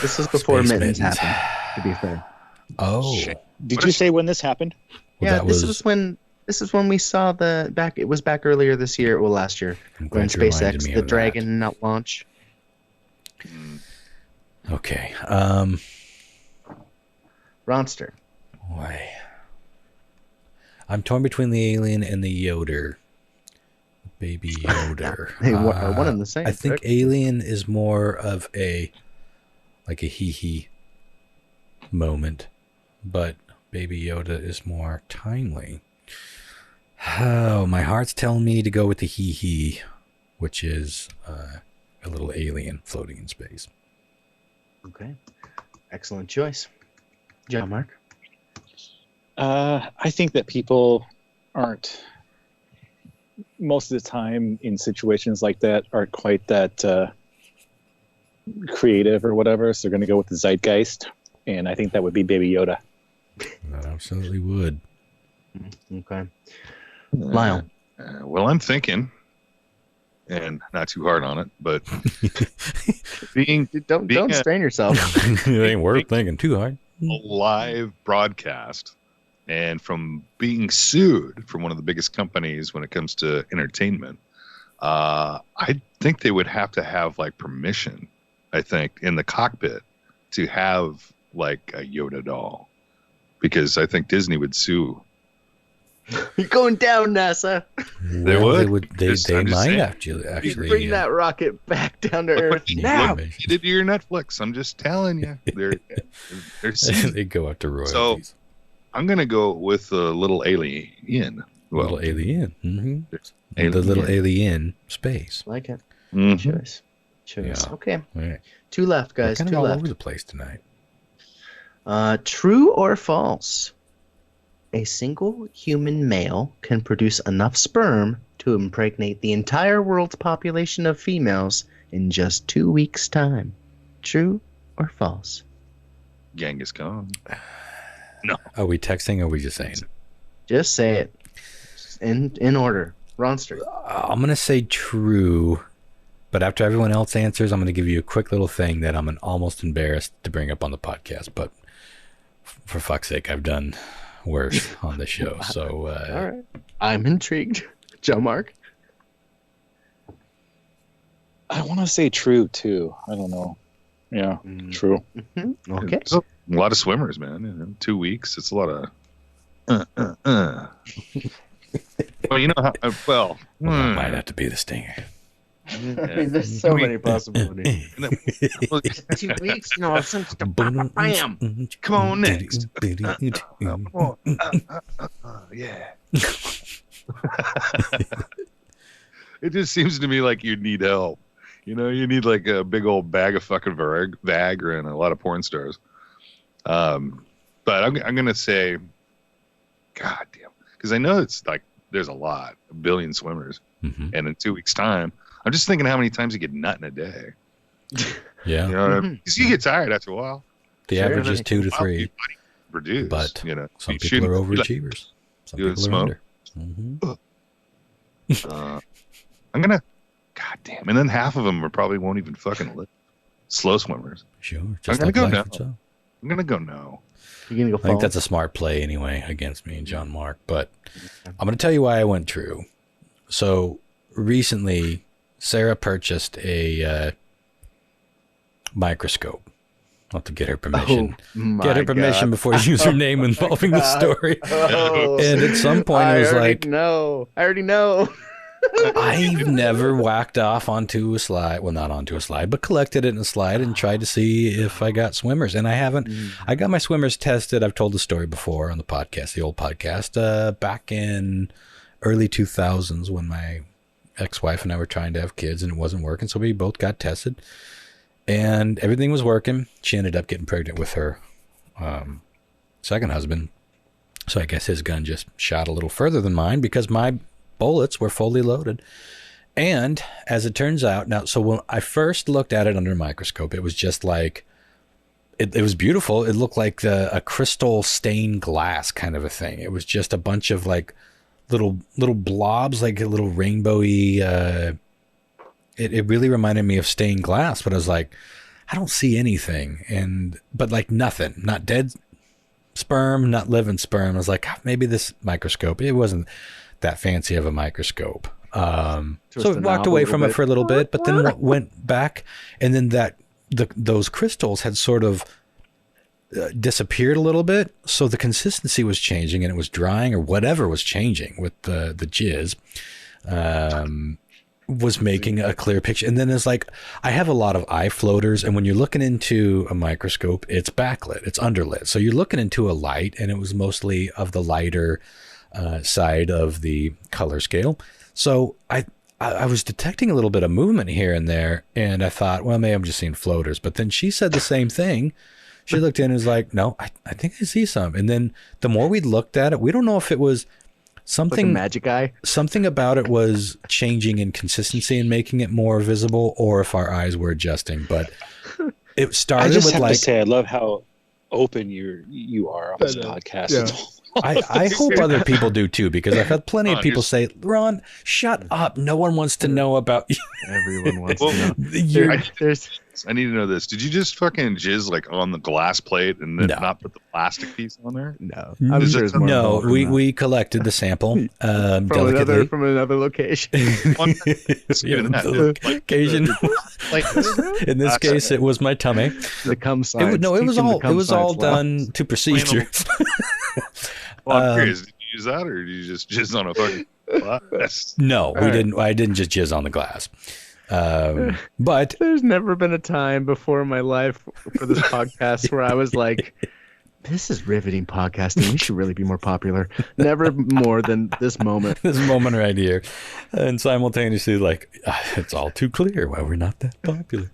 This was before Space mittens mittens. happened, to be fair. Oh. Did you say when this happened? Well, Yeah, that this is when we saw it was back earlier this year, well, last year, I'm when glad you reminded SpaceX, me the of that. Dragon out launch. Okay. Ronster. Boy. I'm torn between the alien and the Yoder. Baby Yoda. They are one and the same. I think correct? Alien is more of a hee moment, but Baby Yoda is more timely. Oh, my heart's telling me to go with the hee, which is a little alien floating in space. Okay. Excellent choice. John Mark? I think that people aren't, most of the time in situations like that, aren't quite that creative or whatever, so they're going to go with the zeitgeist, and I think that would be Baby Yoda. That absolutely would. Okay. Lyle? Well, I'm thinking, and not too hard on it, but being Don't strain yourself. It ain't worth thinking too hard. a live broadcast, and from being sued from one of the biggest companies when it comes to entertainment, I think they would have to have like permission, I think, in the cockpit to have like a Yoda doll, because I think Disney would sue. You're going down, NASA. They Well, would. They I'm just might saying. actually Bring that rocket back down to Earth now. Yeah. You did your Netflix. I'm just telling you, they're suing. They go after royalties. So I'm gonna go with a little alien. Well, Little alien. Mm-hmm. Alien. The little alien space. Like it. mhm. Choice. Yeah. Okay. All right. 2 left, We're guys. kind 2 of all left. over the place tonight. True or false? A single human male can produce enough sperm to impregnate the entire world's population of females in just 2 weeks' time. True or false? Genghis Khan. Are we texting or are we just saying? Just say it. In order. Ron Street. I'm going to say true, but after everyone else answers, I'm going to give you a quick little thing that I'm almost embarrassed to bring up on the podcast, but for fuck's sake, I've done worse on the show. So, All right. I'm intrigued. Joe Mark? I want to say true too. I don't know. Yeah, true. Okay. There's a lot of swimmers, man. In 2 weeks, it's a lot of. Well, you know how. Well, that might have to be the stinger. I mean, there's so many possibilities. 2 weeks? No, since bam. Come on next. Yeah. It just seems to me like you need help. You know, you need like a big old bag of fucking Viagra and a lot of porn stars. But I'm gonna say, God damn, because I know it's like there's a billion swimmers, and in 2 weeks' time, I'm just thinking how many times you get nut in a day. Yeah. You know what I mean? 'Cause you get tired after a while. The average is 2 to 3, Produce, but you know, some you people are shouldn't- overachievers. Some You people are smoke? under. I'm gonna, God damn, and then half of them probably won't even fucking live. Slow swimmers. Sure. I'm Just gonna like go life no. itself. I'm gonna go no. You're going to go I think false? that's a smart play anyway against me and John Mark, but I'm going to tell you why I went true. So recently, Sarah purchased a microscope. I'll have to get her permission. Get her permission before you use her name involving the story. Oh. And at some point, it was like, no. I already know. I've never whacked off onto a slide. Well, not onto a slide, but collected it in a slide and tried to see if I got swimmers. And I haven't. I got my swimmers tested. I've told the story before on the podcast, the old podcast, back in early 2000s when my ex-wife and I were trying to have kids and it wasn't working. So we both got tested and everything was working. She ended up getting pregnant with her second husband. So I guess his gun just shot a little further than mine because my bullets were fully loaded. And as it turns out now, so when I first looked at it under a microscope, it was just like, it was beautiful. It looked like a crystal stained glass kind of a thing. It was just a bunch of like little blobs, like a little rainbowy, it really reminded me of stained glass, but I was like, I don't see anything. But like nothing, not dead sperm, not living sperm. I was like, maybe this microscope, it wasn't that fancy of a microscope. So I walked away from it for a little bit, but then went back, and then those crystals had sort of disappeared a little bit. So the consistency was changing and it was drying or whatever was changing with the jizz. was making a clear picture. And then there's like, I have a lot of eye floaters, and when you're looking into a microscope, it's backlit, it's underlit. So you're looking into a light, and it was mostly of the lighter side of the color scale. So I was detecting a little bit of movement here and there, and I thought, well, maybe I'm just seeing floaters. But then she said the same thing. She looked in and was like, no, I think I see some. And then the more we looked at it, we don't know if it was something, like a magic eye. Something about it was changing in consistency and making it more visible, or if our eyes were adjusting. But it started I just with have like, to say, I love how open you are on this podcast. Yeah. I hope other people do too, because I've had plenty of people say, Ron, shut up. No one wants to know about you. Everyone wants to know. I need to know this. Did you just fucking jizz like on the glass plate and then not put the plastic piece on there? No. No, we collected the sample delicately. From another location. Occasion. In this case, it was my tummy. The cum science. It was all done to procedure. Well, I'm curious. Did you use that, or did you just jizz on a fucking glass? No, we didn't. I didn't just jizz on the glass. But there's never been a time before in my life for this podcast where I was like, this is riveting podcasting. We should really be more popular. Never more than this moment. This moment right here. And simultaneously, like, it's all too clear why we're not that popular.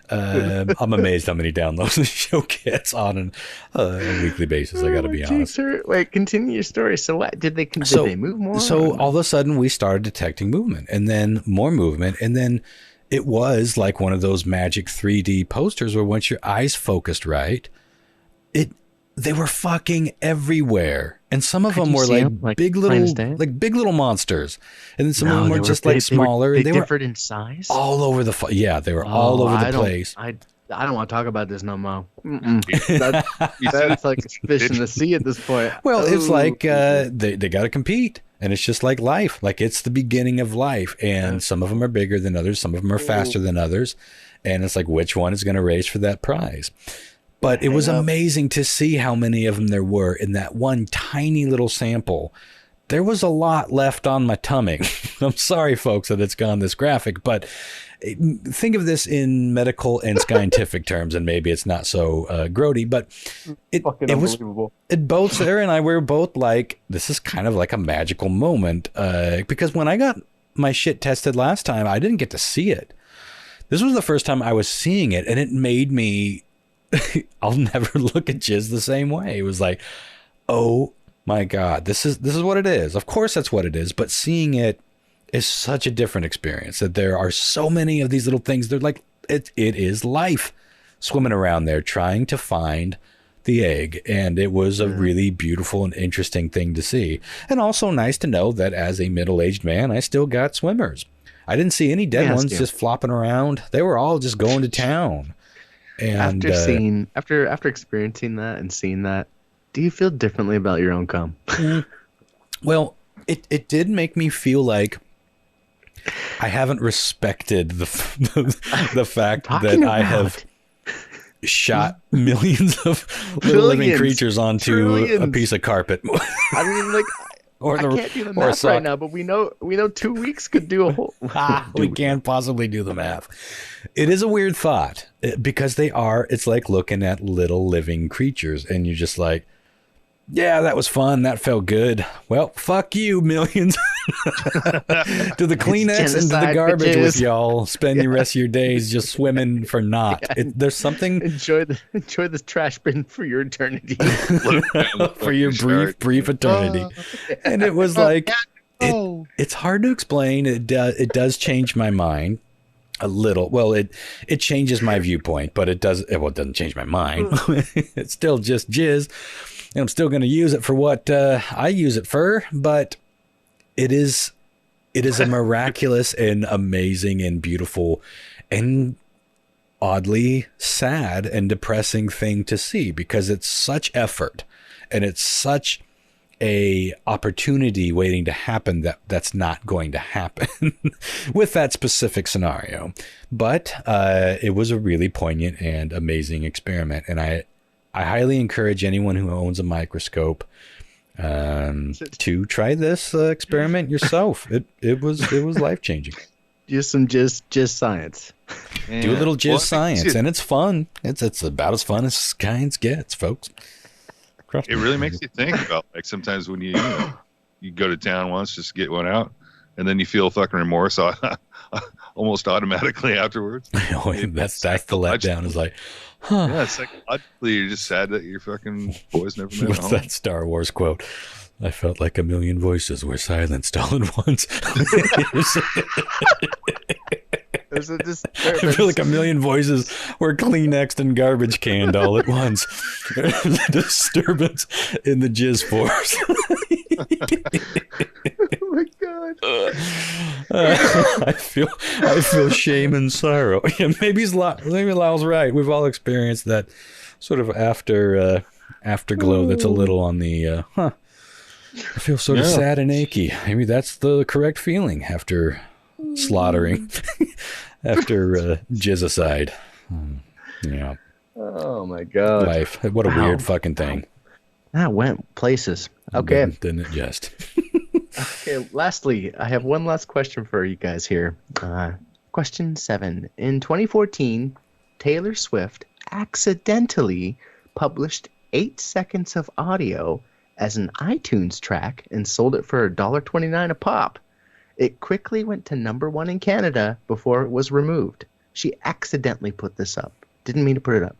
I'm amazed how many downloads the show gets on a weekly basis. I got to be honest. Sir. Wait, continue your story. So what? Did they move more? So all of a sudden we started detecting movement, and then more movement. And then it was like one of those magic 3D posters where once your eyes focused right, they were fucking everywhere. And some of them were like big little monsters. And then some of them were just like smaller. They differed in size? All over the they were all over the place. I don't want to talk about this no more. That's like fish in the sea at this point. Well, it's like they got to compete. And it's just like life. Like, it's the beginning of life. And some of them are bigger than others. Some of them are faster than others. And it's like, which one is going to race for that prize? But it was amazing to see how many of them there were in that one tiny little sample. There was a lot left on my tummy. I'm sorry, folks, that it's gone this graphic, but think of this in medical and scientific terms, and maybe it's not so grody, but it was unbelievable. Both Sarah and I were both like, this is kind of like a magical moment, because when I got my shit tested last time, I didn't get to see it. This was the first time I was seeing it, and it made me I'll never look at jizz the same way. It was like, oh my God, this is what it is. Of course that's what it is, but seeing it is such a different experience, that there are so many of these little things. They're like, it is life swimming around there trying to find the egg. And it was a really beautiful and interesting thing to see. And also nice to know that as a middle-aged man, I still got swimmers. I didn't see any dead ones just flopping around. They were all just going to town. And after experiencing that and seeing that, do you feel differently about your own cum? Well, it did make me feel like I haven't respected the fact that I have shot millions of little living creatures onto a piece of carpet. I mean, like, I can't do the math right now, but we know 2 weeks could do a whole. We can't possibly do the math. It is a weird thought, because it's like looking at little living creatures, and you're just like, yeah, that was fun. That felt good. Well, fuck you, millions. To the Kleenex and to the garbage with y'all. Spend the rest of your days just swimming for naught. There's something. Enjoy the trash bin for your eternity. For your brief eternity. And it was like, it's hard to explain. It does change my mind a little. Well, it changes my viewpoint, but it doesn't change my mind. It's still just jizz. And I'm still going to use it for what I use it for, but it is a miraculous and amazing and beautiful and oddly sad and depressing thing to see, because it's such effort and it's such a opportunity waiting to happen that's not going to happen with that specific scenario. But it was a really poignant and amazing experiment, and I highly encourage anyone who owns a microscope to try this experiment yourself. It was life changing. Just some jizz science. Yeah. Do a little jizz science, and it's fun. It's about as fun as science gets, folks. It really makes you think about, like, sometimes when you go to town once just to get one out, and then you feel fucking remorse almost automatically afterwards. that's the letdown. Is like, huh? Yeah, it's like logically you're just sad that your fucking boys never met. What's that Star Wars quote? I felt like a million voices were silenced all at once. I feel like a million voices were Kleenexed and garbage canned all at once. There's a disturbance in the jizz force. Oh my god! I feel shame and sorrow. Yeah, maybe Lyle's right. We've all experienced that sort of afterglow that's a little on the I feel sort of sad and achy. Maybe that's the correct feeling after slaughtering, after jizzicide. Yeah. Oh my god. Life. What a weird fucking thing. That went places. Okay. Didn't it just? Okay. Lastly, I have one last question for you guys here. Question 7. In 2014, Taylor Swift accidentally published 8 seconds of audio as an iTunes track and sold it for $1.29 a pop. It quickly went to #1 in Canada before it was removed. She accidentally put this up. Didn't mean to put it up.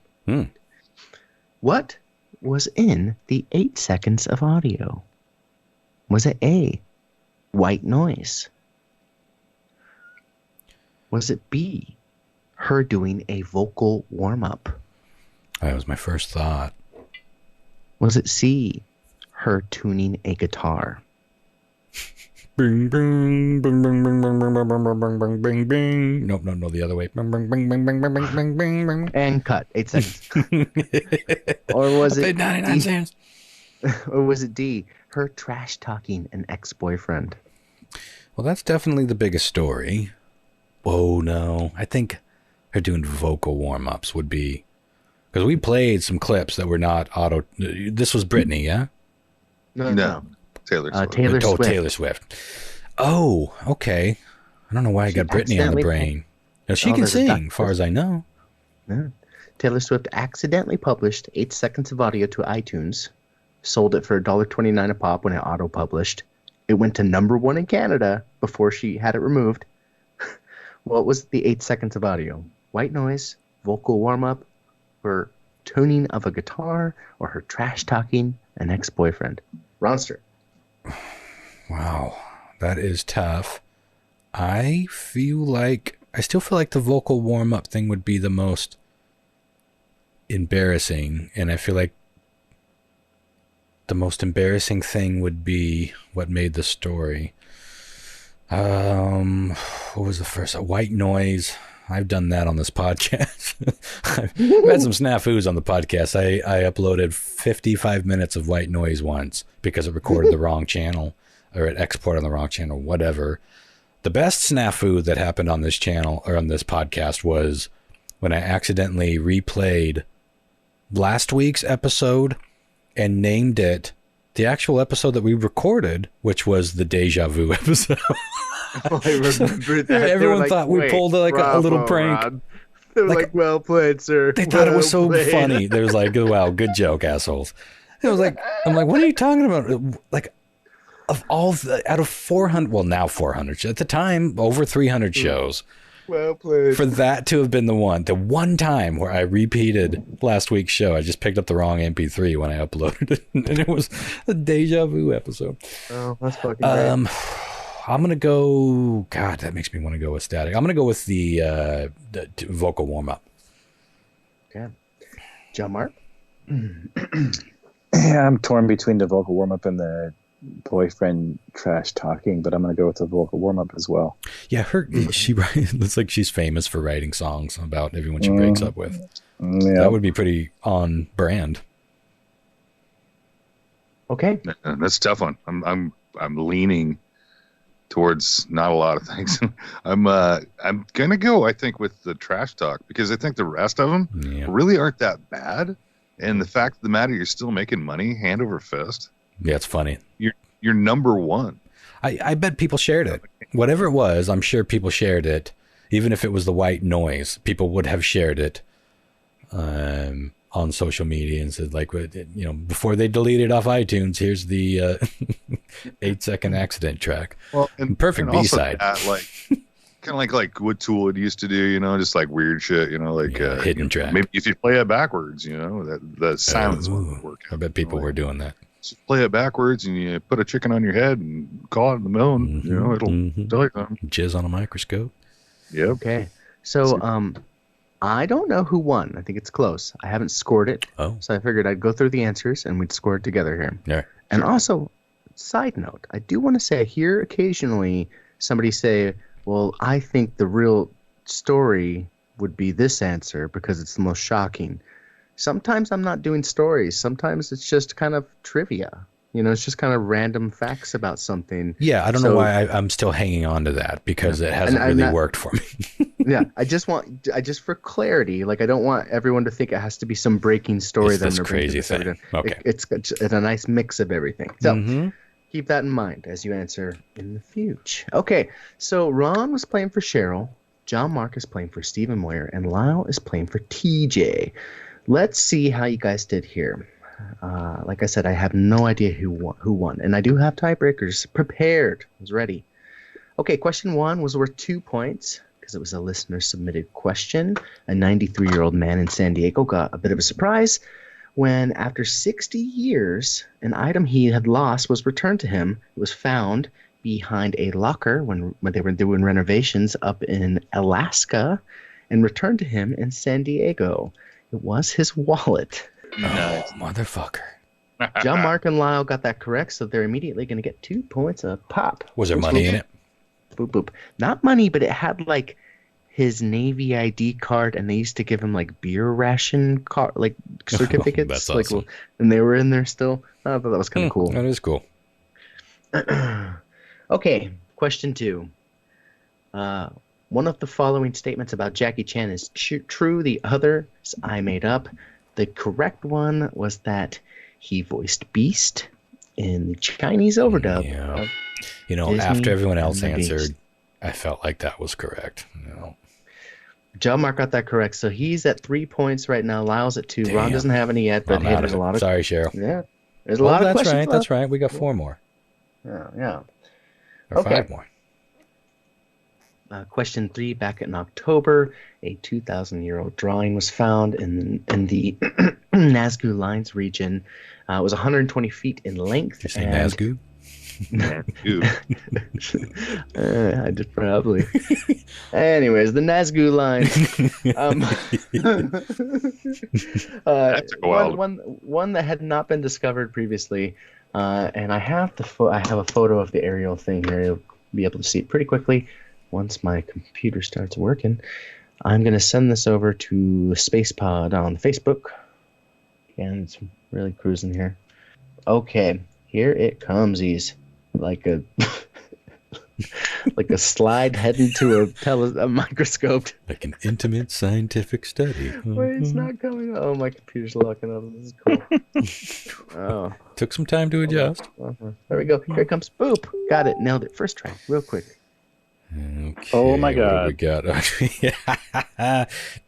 What was in the 8 seconds of audio? Was it A, white noise? Was it B, her doing a vocal warm-up? That was my first thought. Was it C, her tuning a guitar? Bing, bing, bing, bing, bing, bing, bing, bing, bing, bing, bing, bing. No, the other way. Bing, bing, bing, bing, bing, bing, bing, bing, bing, bing. And cut. 8 seconds. Or was it 99 cents? Or was it D, her trash talking an ex-boyfriend? Well, that's definitely the biggest story. Whoa, no. I think her doing vocal warm-ups would be... Because we played some clips that were not auto... This was Britney, yeah? No. Taylor Swift. Taylor Swift. Oh, okay. I don't know why I got Britney on the brain. Now, she can sing, as far as I know. Yeah. Taylor Swift accidentally published 8 seconds of audio to iTunes, sold it for $1.29 a pop when it auto-published. It went to #1 in Canada before she had it removed. What was the 8 seconds of audio? White noise, vocal warm-up, or tuning of a guitar, or her trash-talking an ex-boyfriend? Ronster. Wow, that is tough. I still feel like the vocal warm-up thing would be the most embarrassing, and I feel like the most embarrassing thing would be what made the story. What was the first? White noise. I've done that on this podcast. I've had some snafus on the podcast. I uploaded 55 minutes of white noise once because it recorded the wrong channel, or it exported on the wrong channel, whatever. The best snafu that happened on this channel or on this podcast was when I accidentally replayed last week's episode and named it the actual episode that we recorded, which was the Deja Vu episode. Oh, I remember that. Everyone thought we pulled like a little prank. Rod. They were like, well played, sir. They thought it was so funny. They was like, wow, good joke, assholes. It was like, I'm like, what are you talking about? Like, out of 400, well, now 400, at the time, over 300 shows. Well played. For that to have been the one time where I repeated last week's show, I just picked up the wrong MP3 when I uploaded it, and it was a Deja Vu episode. Oh, that's fucking great. I'm going to go, God, that makes me want to go with static. I'm going to go with the vocal warm-up. Okay. John Mark? Yeah, I'm torn between the vocal warm-up and the boyfriend trash talking, but I'm going to go with the vocal warm-up as well. Yeah, looks like she's famous for writing songs about everyone she breaks up with. Yeah. That would be pretty on brand. Okay. That's a tough one. I'm leaning towards not a lot of things. I'm gonna go, I think, with the trash talk, because I think the rest of them really aren't that bad, and the fact of the matter, you're still making money hand over fist. Yeah, it's funny. You're number one. I bet people shared it. Whatever it was, I'm sure people shared it. Even if it was the white noise, people would have shared it on social media and said, like, before they delete it off iTunes, here's the 8-second accident track. Well, perfect B-side. Kind of like what Tool had used to do, just like weird shit, hidden track. Maybe if you play it backwards, that silence would work. I bet people were doing that. Just play it backwards and you put a chicken on your head and call it in the middle, and it'll tell you something. Jizz on a microscope. Yep. Okay. So I don't know who won. I think it's close. I haven't scored it. Oh. So I figured I'd go through the answers and we'd score it together here. Yeah. And also, side note, I do want to say I hear occasionally somebody say, well, I think the real story would be this answer because it's the most shocking. Sometimes I'm not doing stories. Sometimes it's just kind of trivia. It's just kind of random facts about something. Yeah, I don't know why I'm still hanging on to that because it hasn't really worked for me. Yeah, I just for clarity, like I don't want everyone to think it has to be some breaking story it's that this I'm crazy thing. Okay. It's a nice mix of everything. So keep that in mind as you answer in the future. Okay, so Ron was playing for Cheryl, John Mark is playing for Stephen Moyer, and Lyle is playing for TJ. Let's see how you guys did here. Like I said, I have no idea who won, and I do have tiebreakers prepared. I was ready. Okay, question 1 was worth 2 points because it was a listener-submitted question. A 93-year-old man in San Diego got a bit of a surprise when, after 60 years, an item he had lost was returned to him. It was found behind a locker when they were doing renovations up in Alaska and returned to him in San Diego. It was his wallet. Nice. Oh, motherfucker. John, Mark, and Lyle got that correct, so they're immediately going to get 2 points a pop. Was there money in it? Boop, boop. Not money, but it had, like, his Navy ID card, and they used to give him, like, beer ration certificates. That's awesome. And they were in there still. I thought that was kind of cool. That is cool. Okay, question 2. One of the following statements about Jackie Chan is true. The others I made up. The correct one was that he voiced Beast in the Chinese overdub. Yeah. After everyone else answered, I felt like that was correct. John Mark got that correct, so he's at 3 points right now. Lyle's at 2. Damn. Ron doesn't have any yet, but there's a lot of. Sorry, Cheryl. Yeah, there's a lot of questions left. That's right. We got 4 more. Yeah. Or 5 more. Question 3, back in October, a 2,000-year-old drawing was found in the Nazgul Lines region. It was 120 feet in length. You say Nazgul? I did probably. Anyways, the Nazgul Lines. That took a while. One that had not been discovered previously, and I have a photo of the aerial thing here. You'll be able to see it pretty quickly. Once my computer starts working, I'm going to send this over to SpacePod on Facebook. And it's really cruising here. Okay, here it comes. He's like a slide heading to a microscope. Like an intimate scientific study. Wait, it's not coming. Oh, my computer's locking up. This is cool. Oh, took some time to adjust. There we go. Here it comes. Boop. Got it. Nailed it. First try. Real quick. Okay, oh my God. We got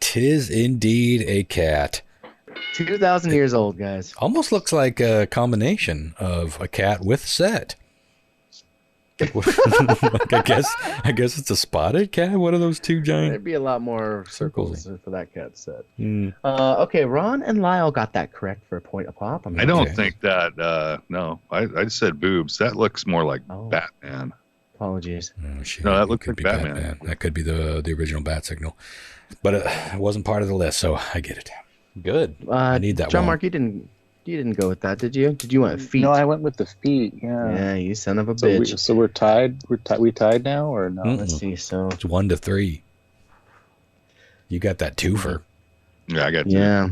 'tis indeed a cat. 2,000 years old, guys. Almost looks like a combination of a cat with set. I guess it's a spotted cat. What are those two giant? There'd be a lot more circles for that cat set. Okay, Ron and Lyle got that correct for a point a pop. I don't think that. No, I said boobs. That looks more like Batman. Apologies. Oh, shit. No, that looks like Batman. That could be the original bat signal, but it wasn't part of the list, so I get it. Good. I need that John one. Mark, you didn't go with that, did you? Did you want feet? No, I went with the feet. Yeah. Yeah, you son of a bitch. So we're tied. We tied now, or no? Let's see. So it's 1-3. You got that twofer. Yeah, I got 2. Yeah.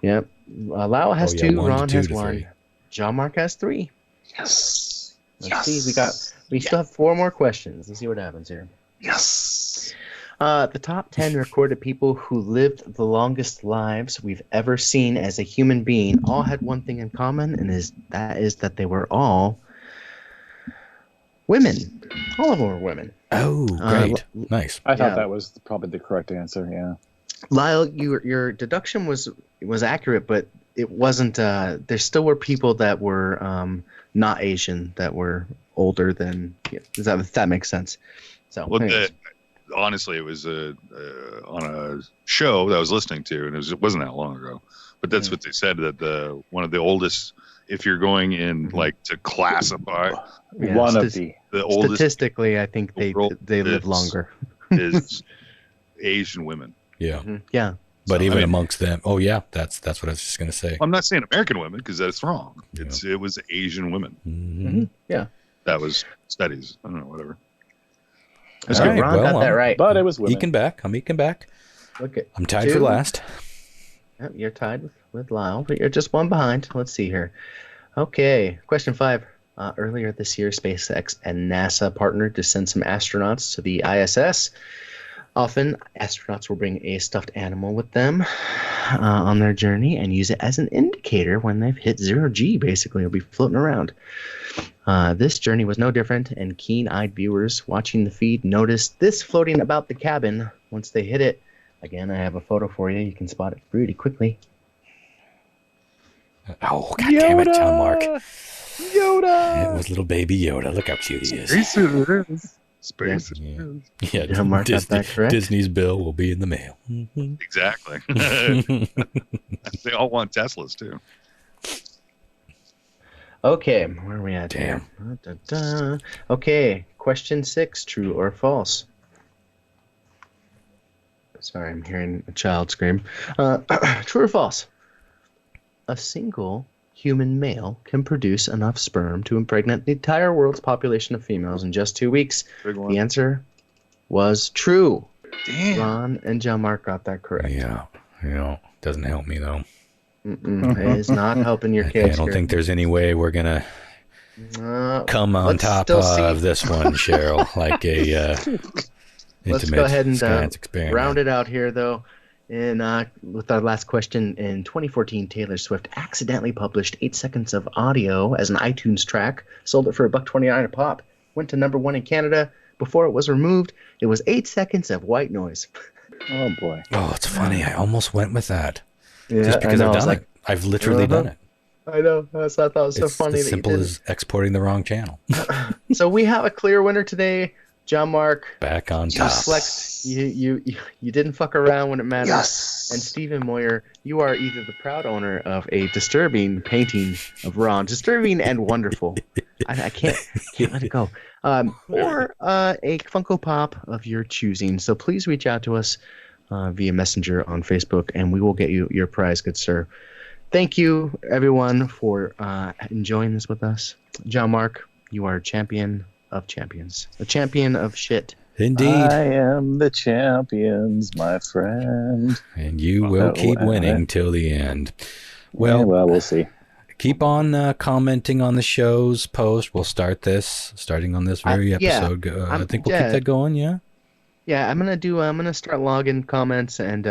Yep. Lyle has 2. Ron has 1. 3. John Mark has 3. Yes. Let's see. We still have 4 more questions. Let's see what happens here. Yes. The top 10 recorded people who lived the longest lives we've ever seen as a human being all had one thing in common, and that is that they were all women. All of them were women. Oh, great. Nice. I thought that was probably the correct answer, yeah. Lyle, your deduction was accurate, but it wasn't. There still were people that were not Asian that were older than. Yeah, that makes sense? So, honestly, it was on a show that I was listening to, and it wasn't that long ago. But that's what they said, that one of the oldest, if you're going in like to classify, one of the oldest. Statistically, I think they live longer. Is Asian women. Yeah. Mm-hmm. Yeah. But even amongst them, that's what I was just going to say. I'm not saying American women because that's wrong. It was Asian women. Mm-hmm. Yeah. That was studies. I don't know, whatever. That's good. Ron got that right. But it was women. I'm eking back. Okay. I'm tied for last. Yep, you're tied with Lyle, but you're just one behind. Let's see here. Okay. Question 5. Earlier this year, SpaceX and NASA partnered to send some astronauts to the ISS. Often, astronauts will bring a stuffed animal with them on their journey and use it as an indicator when they've hit 0G, basically. It'll be floating around. This journey was no different, and keen-eyed viewers watching the feed noticed this floating about the cabin once they hit it. Again, I have a photo for you. You can spot it pretty quickly. Oh, God damn it, John Mark. Yoda! It was little baby Yoda. Look how cute he is. Space. Yeah, John Mark got that correct. Disney's bill will be in the mail. Mm-hmm. Exactly. They all want Teslas, too. Okay, where are we at? Damn. Here? Okay, question 6, true or false? Sorry, I'm hearing a child scream. True or false? A single human male can produce enough sperm to impregnate the entire world's population of females in just 2 weeks. The answer was true. Damn. Ron and John Mark got that correct. Yeah. Doesn't help me, though. It is not helping your case. I don't think there's any way we're going to come on top of this one, Cheryl, like a Let's intimate go ahead and science experiment. round it out here, though. And with our last question, in 2014, Taylor Swift accidentally published 8 seconds of audio as an iTunes track, sold it for $1.29 a pop, went to number 1 in Canada. Before it was removed, it was 8 seconds of white noise. Oh, boy. Oh, it's funny. I almost went with that. Yeah, just because I've done it. I've literally done it. I know. I thought that was so funny. It's as simple as exporting the wrong channel. So we have a clear winner today. John Mark, back on top. You didn't fuck around when it mattered. Yes. And Stephen Moyer, you are either the proud owner of a disturbing painting of Ron, disturbing and wonderful. I can't let it go. Or a Funko Pop of your choosing. So please reach out to us via Messenger on Facebook, and we will get you your prize, good sir. Thank you, everyone, for enjoying this with us. John Mark, you are champion of champions, a champion of shit. Indeed. I am the champions, my friend. And you will keep winning till the end. Well, yeah, well, we'll see. Keep on commenting on the show's post. We'll starting on this very episode. I think we'll keep that going. Yeah. Yeah, I'm gonna start logging comments, and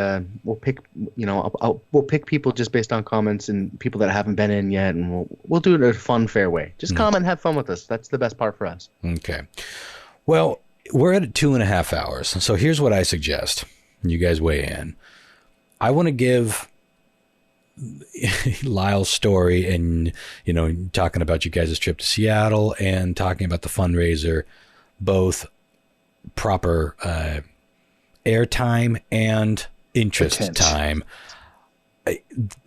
we'll pick. We'll pick people just based on comments and people that haven't been in yet, and we'll do it in a fun, fair way. Just comment, and have fun with us. That's the best part for us. Okay. Well, we're at 2.5 hours, so here's what I suggest. You guys weigh in. I want to give Lyle's story, and talking about you guys' trip to Seattle, and talking about the fundraiser, both proper airtime and interest time.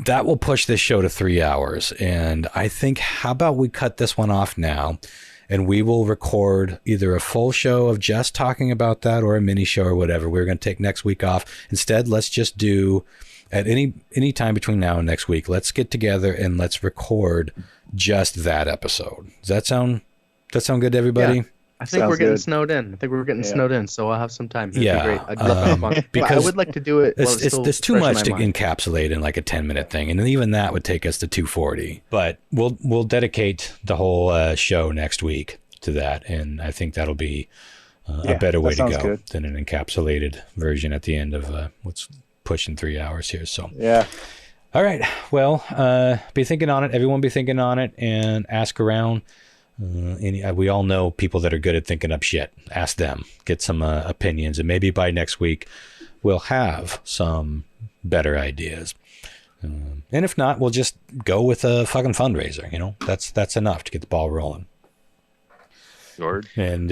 That will push this show to 3 hours. And I think, how about we cut this one off now, and we will record either a full show of just talking about that or a mini show or whatever. We're going to take next week off. Instead, let's just do at any time between now and next week. Let's get together and let's record just that episode. Does that sound good to everybody? Yeah. I think we're getting snowed in. Snowed in, so I'll have some time. It'd be great. I'd love to have fun. Because I would like to do it. There's too much to encapsulate in like a 10-minute thing, and even that would take us to 240. But we'll dedicate the whole show next week to that, and I think that'll be a better way to go good. than an encapsulated version at the end of what's pushing 3 hours here. So yeah. All right. Well, be thinking on it. Everyone be thinking on it and ask around. We all know people that are good at thinking up shit. Ask them, get some opinions, and maybe by next week we'll have some better ideas. And if not, we'll just go with a fucking fundraiser. You know, that's enough to get the ball rolling. George. And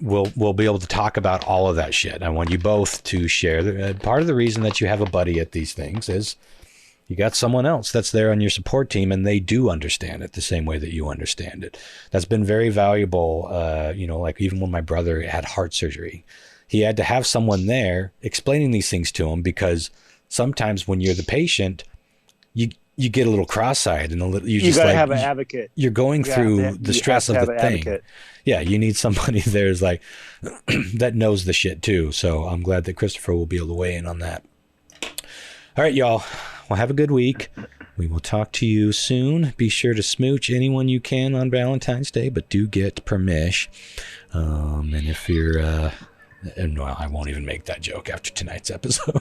we'll be able to talk about all of that shit. I want you both to share. Part of the reason that you have a buddy at these things is you got someone else that's there on your support team, and they do understand it the same way that you understand it. That's been very valuable. Like even when my brother had heart surgery, he had to have someone there explaining these things to him, because sometimes when you're the patient, you get a little cross-eyed and you just gotta like have an advocate. You're going through the stress of the thing. Advocate. Yeah, you need somebody there's like that knows the shit too. So I'm glad that Christopher will be able to weigh in on that. All right, y'all. Well, have a good week. We will talk to you soon. Be sure to smooch anyone you can on Valentine's Day, but do get permission. And if you're and well, I won't even make that joke after tonight's episode.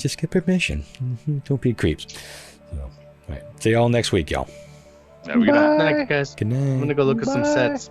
just get permission. Don't be creeps. So, all right. See y'all next week, y'all. Have a good night. Good night, guys. Good night. I'm gonna go look at some sets.